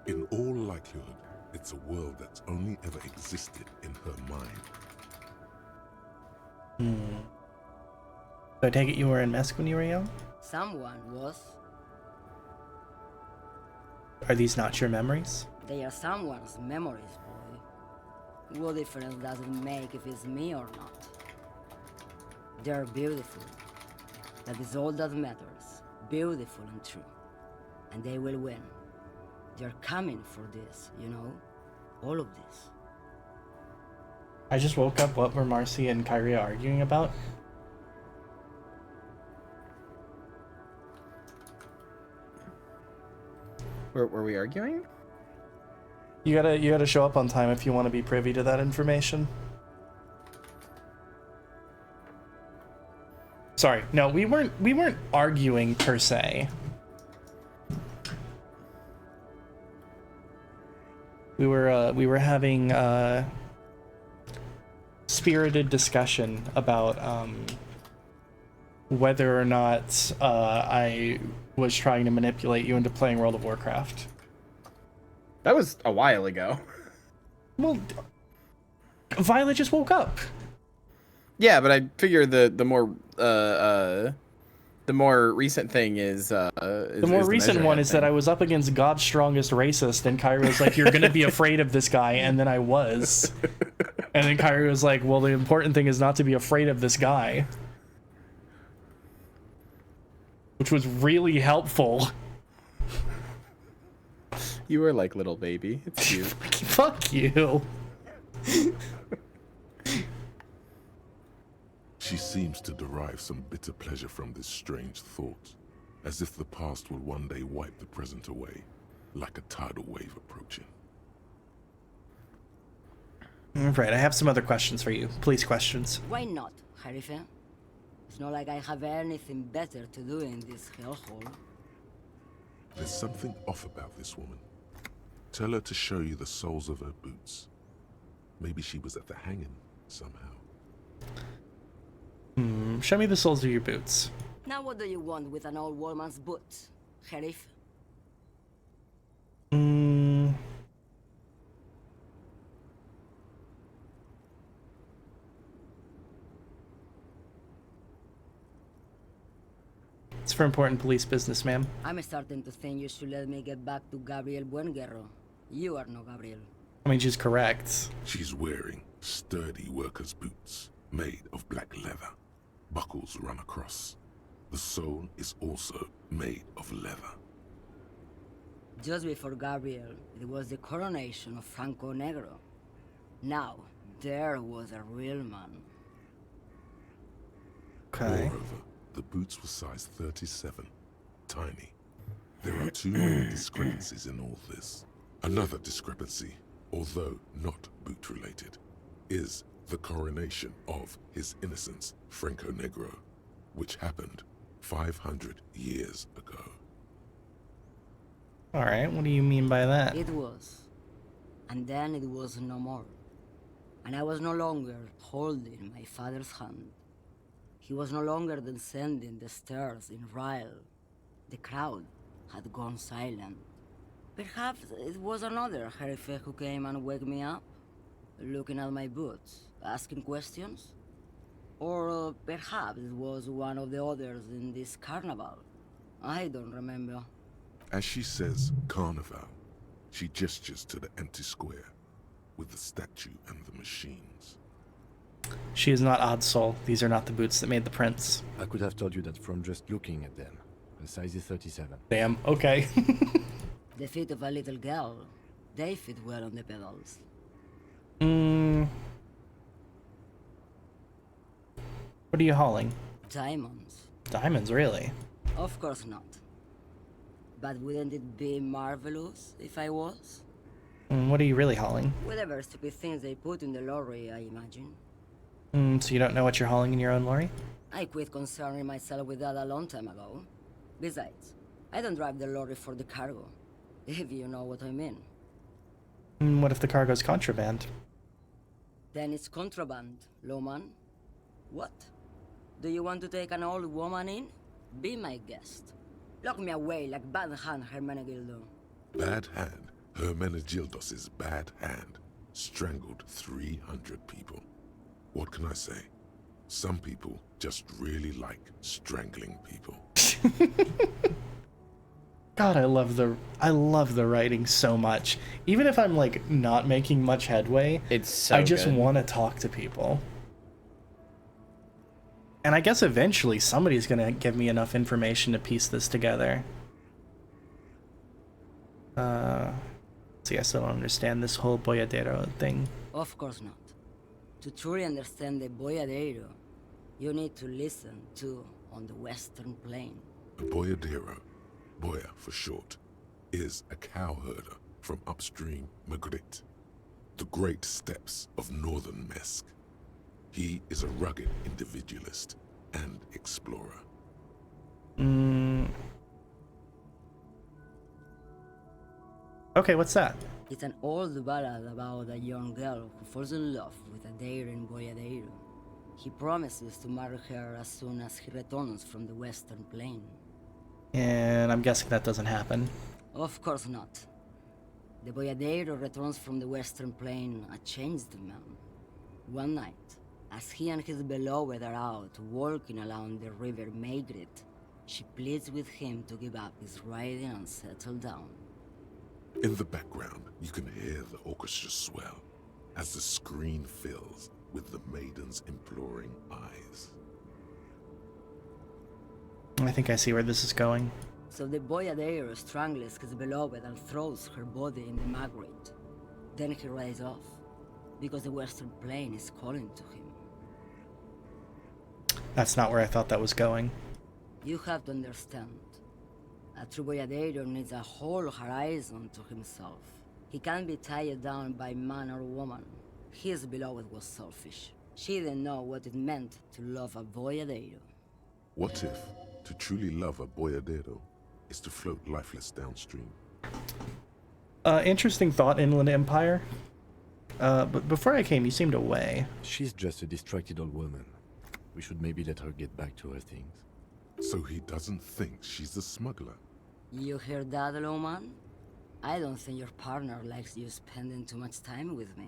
In all likelihood, it's a world that's only ever existed in her mind. So I take it you were in Mesk when you were young? Someone was. Are these not your memories? They are someone's memories, boy. What difference does it make if it's me or not? They're beautiful. That is all that matters. Beautiful and true. And they will win. They're coming for this, you know? All of this. I just woke up. What were Marcy and Kyrie arguing about? Were we arguing? You gotta show up on time if you want to be privy to that information. Sorry, no, we weren't arguing per se. We were having spirited discussion about whether or not I was trying to manipulate you into playing World of Warcraft. That was a while ago. Well, Violet just woke up. Yeah, but I figure the more recent thing is the more recent one is that I was up against God's strongest racist, and Kyrie was like, "You're gonna be afraid of this guy," and then I was, and then Kyrie was like, "Well, the important thing is not to be afraid of this guy," which was really helpful. You were like little baby. It's cute. Fuck you. She seems to derive some bitter pleasure from this strange thought, as if the past will one day wipe the present away, like a tidal wave approaching. Right, I have some other questions for you. Police questions. Why not, Harife? It's not like I have anything better to do in this hellhole. There's something off about this woman. Tell her to show you the soles of her boots. Maybe she was at the hanging somehow. Show me the soles of your boots. Now what do you want with an old woman's boots, Sheriff? It's for important police business, ma'am. I'm starting to think you should let me get back to Gabriel Buenguerro. You are no Gabriel. I mean, she's correct. She's wearing sturdy workers' boots made of black leather. Buckles run across. The sole is also made of leather. Just before Gabriel, it was the coronation of Franco Negro. Now, there was a real man. Okay. Moreover, the boots were size 37. Tiny. There are too many discrepancies in all this. Another discrepancy, although not boot-related, is the coronation of His Innocence, Franco Negro, which happened 500 years ago. Alright, what do you mean by that? It was. And then it was no more. And I was no longer holding my father's hand. He was no longer descending the stairs in Ryle. The crowd had gone silent. Perhaps it was another Herife who came and woke me up, looking at my boots, asking questions. Or perhaps it was one of the others in this carnival. I don't remember. As she says carnival, she gestures to the empty square with the statue and the machines. She is not Oddsoul. These are not the boots that made the prints. I could have told you that from just looking at them. The size is 37. Damn, okay. The feet of a little girl, they fit well on the pedals. What are you hauling? Diamonds. Diamonds, really? Of course not. But wouldn't it be marvelous if I was? What are you really hauling? Whatever stupid things they put in the lorry, I imagine. So you don't know what you're hauling in your own lorry? I quit concerning myself with that a long time ago. Besides, I don't drive the lorry for the cargo, if you know what I mean. What if the cargo's contraband? Then it's contraband, lawman. What? Do you want to take an old woman in? Be my guest. Lock me away like Bad Hand Hermenegildo. Bad Hand Hermenegildos' bad hand strangled 300 people. What can I say? Some people just really like strangling people. God, I love the writing so much. Even if I'm like not making much headway, it's so I just good. want to talk to people. And I guess eventually somebody's gonna give me enough information to piece this together. See, I still don't understand this whole Boyadero thing. Of course not. To truly understand the Boyadero, you need to listen to on the Western Plain. A Boyadero, Boya for short, is a cowherder from upstream Magritte, the great steppes of northern Mesk. He is a rugged individualist and explorer. Okay, what's that? It's an old ballad about a young girl who falls in love with a daring boyadero. He promises to marry her as soon as he returns from the Western Plain. And I'm guessing that doesn't happen. Of course not. The boyadero returns from the Western Plain a changed man. One night, as he and his beloved are out walking along the river Maigret, she pleads with him to give up his riding and settle down. In the background, you can hear the orchestra swell as the screen fills with the maiden's imploring eyes. I think I see where this is going. So the boyadero strangles his beloved and throws her body in the Magritte. Then he rides off, because the Western Plain is calling to him. That's not where I thought that was going. You have to understand. A true boyadero needs a whole horizon to himself. He can't be tied down by man or woman. His beloved was selfish. She didn't know what it meant to love a boyadero. What if to truly love a boyadero is to float lifeless downstream? Interesting thought, Inland Empire. But before I came, you seemed away. She's just a distracted old woman. We should maybe let her get back to her things. So he doesn't think she's a smuggler. You hear that, Loman? I don't think your partner likes you spending too much time with me.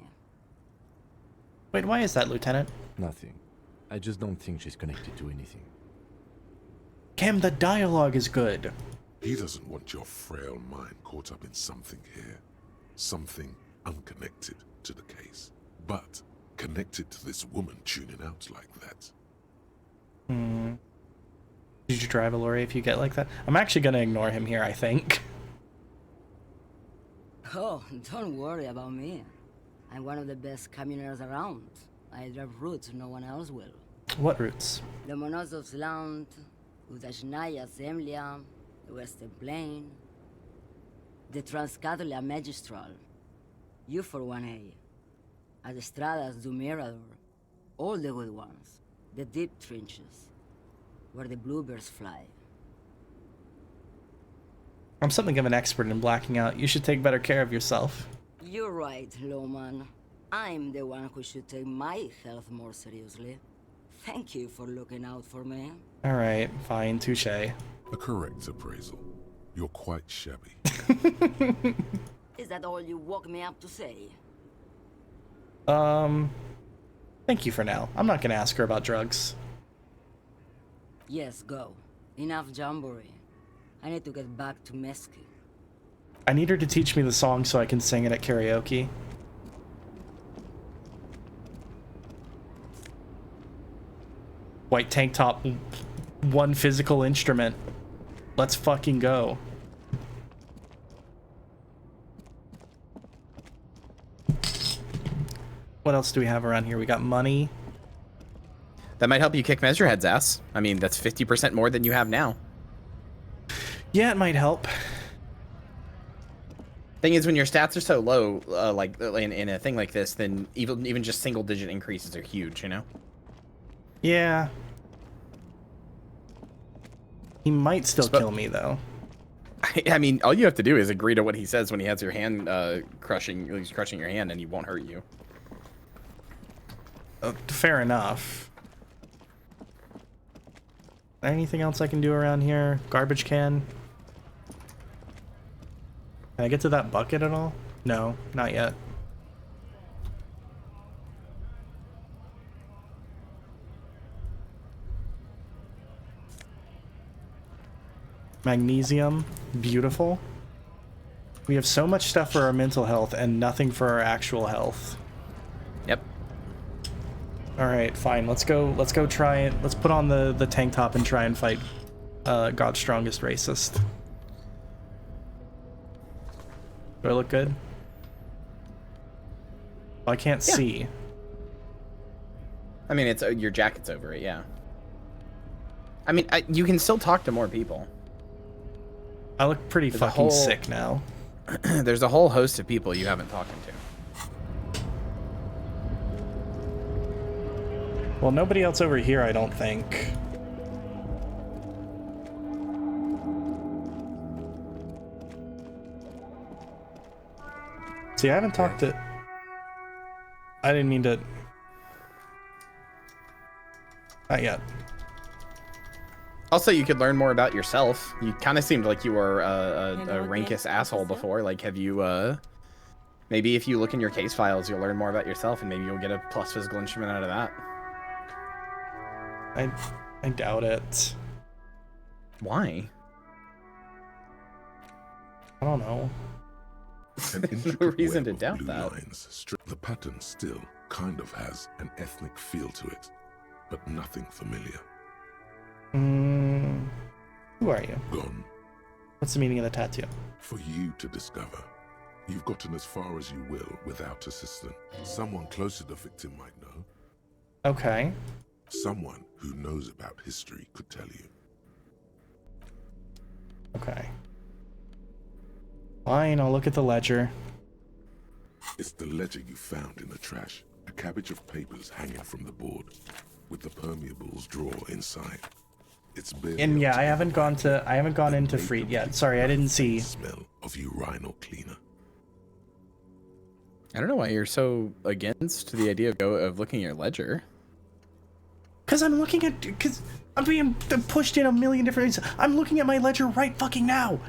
Wait, why is that, Lieutenant? Nothing. I just don't think she's connected to anything. Cam, the dialogue is good. He doesn't want your frail mind caught up in something here. Something unconnected to the case. But connected to this woman tuning out like that. Did you drive a lorry if you get like that? I'm actually gonna ignore him here, I think. Oh, don't worry about me. I'm one of the best camioners around. I drive routes no one else will. What routes? The Monosov's Land, Udashnaya Zemlya, the Western Plain, the Transcatolia Magistral, U4-1A, Adestradas du Mirador, all the good ones, the deep trenches, where the bluebirds fly. I'm something of an expert in blacking out. You should take better care of yourself. You're right, Lowman. I'm the one who should take my health more seriously. Thank you for looking out for me. Alright, fine, touche. A correct appraisal. You're quite shabby. Is that all you woke me up to say? Thank you for now. I'm not gonna ask her about drugs. Yes, go. Enough jamboree. I need to get back to Mesky. I need her to teach me the song so I can sing it at karaoke. White tank top, one physical instrument. Let's fucking go. What else do we have around here? We got money. That might help you kick Measurehead's ass. I mean, that's 50% more than you have now. Yeah, it might help. Thing is, when your stats are so low, like in a thing like this, then even just single-digit increases are huge, you know? Yeah. He might still kill me, though. I mean, all you have to do is agree to what he says when he has your hand crushing. He's crushing your hand, and he won't hurt you. Fair enough. Anything else I can do around here? Garbage can? Can I get to that bucket at all? No, not yet. Magnesium, beautiful. We have so much stuff for our mental health and nothing for our actual health. Yep. All right, fine. Let's go try it. Let's put on the tank top and try and fight God's strongest racist. Do I look good? I can't see. I mean, it's your jacket's over it, yeah. I mean, you can still talk to more people. I look pretty fucking sick now. There's a whole host of people you haven't talked to. Well, nobody else over here, I don't think. See, I haven't talked to... I didn't mean to... Not yet. Also, you could learn more about yourself. You kind of seemed like you were a rankus asshole before. Like, have you, maybe if you look in your case files, you'll learn more about yourself, and maybe you'll get a plus physical instrument out of that. I doubt it. Why? I don't know. There's no reason to doubt that. The pattern still kind of has an ethnic feel to it, but nothing familiar. Who are you? Gone. What's the meaning of the tattoo? For you to discover. You've gotten as far as you will without assistance. Someone close to the victim might know. Okay. Someone who knows about history could tell you. Okay. Fine, I'll look at the ledger. It's the ledger you found in the trash. A cabbage of papers hanging from the board, with the permeables drawer inside. It's barely. And yeah, I haven't gone into Freed yet. Sorry, I didn't see. Smell of urinal cleaner. I don't know why you're so against the idea of looking at your ledger. Because I'm being pushed in a million different things. I'm looking at my ledger right fucking now.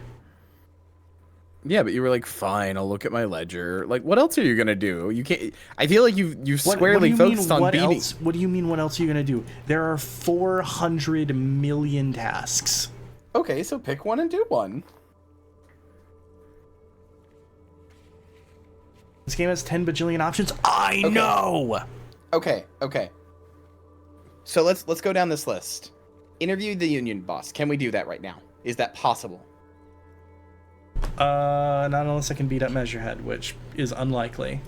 Yeah, but you were like, fine, I'll look at my ledger. Like, what else are you gonna do? You can't. I feel like you've squarely focused on beating. What do you mean? What else are you gonna do? There are 400 million tasks. Okay, so pick one and do one. This game has 10 bajillion options. I know. Okay. So let's go down this list. Interview the union boss. Can we do that right now? Is that possible? Not unless I can beat up Measurehead, which is unlikely.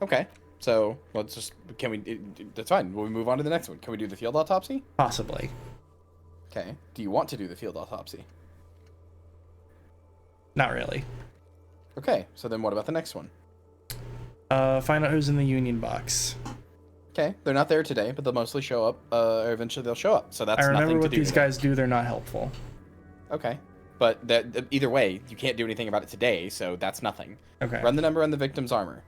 Okay, so let's just, that's fine. We'll move on to the next one. Can we do the field autopsy? Possibly. Okay, do you want to do the field autopsy? Not really. Okay, so then what about the next one? Find out who's in the union box. Okay, they're not there today, but they'll mostly show up, or eventually they'll show up, so that's nothing to do. I remember what these today. guys do, they're not helpful. Okay. But either way, you can't do anything about it today, so that's nothing. Okay. Run the number on the victim's armor.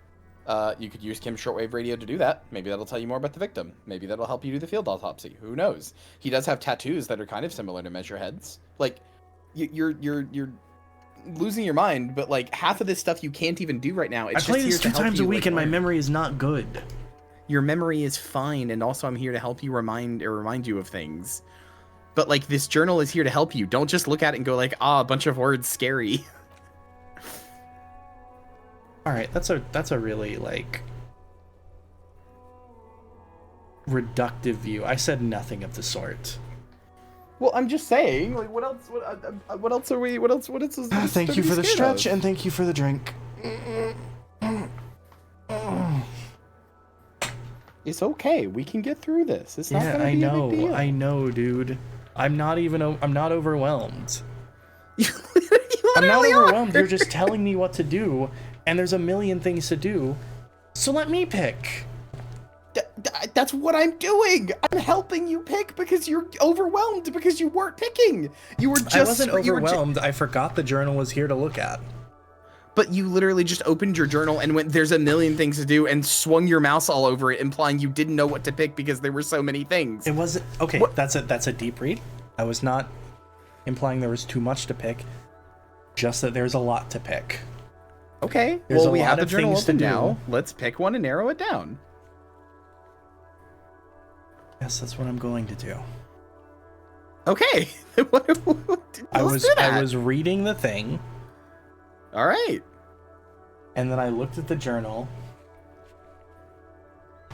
You could use Kim's shortwave radio to do that. Maybe that'll tell you more about the victim. Maybe that'll help you do the field autopsy. Who knows? He does have tattoos that are kind of similar to Measurehead's. Like, you're losing your mind, but like half of this stuff you can't even do right now. I play this 2 times a week, and my memory is not good. Your memory is fine, and also I'm here to help you remind you of things. But, like, this journal is here to help you. Don't just look at it and go, like, a bunch of words, scary. Alright, that's a really, like, reductive view. I said nothing of the sort. Well, I'm just saying, like, what else is this? Thank you for the stretch, and thank you for the drink. It's okay. We can get through this. It's not gonna be a big deal. I know, dude. I'm not overwhelmed. I'm not overwhelmed. You're just telling me what to do, and there's a million things to do. So let me pick. That's what I'm doing. I'm helping you pick because you're overwhelmed because you weren't picking. You were just. I wasn't overwhelmed. I forgot the journal was here to look at. But you literally just opened your journal and went, there's a million things to do, and swung your mouse all over it, implying you didn't know what to pick because there were so many things. It wasn't okay. What? That's a deep read. I was not implying there was too much to pick, just that there's a lot to pick. Okay. There's well, we have the of journal things to open do. now. Let's pick one and narrow it down. Yes, that's what I'm going to do. Okay. I was reading the thing. All right. And then I looked at the journal.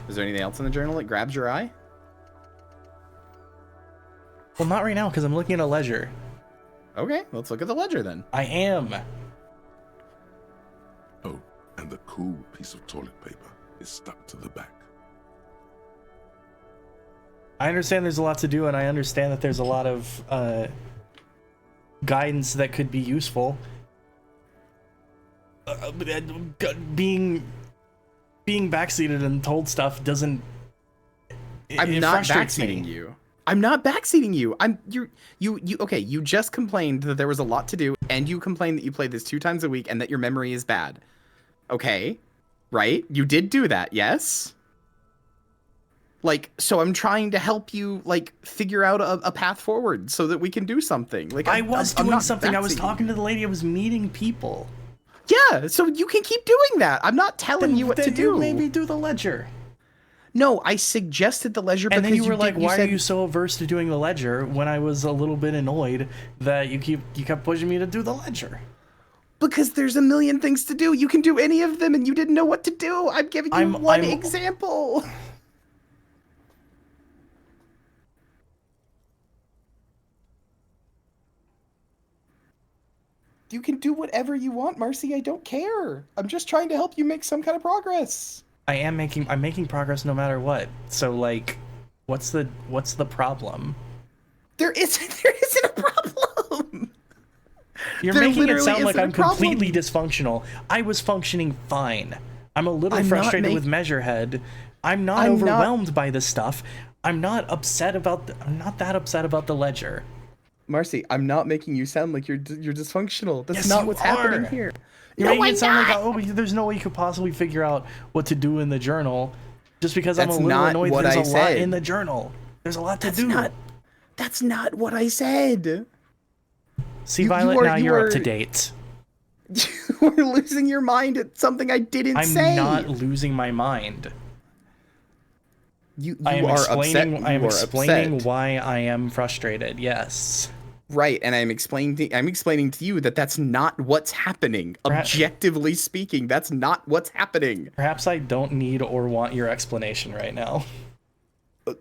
Is there anything else in the journal that grabs your eye? Well, not right now, because I'm looking at a ledger. Okay, let's look at the ledger then. I am. Oh, and the cool piece of toilet paper is stuck to the back. I understand there's a lot to do, and I understand that there's a lot of guidance that could be useful. Being backseated and told stuff doesn't. I'm not backseating you. I'm not backseating you. Okay, you just complained that there was a lot to do, and you complained that you play this 2 times a week and that your memory is bad. Okay, right? You did do that, yes? Like, so I'm trying to help you, like, figure out a path forward so that we can do something. Like, I was doing something. I was talking to the lady. I was meeting people. Yeah, so you can keep doing that. I'm not telling you what to do. Maybe do the ledger. No, I suggested the ledger because and then you were like, "Why said, are you so averse to doing the ledger?" When I was a little bit annoyed that you kept pushing me to do the ledger. Because there's a million things to do. You can do any of them, and you didn't know what to do. I'm giving you one example. You can do whatever you want, Marcy. I don't care. I'm just trying to help you make some kind of progress. I'm making progress no matter what. So like, what's the problem? There isn't a problem. You're making it sound like I'm completely dysfunctional. I was functioning fine. I'm a little frustrated with Measurehead. I'm not overwhelmed by this stuff. I'm not upset about I'm not that upset about the ledger. Marcy, I'm not making you sound like you're dysfunctional. That's not what's happening here. You're making it sound like, oh, there's no way you could possibly figure out what to do in the journal, just because I'm a little annoyed that there's a lot in the journal. There's a lot to do. That's not what I said. See, Violet, now you're up to date. You are losing your mind at something I didn't say. I'm not losing my mind. I am explaining why I am frustrated. Yes. Right, and I'm explaining to you that that's not what's happening. Objectively speaking, that's not what's happening. Perhaps I don't need or want your explanation right now.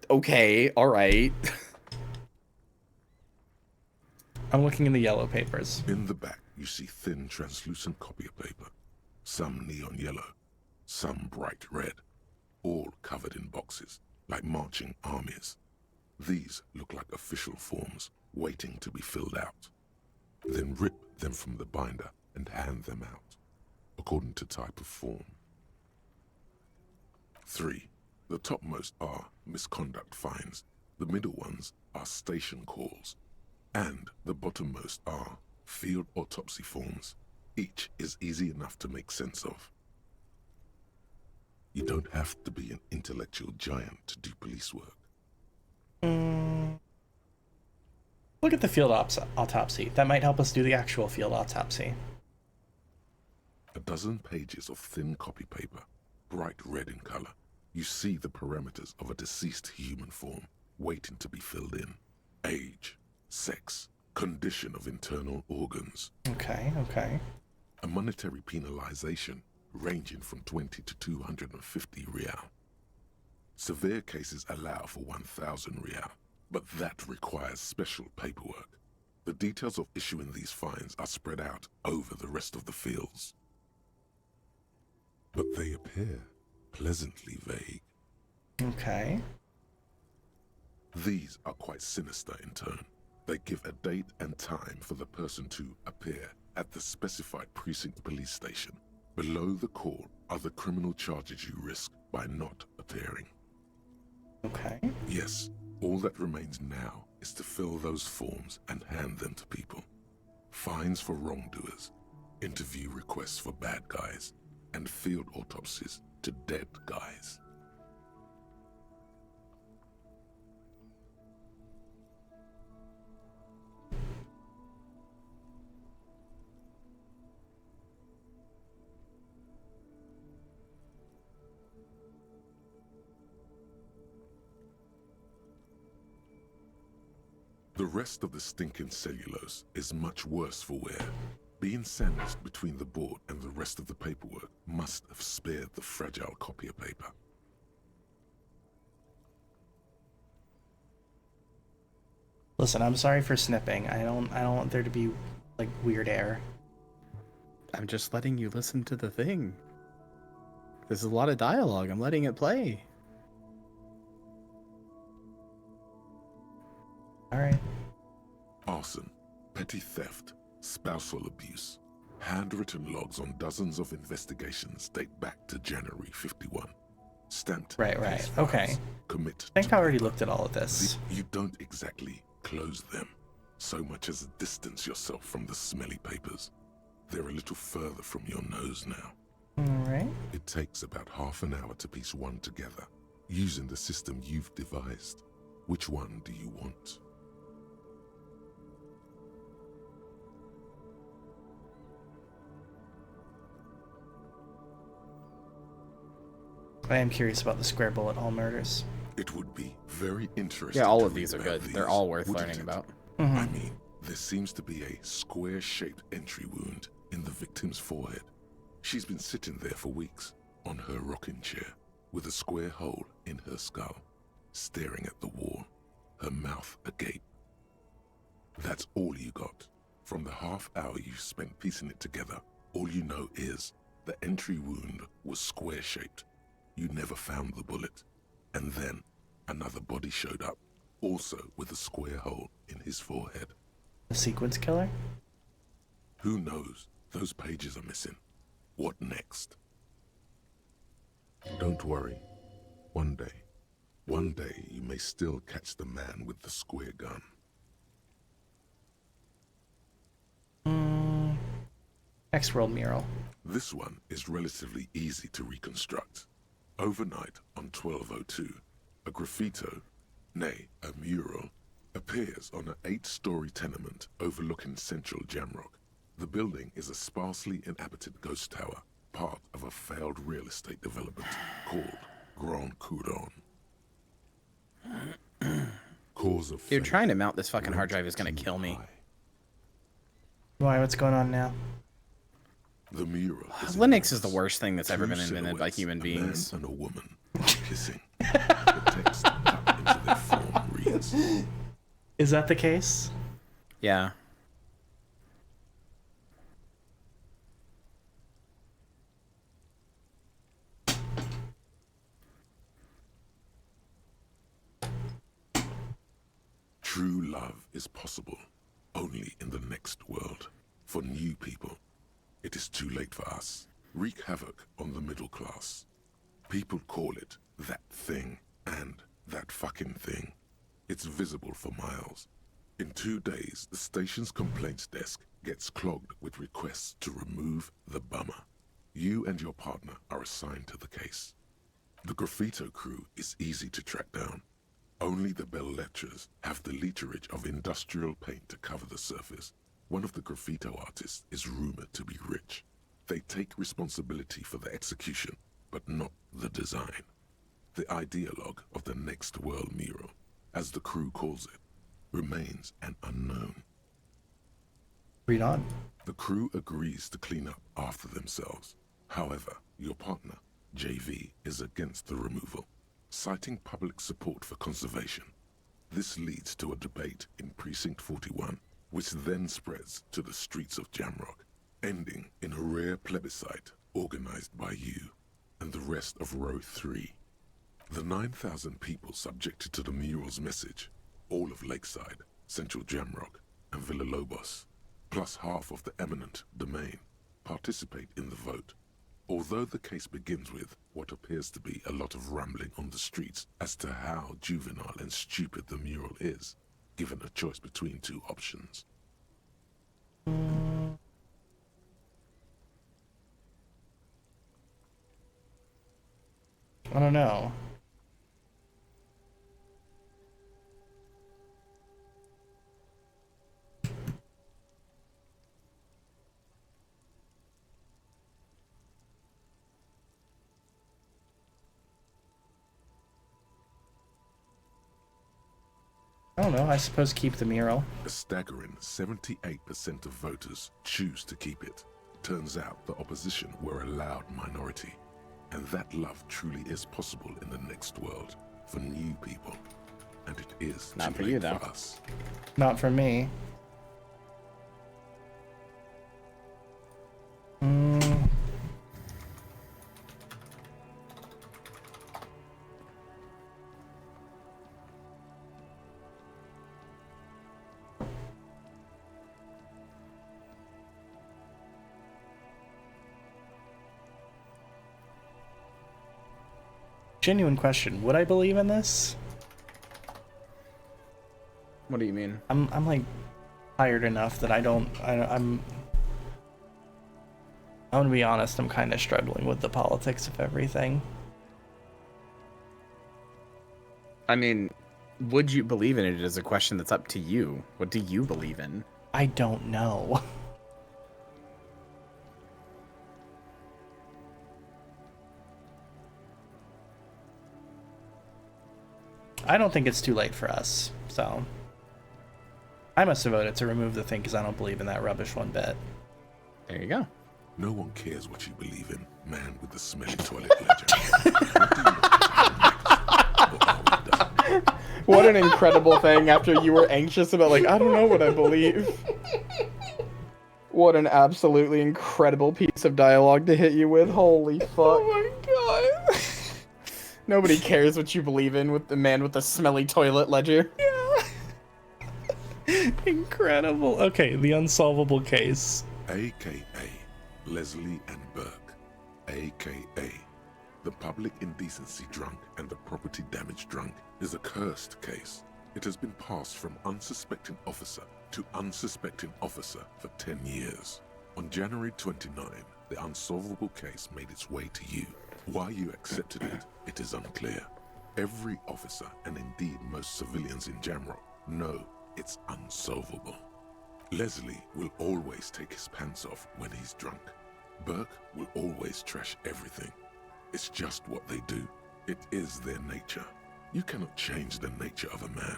Okay, all right. I'm looking in the yellow papers. In the back, you see thin, translucent copy of paper. Some neon yellow, some bright red, all covered in boxes, like marching armies. These look like official forms, waiting to be filled out. Then rip them from the binder and hand them out, according to type of form. 3. The topmost are misconduct fines, the middle ones are station calls, and the bottommost are field autopsy forms. Each is easy enough to make sense of. You don't have to be an intellectual giant to do police work. Look at the field autopsy. That might help us do the actual field autopsy. A dozen pages of thin copy paper, bright red in color. You see the parameters of a deceased human form, waiting to be filled in. Age, sex, condition of internal organs. Okay. A monetary penalization ranging from 20 to 250 real. Severe cases allow for 1,000 real, but that requires special paperwork. The details of issuing these fines are spread out over the rest of the fields. But they appear pleasantly vague. Okay. These are quite sinister in turn. They give a date and time for the person to appear at the specified precinct police station. Below the call are the criminal charges you risk by not appearing. Okay. Yes, all that remains now is to fill those forms and hand them to people. Fines for wrongdoers, interview requests for bad guys, and field autopsies to dead guys. The rest of the stinking cellulose is much worse for wear. Being sandwiched between the board and the rest of the paperwork must have spared the fragile copy of paper. Listen, I'm sorry for snipping. I don't want there to be like weird air. I'm just letting you listen to the thing. There's a lot of dialogue. I'm letting it play. All right. Arson, Petty theft, spousal abuse. Handwritten logs on dozens of investigations date back to January 51. Stamped. Right. Okay. Commit. I think I already looked at all of this. You don't exactly close them, so much as distance yourself from the smelly papers. They're a little further from your nose now. Alright. It takes about half an hour to piece one together, using the system you've devised. Which one do you want? I am curious about the square bullet all murders. It would be very interesting. Yeah, all to of these read are good. about They're these, all worth wouldn't learning it? about. I mean, there seems to be a square-shaped entry wound in the victim's forehead. She's been sitting there for weeks, on her rocking chair, with a square hole in her skull, staring at the wall, her mouth agape. That's all you got. From the half hour you spent piecing it together, all you know is the entry wound was square-shaped. You never found the bullet. And then another body showed up, also with a square hole in his forehead. The sequence killer? Who knows? Those pages are missing. What next? Don't worry. One day you may still catch the man with the square gun. Next world mural. This one is relatively easy to reconstruct. Overnight on 1202, a graffito, nay, a mural, appears on an 8-story tenement overlooking central Jamrock. The building is a sparsely inhabited ghost tower, part of a failed real estate development called Grand Couronne. Cause of Dude, fate trying to mount this fucking hard drive is gonna kill me. Why? What's going on now? The mural is Linux is the worst thing that's ever two been invented by silhouettes, human beings. A man and a woman kissing. The text tucked into their form reads, Is that the case? Yeah. true love is possible only in the next world. For new people, it is too late for us. Wreak havoc on the middle class. People call it that thing and that fucking thing. It's visible for miles. In 2 days, the station's complaints desk gets clogged with requests to remove the bummer. You and your partner are assigned to the case. The graffito crew is easy to track down. Only the bell lectures have the literage of industrial paint to cover the surface. One of the graffito artists is rumored to be rich. They take responsibility for the execution, but not the design. The ideologue of the next world mural, as the crew calls it, remains an unknown. Read on. The crew agrees to clean up after themselves. However, your partner, JV, is against the removal, citing public support for conservation. This leads to a debate in Precinct 41, which then spreads to the streets of Jamrock, ending in a rare plebiscite organized by you and the rest of Row 3. The 9,000 people subjected to the mural's message, all of Lakeside, Central Jamrock, and Villa Lobos, plus half of the eminent domain, participate in the vote. Although the case begins with what appears to be a lot of rambling on the streets as to how juvenile and stupid the mural is, given a choice between two options. I don't know. I don't know. I suppose keep the mural. A staggering 78% of voters choose to keep it. Turns out the opposition were a loud minority. And that love truly is possible in the next world for new people. And it is Not too for you, late though. for us. Not for me. Genuine question. Would I believe in this? What do you mean? I'm like tired enough that I'm gonna be honest, I'm kind of struggling with the politics of everything. I mean, would you believe in it is a question that's up to you. What do you believe in? I don't know. I don't think it's too late for us, so I must have voted to remove the thing because I don't believe in that rubbish one bit. There you go. No one cares what you believe in, man with the smelly toilet ledger. What an incredible thing after you were anxious about, like, I don't know what I believe. What an absolutely incredible piece of dialogue to hit you with. Holy fuck. Oh my god. Nobody cares what you believe in with the man with the smelly toilet ledger. Yeah. Incredible. Okay, the unsolvable case. AKA Leslie and Burke. AKA the public indecency drunk and the property damage drunk is a cursed case. It has been passed from unsuspecting officer to unsuspecting officer for 10 years. On January 29, the unsolvable case made its way to you. Why you accepted it, it is unclear. Every officer, and indeed most civilians in Jamrock, know it's unsolvable. Leslie will always take his pants off when he's drunk. Burke will always trash everything. It's just what they do. It is their nature. You cannot change the nature of a man,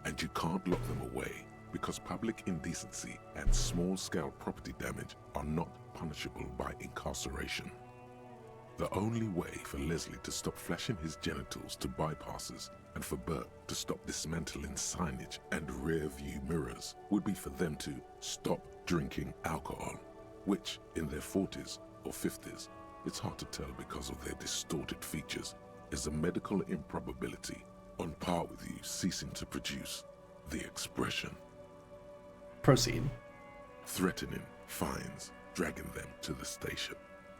and you can't lock them away because public indecency and small-scale property damage are not punishable by incarceration. The only way for Leslie to stop flashing his genitals to bypassers and for Burke to stop dismantling signage and rear-view mirrors would be for them to stop drinking alcohol, which in their 40s or 50s, it's hard to tell because of their distorted features, is a medical improbability on par with you ceasing to produce the expression. Proceed. Threatening fines, dragging them to the station,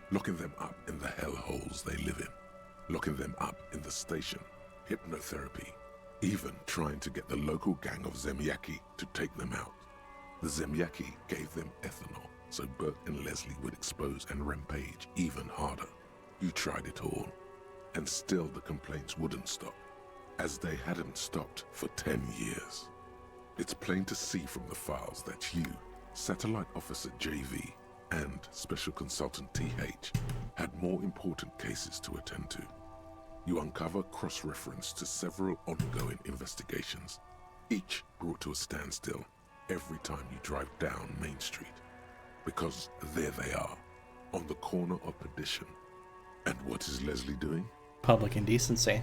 locking them up in the hellholes they live in, locking them up in the station, hypnotherapy, even trying to get the local gang of Zemyaki to take them out. The Zemyaki gave them ethanol so Burke and Leslie would expose and rampage even harder. You tried it all, and still the complaints wouldn't stop, as they hadn't stopped for 10 years. It's plain to see from the files that you, Satellite Officer JV, and Special Consultant TH had more important cases to attend to. You uncover cross-reference to several ongoing investigations, each brought to a standstill every time you drive down Main Street. Because there they are, on the corner of perdition. And what is Leslie doing? Public indecency.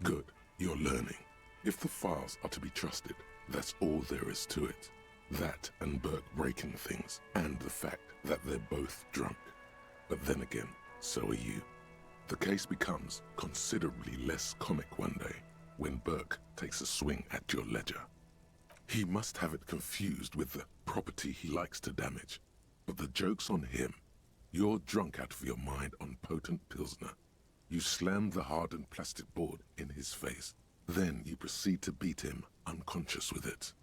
Good, you're learning. If the files are to be trusted, that's all there is to it. That and Burke breaking things, and the fact that they're both drunk. But then again, so are you. The case becomes considerably less comic one day when Burke takes a swing at your ledger. He must have it confused with the property he likes to damage. But the joke's on him. You're drunk out of your mind on potent Pilsner. You slam the hardened plastic board in his face. Then you proceed to beat him unconscious with it.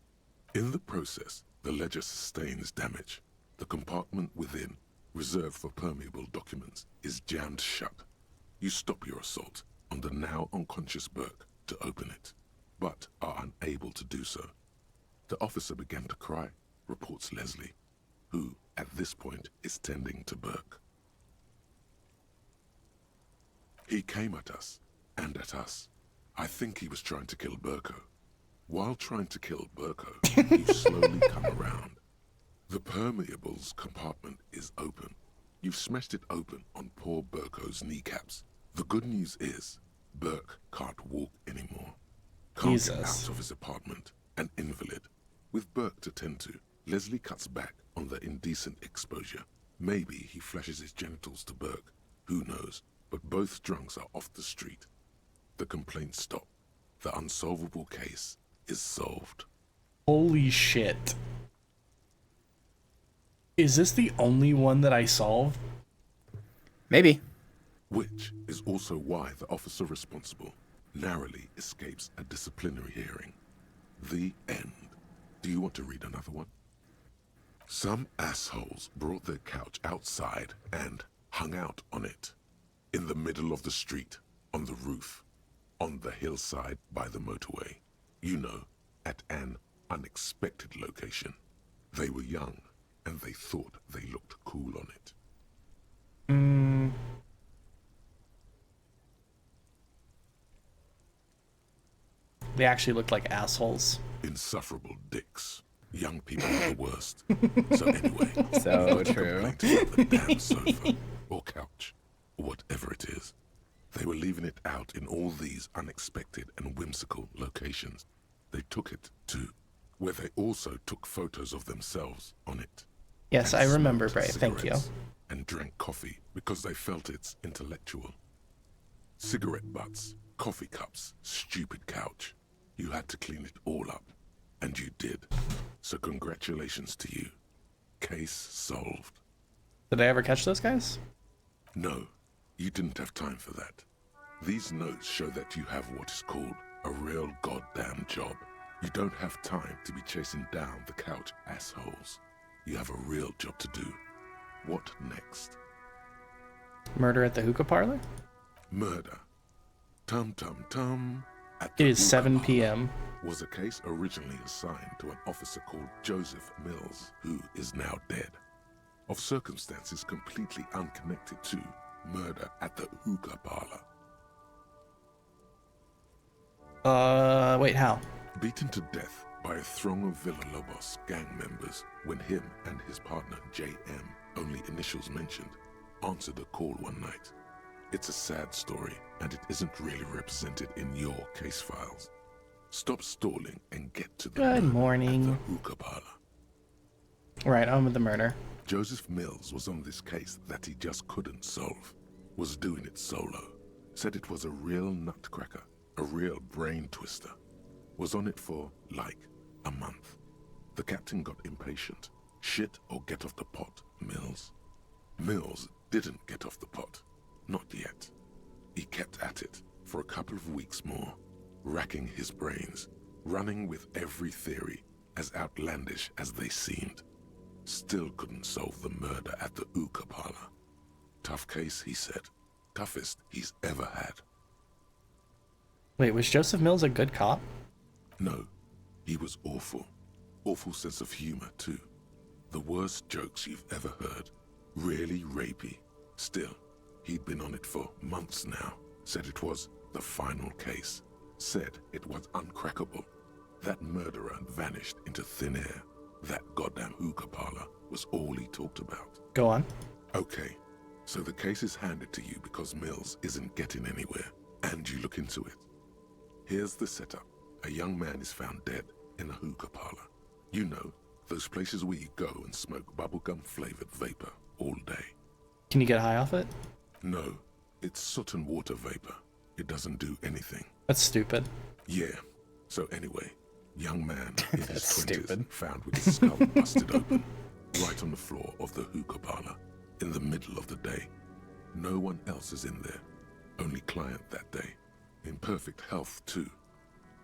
In the process, the ledger sustains damage. The compartment within, reserved for permeable documents, is jammed shut. You stop your assault on the now unconscious Burke to open it, but are unable to do so. The officer began to cry, reports Leslie, who, at this point, is tending to Burke. He came at us, and at us. I think he was trying to kill Burko. While trying to kill Burko, you slowly come around. The permeables compartment is open. You've smashed it open on poor Burko's kneecaps. The good news is, Burke can't walk anymore. Can't get out of his apartment, an invalid. With Burke to tend to, Leslie cuts back on the indecent exposure. Maybe he flashes his genitals to Burke. Who knows? But both drunks are off the street. The complaints stop. The unsolvable case is solved. Holy shit. Is this the only one that I solved? Maybe. Which is also why the officer responsible narrowly escapes a disciplinary hearing. The end. Do you want to read another one? Some assholes brought their couch outside and hung out on it. In the middle of the street, on the roof, on the hillside by the motorway. You know, at an unexpected location. They were young, and they thought they looked cool on it. They actually looked like assholes. Insufferable dicks. Young people are the worst. So anyway, So true. About the damn sofa, or couch, or whatever it is. They were leaving it out in all these unexpected and whimsical locations. They took it to where they also took photos of themselves on it. Yes, I remember, Bray. Thank you. And drank coffee because they felt it's intellectual. Cigarette butts, coffee cups, stupid couch. You had to clean it all up. And you did. So congratulations to you. Case solved. Did I ever catch those guys? No, you didn't have time for that. These notes show that you have what is called a real goddamn job. You don't have time to be chasing down the couch assholes. You have a real job to do. What next? Murder at the hookah parlor? Murder. Tum tum tum. It is 7 p.m. Was a case originally assigned to an officer called Joseph Mills, who is now dead, of circumstances completely unconnected to murder at the hookah parlor. Wait, how? Beaten to death by a throng of Villa Lobos gang members when him and his partner J.M., only initials mentioned, answered a call one night. It's a sad story, and it isn't really represented in your case files. Stop stalling and get to the Good morning. At the hookah parlor. Right, on with the murder. Joseph Mills was on this case that he just couldn't solve. Was doing it solo. Said it was a real nutcracker, a real brain twister. Was on it for, like, a month. The captain got impatient. Shit or get off the pot, Mills. Mills didn't get off the pot. Not yet. He kept at it for a couple of weeks more, racking his brains, running with every theory, as outlandish as they seemed. Still couldn't solve the murder at the hookah parlor. Tough case, he said. Toughest he's ever had. Wait, was Joseph Mills a good cop? No, he was awful. Awful sense of humor, too. The worst jokes you've ever heard. Really rapey. Still, he'd been on it for months now. Said it was the final case. Said it was uncrackable. That murderer vanished into thin air. That goddamn hookah parlor was all he talked about. Go on. Okay, so the case is handed to you because Mills isn't getting anywhere, and you look into it. Here's the setup. A young man is found dead in a hookah parlor. You know, those places where you go and smoke bubblegum-flavored vapor all day. Can you get high off it? No, it's soot and water vapor. It doesn't do anything. That's stupid. Yeah. So anyway, young man in his 20s found with his skull busted open, right on the floor of the hookah parlor, in the middle of the day. No one else is in there. Only client that day. In perfect health, too.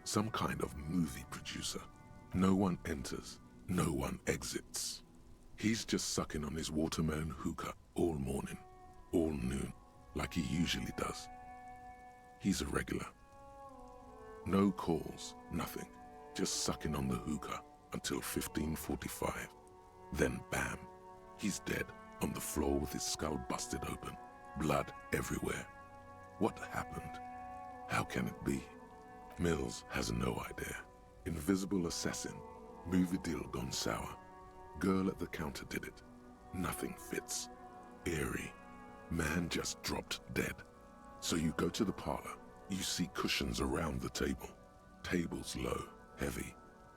Some kind of movie producer. No one enters. No one exits. He's just sucking on his watermelon hookah all morning, all noon, like he usually does. He's a regular. No calls, nothing. Just sucking on the hookah until 15:45. Then bam, he's dead on the floor with his skull busted open, blood everywhere. What happened? How can it be? Mills has no idea. Invisible assassin, movie deal gone sour. Girl at the counter did it. Nothing fits. Eerie. Man just dropped dead. So you go to the parlor. You see cushions around the table. Tables low, heavy,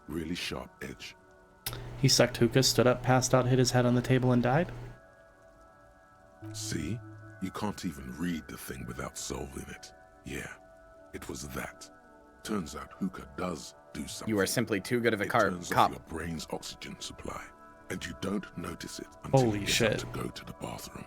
really sharp edge. He sucked hookah, stood up, passed out, hit his head on the table, and died? See? You can't even read the thing without solving it. Yeah, it was that. Turns out hookah does do something. You are simply too good of a turns cop. off your brain's oxygen supply, and you don't notice it until Holy you get shit. up to go to the bathroom.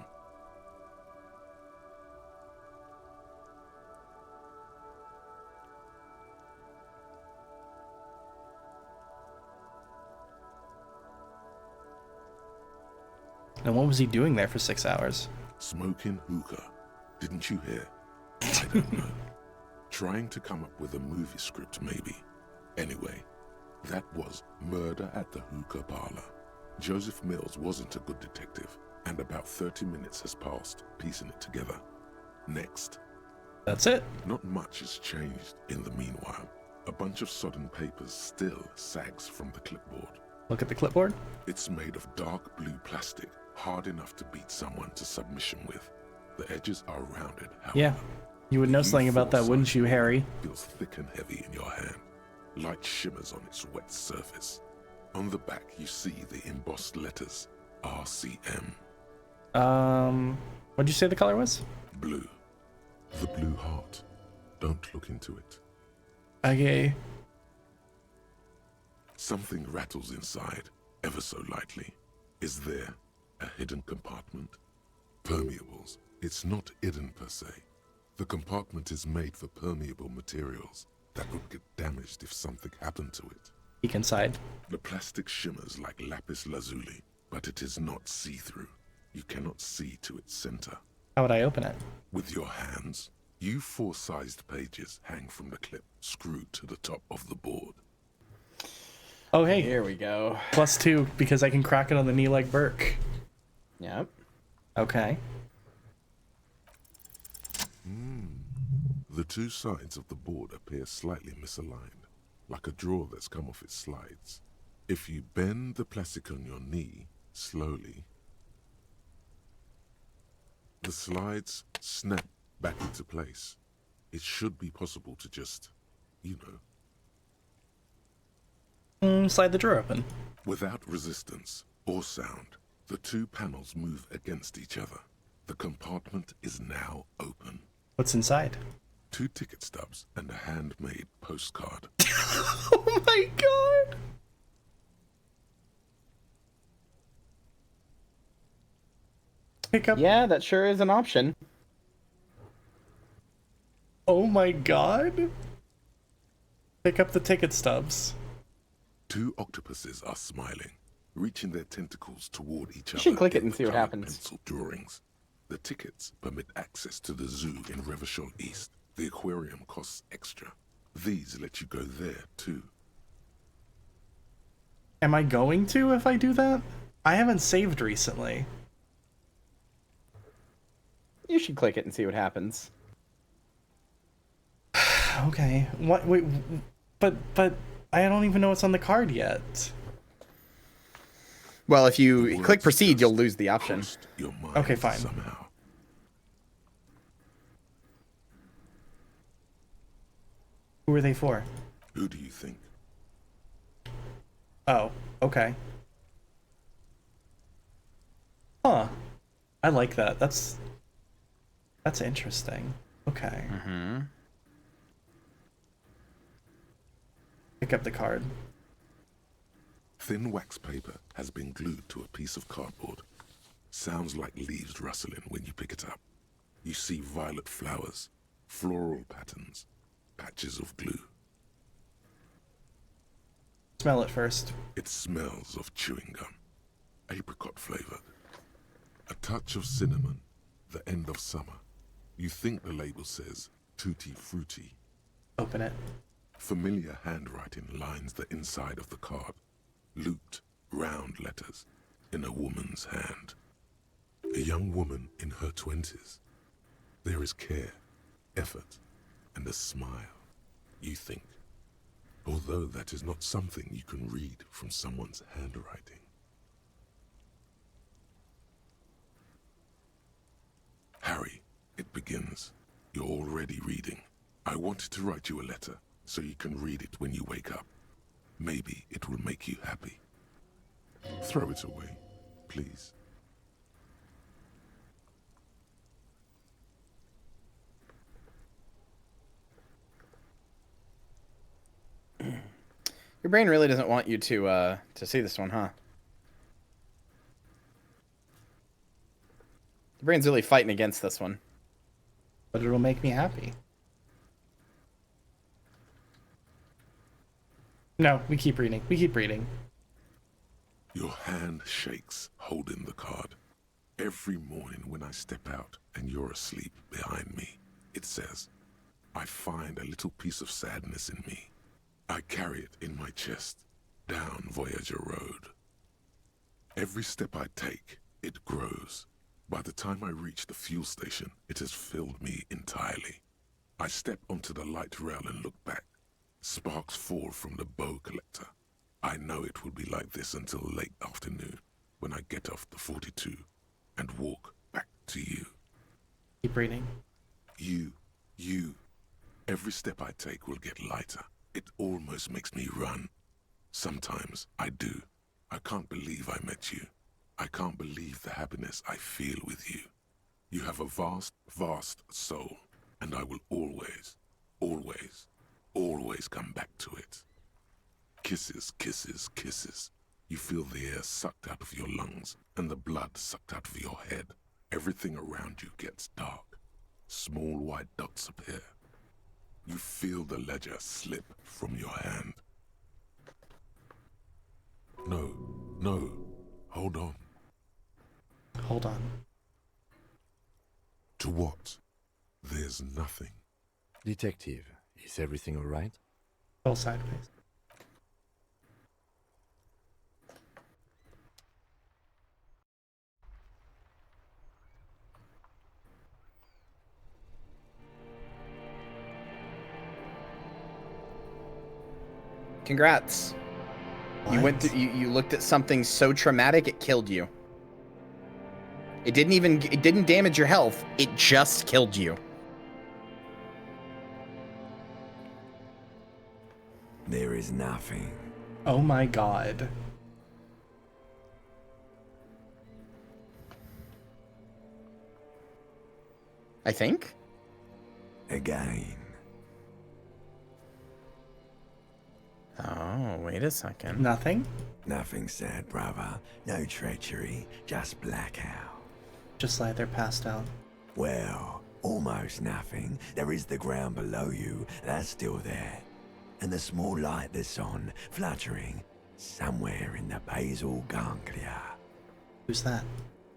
And what was he doing there for 6 hours? Smoking hookah. Didn't you hear? I don't know. Trying to come up with a movie script, maybe. Anyway, that was Murder at the Hookah Parlor. Joseph Mills wasn't a good detective, and about 30 minutes has passed, piecing it together. Next. That's it. Not much has changed in the meanwhile. A bunch of sodden papers still sags from the clipboard. Look at the clipboard. It's made of dark blue plastic, hard enough to beat someone to submission with. The edges are rounded, however. Yeah. You would know something about that, wouldn't you, Harry? Feels thick and heavy in your hand. Light shimmers on its wet surface. On the back, you see the embossed letters, RCM. What'd you say the color was? Blue. The blue heart. Don't look into it. Okay. Something rattles inside, ever so lightly. Is there a hidden compartment? Permeables. It's not hidden per se. The compartment is made for permeable materials that would get damaged if something happened to it. Peek inside. The plastic shimmers like lapis lazuli, but it is not see-through. You cannot see to its center. How would I open it? With your hands, you 4-sized pages hang from the clip, screwed to the top of the board. Oh, hey. Here we go. +2, because I can crack it on the knee like Burke. Yep. Okay. The two sides of the board appear slightly misaligned, like a drawer that's come off its slides. If you bend the plastic on your knee slowly, the slides snap back into place. It should be possible to just, Slide the drawer open. Without resistance or sound, the two panels move against each other. The compartment is now open. What's inside? 2 ticket stubs and a handmade postcard. Oh my god! Pick up. Yeah, that sure is an option. Oh my god! Pick up the ticket stubs. 2 octopuses are smiling, reaching their tentacles toward each other. You should click it in and the see what colored happens. Pencil drawings. The tickets permit access to the zoo in Revachol East. The aquarium costs extra. These let you go there too. Am I going to if I do that? I haven't saved recently. You should click it and see what happens. Okay. What? Wait. But I don't even know what's on the card yet. Well, if you click proceed, you'll lose the option. Okay, fine. Somehow. Who are they for? Who do you think? Oh, okay. Huh. I like that. That's interesting. Okay. Mm-hmm. Pick up the card. Thin wax paper has been glued to a piece of cardboard. Sounds like leaves rustling when you pick it up. You see violet flowers, floral patterns, patches of glue. Smell it first. It smells of chewing gum, apricot flavored. A touch of cinnamon, the end of summer. You think the label says tutti frutti. Open it. Familiar handwriting lines the inside of the card. Looped, round letters in a woman's hand. A young woman in her 20s. There is care, effort, and a smile, you think. Although that is not something you can read from someone's handwriting. Harry, it begins. You're already reading. I wanted to write you a letter so you can read it when you wake up. Maybe it will make you happy. Throw it away, please. Your brain really doesn't want you to see this one, huh? The brain's really fighting against this one. But it'll make me happy. No, we keep reading. We keep reading. Your hand shakes, holding the card. Every morning when I step out and you're asleep behind me, it says, I find a little piece of sadness in me. I carry it in my chest, down Voyager Road. Every step I take, it grows. By the time I reach the fuel station, it has filled me entirely. I step onto the light rail and look back. Sparks fall from the bow collector. I know it will be like this until late afternoon, when I get off the 42 and walk back to you. Keep reading. You. Every step I take will get lighter. It almost makes me run. Sometimes I do. I can't believe I met you. I can't believe the happiness I feel with you. You have a vast, vast soul, and I will always, always, always come back to it. Kisses, kisses, kisses. You feel the air sucked out of your lungs and the blood sucked out of your head. Everything around you gets dark. Small white dots appear. You feel the ledger slip from your hand. No, hold on. Hold on. To what? There's nothing. Detective, is everything all right? Fell sideways. Congrats. You went through, you looked at something so traumatic it killed you. It didn't damage your health, it just killed you. There is nothing. Oh my god. I think? Again. Oh, wait a second. Nothing? Nothing sad, brother. No treachery, just blackout. Just lie there passed out. Well, almost nothing. There is the ground below you, that's still there. And the small light that's on, fluttering, somewhere in the basal ganglia. Who's that?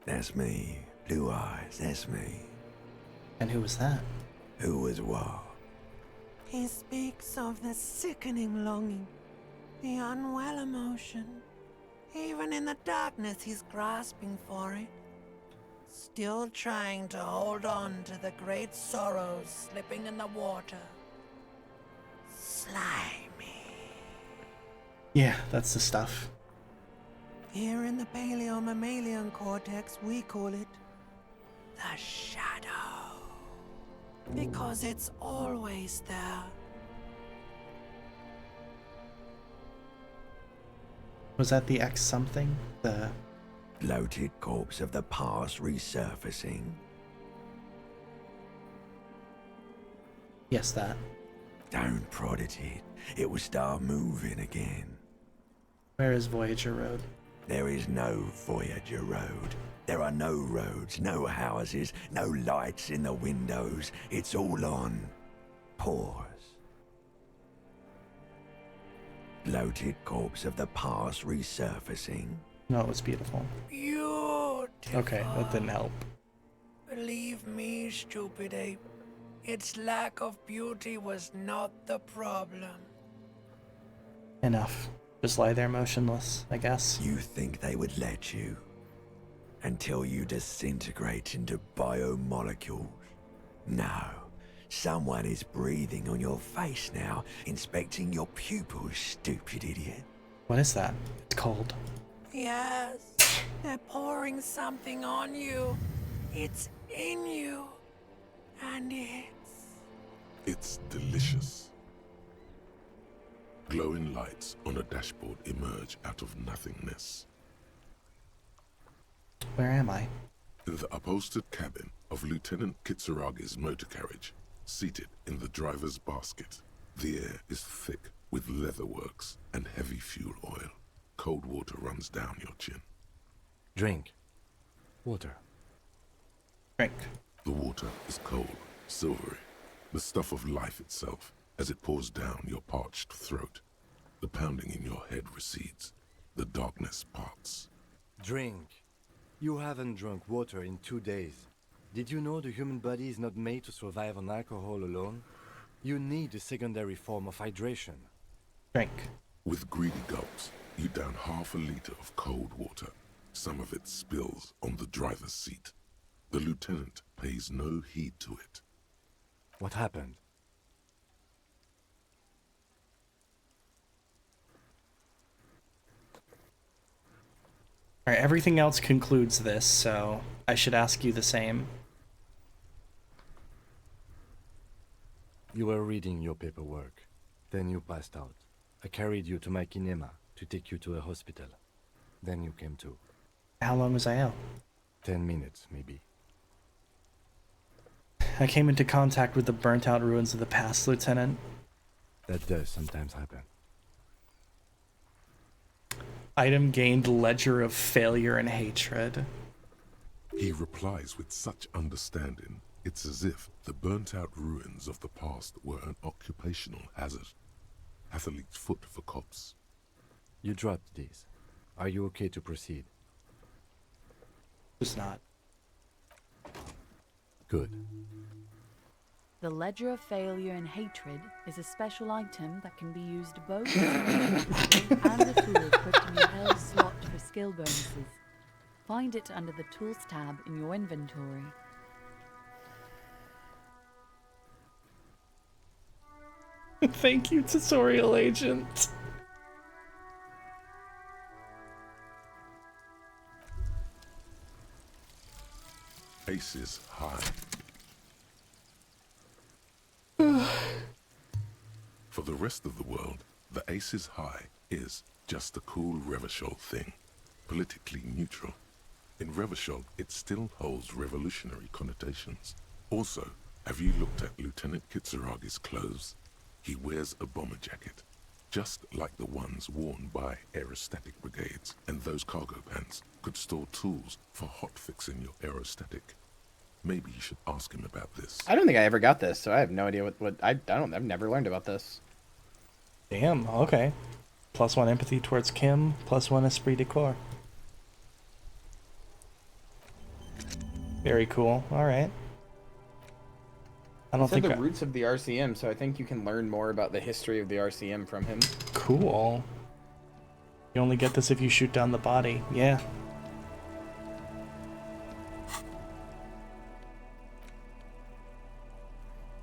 That's me. Blue eyes, that's me. And who was that? Who was what? He speaks of the sickening longing, the unwell emotion. Even in the darkness, he's grasping for it. Still trying to hold on to the great sorrows slipping in the water. Slimy. Yeah, that's the stuff. Here in the paleo-mammalian cortex, we call it the shadow. Because it's always there. Was that the X something? The bloated corpse of the past resurfacing. Yes, that. Don't prod at it. It will start moving again. Where is Voyager Road? There is no Voyager Road. There are no roads, no houses, no lights in the windows. It's all on pause. Bloated corpse of the past resurfacing. No, it was beautiful. Beautiful. Okay, that didn't help. Believe me, stupid ape. Its lack of beauty was not the problem. Enough. Just lie there motionless, I guess. You think they would let you? Until you disintegrate into biomolecules? No. Someone is breathing on your face now, inspecting your pupils, stupid idiot. What is that? It's cold. Yes, they're pouring something on you. It's in you. And it's delicious. Glowing lights on a dashboard emerge out of nothingness. Where am I? In the upholstered cabin of Lieutenant Kitsuragi's motor carriage, seated in the driver's basket. The air is thick with leatherworks and heavy fuel oil. Cold water runs down your chin. Drink. Water. Drink. The water is cold, silvery, the stuff of life itself as it pours down your parched throat. The pounding in your head recedes. The darkness parts. Drink. You haven't drunk water in 2 days. Did you know the human body is not made to survive on alcohol alone? You need a secondary form of hydration. Drink. With greedy gulps, you down half a liter of cold water. Some of it spills on the driver's seat. The lieutenant pays no heed to it. What happened? Alright, everything else concludes this, so I should ask you the same. You were reading your paperwork. Then you passed out. I carried you to my kinema to take you to a hospital. Then you came to. How long was I out? 10 minutes, maybe. I came into contact with the burnt-out ruins of the past, Lieutenant. That does sometimes happen. Item gained ledger of failure and hatred. He replies with such understanding, it's as if the burnt-out ruins of the past were an occupational hazard. Athlete's foot for cops. You dropped these. Are you okay to proceed? Just not. Good. The Ledger of Failure and Hatred is a special item that can be used both as a weapon and a tool equipped in your health slot for skill bonuses. Find it under the Tools tab in your inventory. Thank you, tutorial agent. Aces high. For the rest of the world, the Aces High is just a cool Revachol thing, politically neutral. In Revachol, it still holds revolutionary connotations. Also, have you looked at Lieutenant Kitsuragi's clothes? He wears a bomber jacket, just like the ones worn by aerostatic brigades, and those cargo pants could store tools for hotfixing your aerostatic. Maybe you should ask him about this. I don't think I ever got this, so I have no idea what I've never learned about this. Damn, okay. +1 empathy towards Kim, +1 esprit de corps. Very cool. Alright. I don't think the roots of the RCM, so I think you can learn more about the history of the RCM from him. Cool. You only get this if you shoot down the body. Yeah.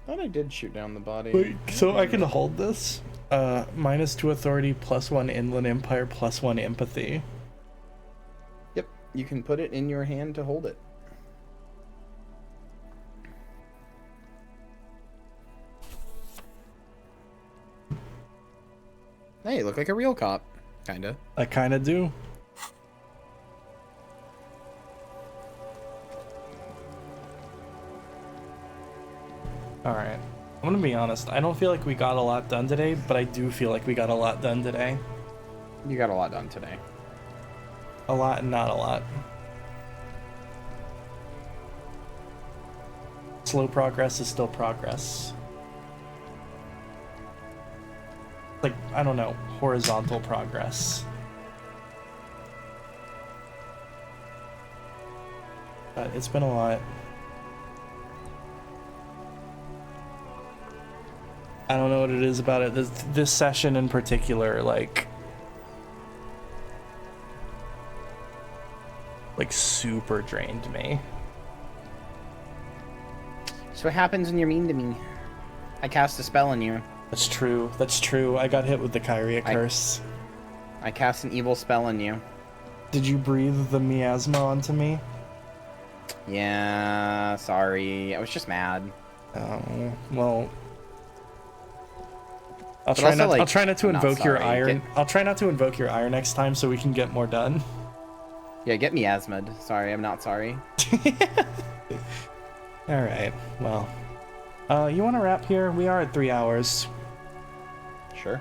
I thought I did shoot down the body. Wait, so I can hold this? -2 authority, +1 Inland Empire, +1 empathy. Yep, you can put it in your hand to hold it. Hey, you look like a real cop. Kinda. I kinda do. Alright. I'm gonna be honest, I don't feel like we got a lot done today, but I do feel like we got a lot done today. You got a lot done today. A lot and not a lot. Slow progress is still progress. Like, I don't know, horizontal progress. But it's been a lot. I don't know what it is about it. This session in particular, like super drained me. So what happens when you're mean to me? I cast a spell on you. That's true. That's true. I got hit with the Kyria curse. I cast an evil spell on you. Did you breathe the miasma onto me? Yeah, sorry. I was just mad. Oh, well. I'll But try also, not. like, I'll try not to I'm not invoke your sorry. iron. I'll try not to invoke your iron next time, so we can get more done. Yeah, get miasma'd. Sorry, I'm not sorry. All right. Well, you want to wrap here? We are at 3 hours. Sure.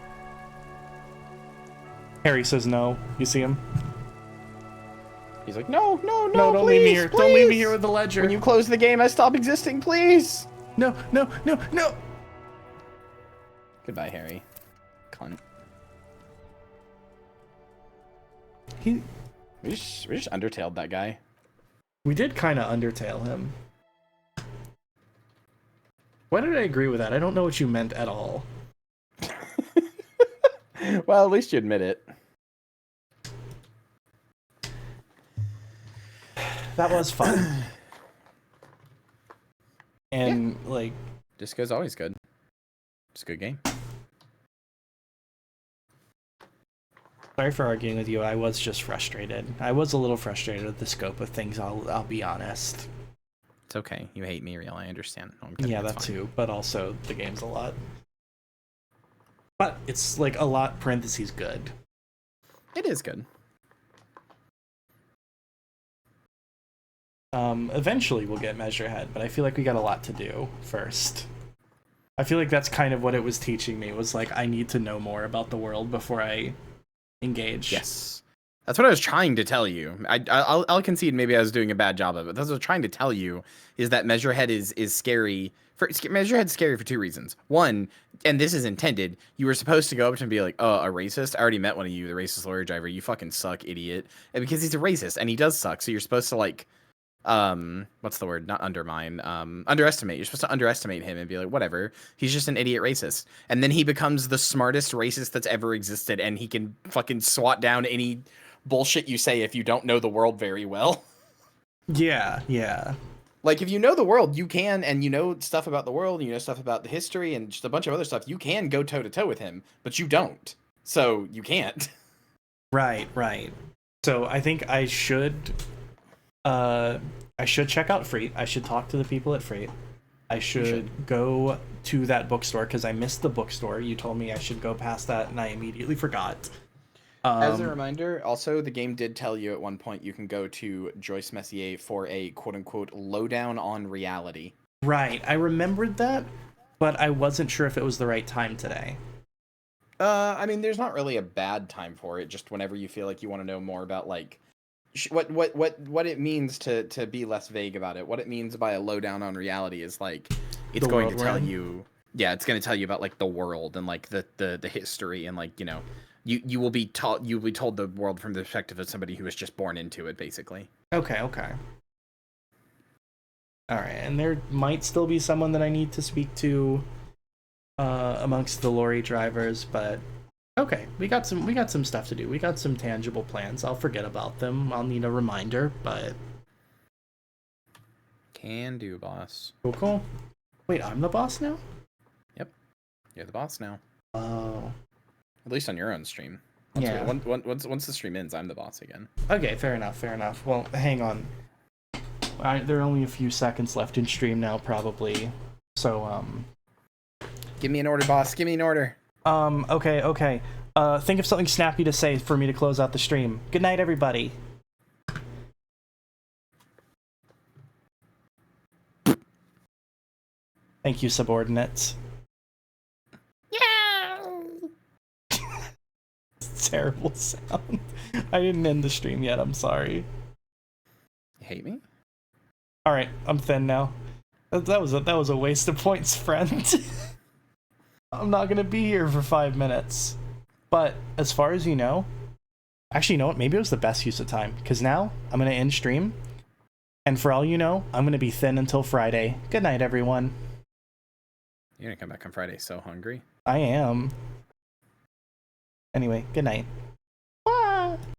Harry says no. You see him? He's like, no, No, don't please, leave me here. Please. Don't leave me here with the ledger. When you close the game, I stop existing, please. No, no, no, no. Goodbye, Harry. Cunt. We just Undertaled that guy. We did kind of Undertale him. Why did I agree with that? I don't know what you meant at all. Well, at least you admit it. That was fun. And, like... Disco's always good. It's a good game. Sorry for arguing with you. I was just frustrated. I was a little frustrated with the scope of things, I'll be honest. It's okay. You hate me, real. I understand. Yeah, that too. But also, the game's a lot. But it's, like, a lot, parentheses, good. It is good. Eventually we'll get Measurehead, but I feel like we got a lot to do first. I feel like that's kind of what it was teaching me, was like, I need to know more about the world before I engage. Yes. That's what I was trying to tell you. I'll concede maybe I was doing a bad job of it. That's what I was trying to tell you, is that Measurehead is scary. Measurehead's scary for two reasons. One, and this is intended, you were supposed to go up to him and be like, oh, a racist? I already met one of you, the racist lorry driver. You fucking suck, idiot. And because he's a racist, and he does suck, so you're supposed to, like, what's the word? Not undermine. Underestimate. You're supposed to underestimate him and be like, whatever. He's just an idiot racist. And then he becomes the smartest racist that's ever existed, and he can fucking swat down any bullshit you say if you don't know the world very well. Yeah, yeah. Like, if you know the world, you can, and you know stuff about the world, and you know stuff about the history, and just a bunch of other stuff, you can go toe-to-toe with him, but you don't. So, you can't. Right, right. So, I think I should check out Freight. I should talk to the people at Freight. I should go to that bookstore, because I missed the bookstore. You told me I should go past that, and I immediately forgot. As a reminder, also, the game did tell you at one point you can go to Joyce Messier for a quote-unquote lowdown on reality. Right, I remembered that, but I wasn't sure if it was the right time today. I mean, there's not really a bad time for it, just whenever you feel like you want to know more about, like, what it means to be less vague about it. What it means by a lowdown on reality is, like, it's going to tell you... Yeah, it's going to tell you about, like, the world and, like, the history and, like, you know... You will be told the world from the perspective of somebody who was just born into it, basically. Okay. All right, and there might still be someone that I need to speak to amongst the lorry drivers, but okay, we got some stuff to do. We got some tangible plans. I'll forget about them. I'll need a reminder, but can do, boss. Cool. Wait, I'm the boss now? Yep, you're the boss now. Oh. At least on your own stream. Once the stream ends, I'm the boss again. Okay, fair enough. Well, hang on. There are only a few seconds left in stream now, probably. So, Give me an order, boss. Give me an order. Okay. Think of something snappy to say for me to close out the stream. Good night, everybody. Thank you, subordinates. Terrible sound. I didn't end the stream yet, I'm sorry. You hate me? Alright, I'm thin now. That was a waste of points, friend. I'm not gonna be here for 5 minutes. But as far as you know, actually, you know what? Maybe it was the best use of time, because now I'm gonna end stream, and for all you know, I'm gonna be thin until Friday. Good night, everyone. You're gonna come back on Friday so hungry. I am. Anyway, good night.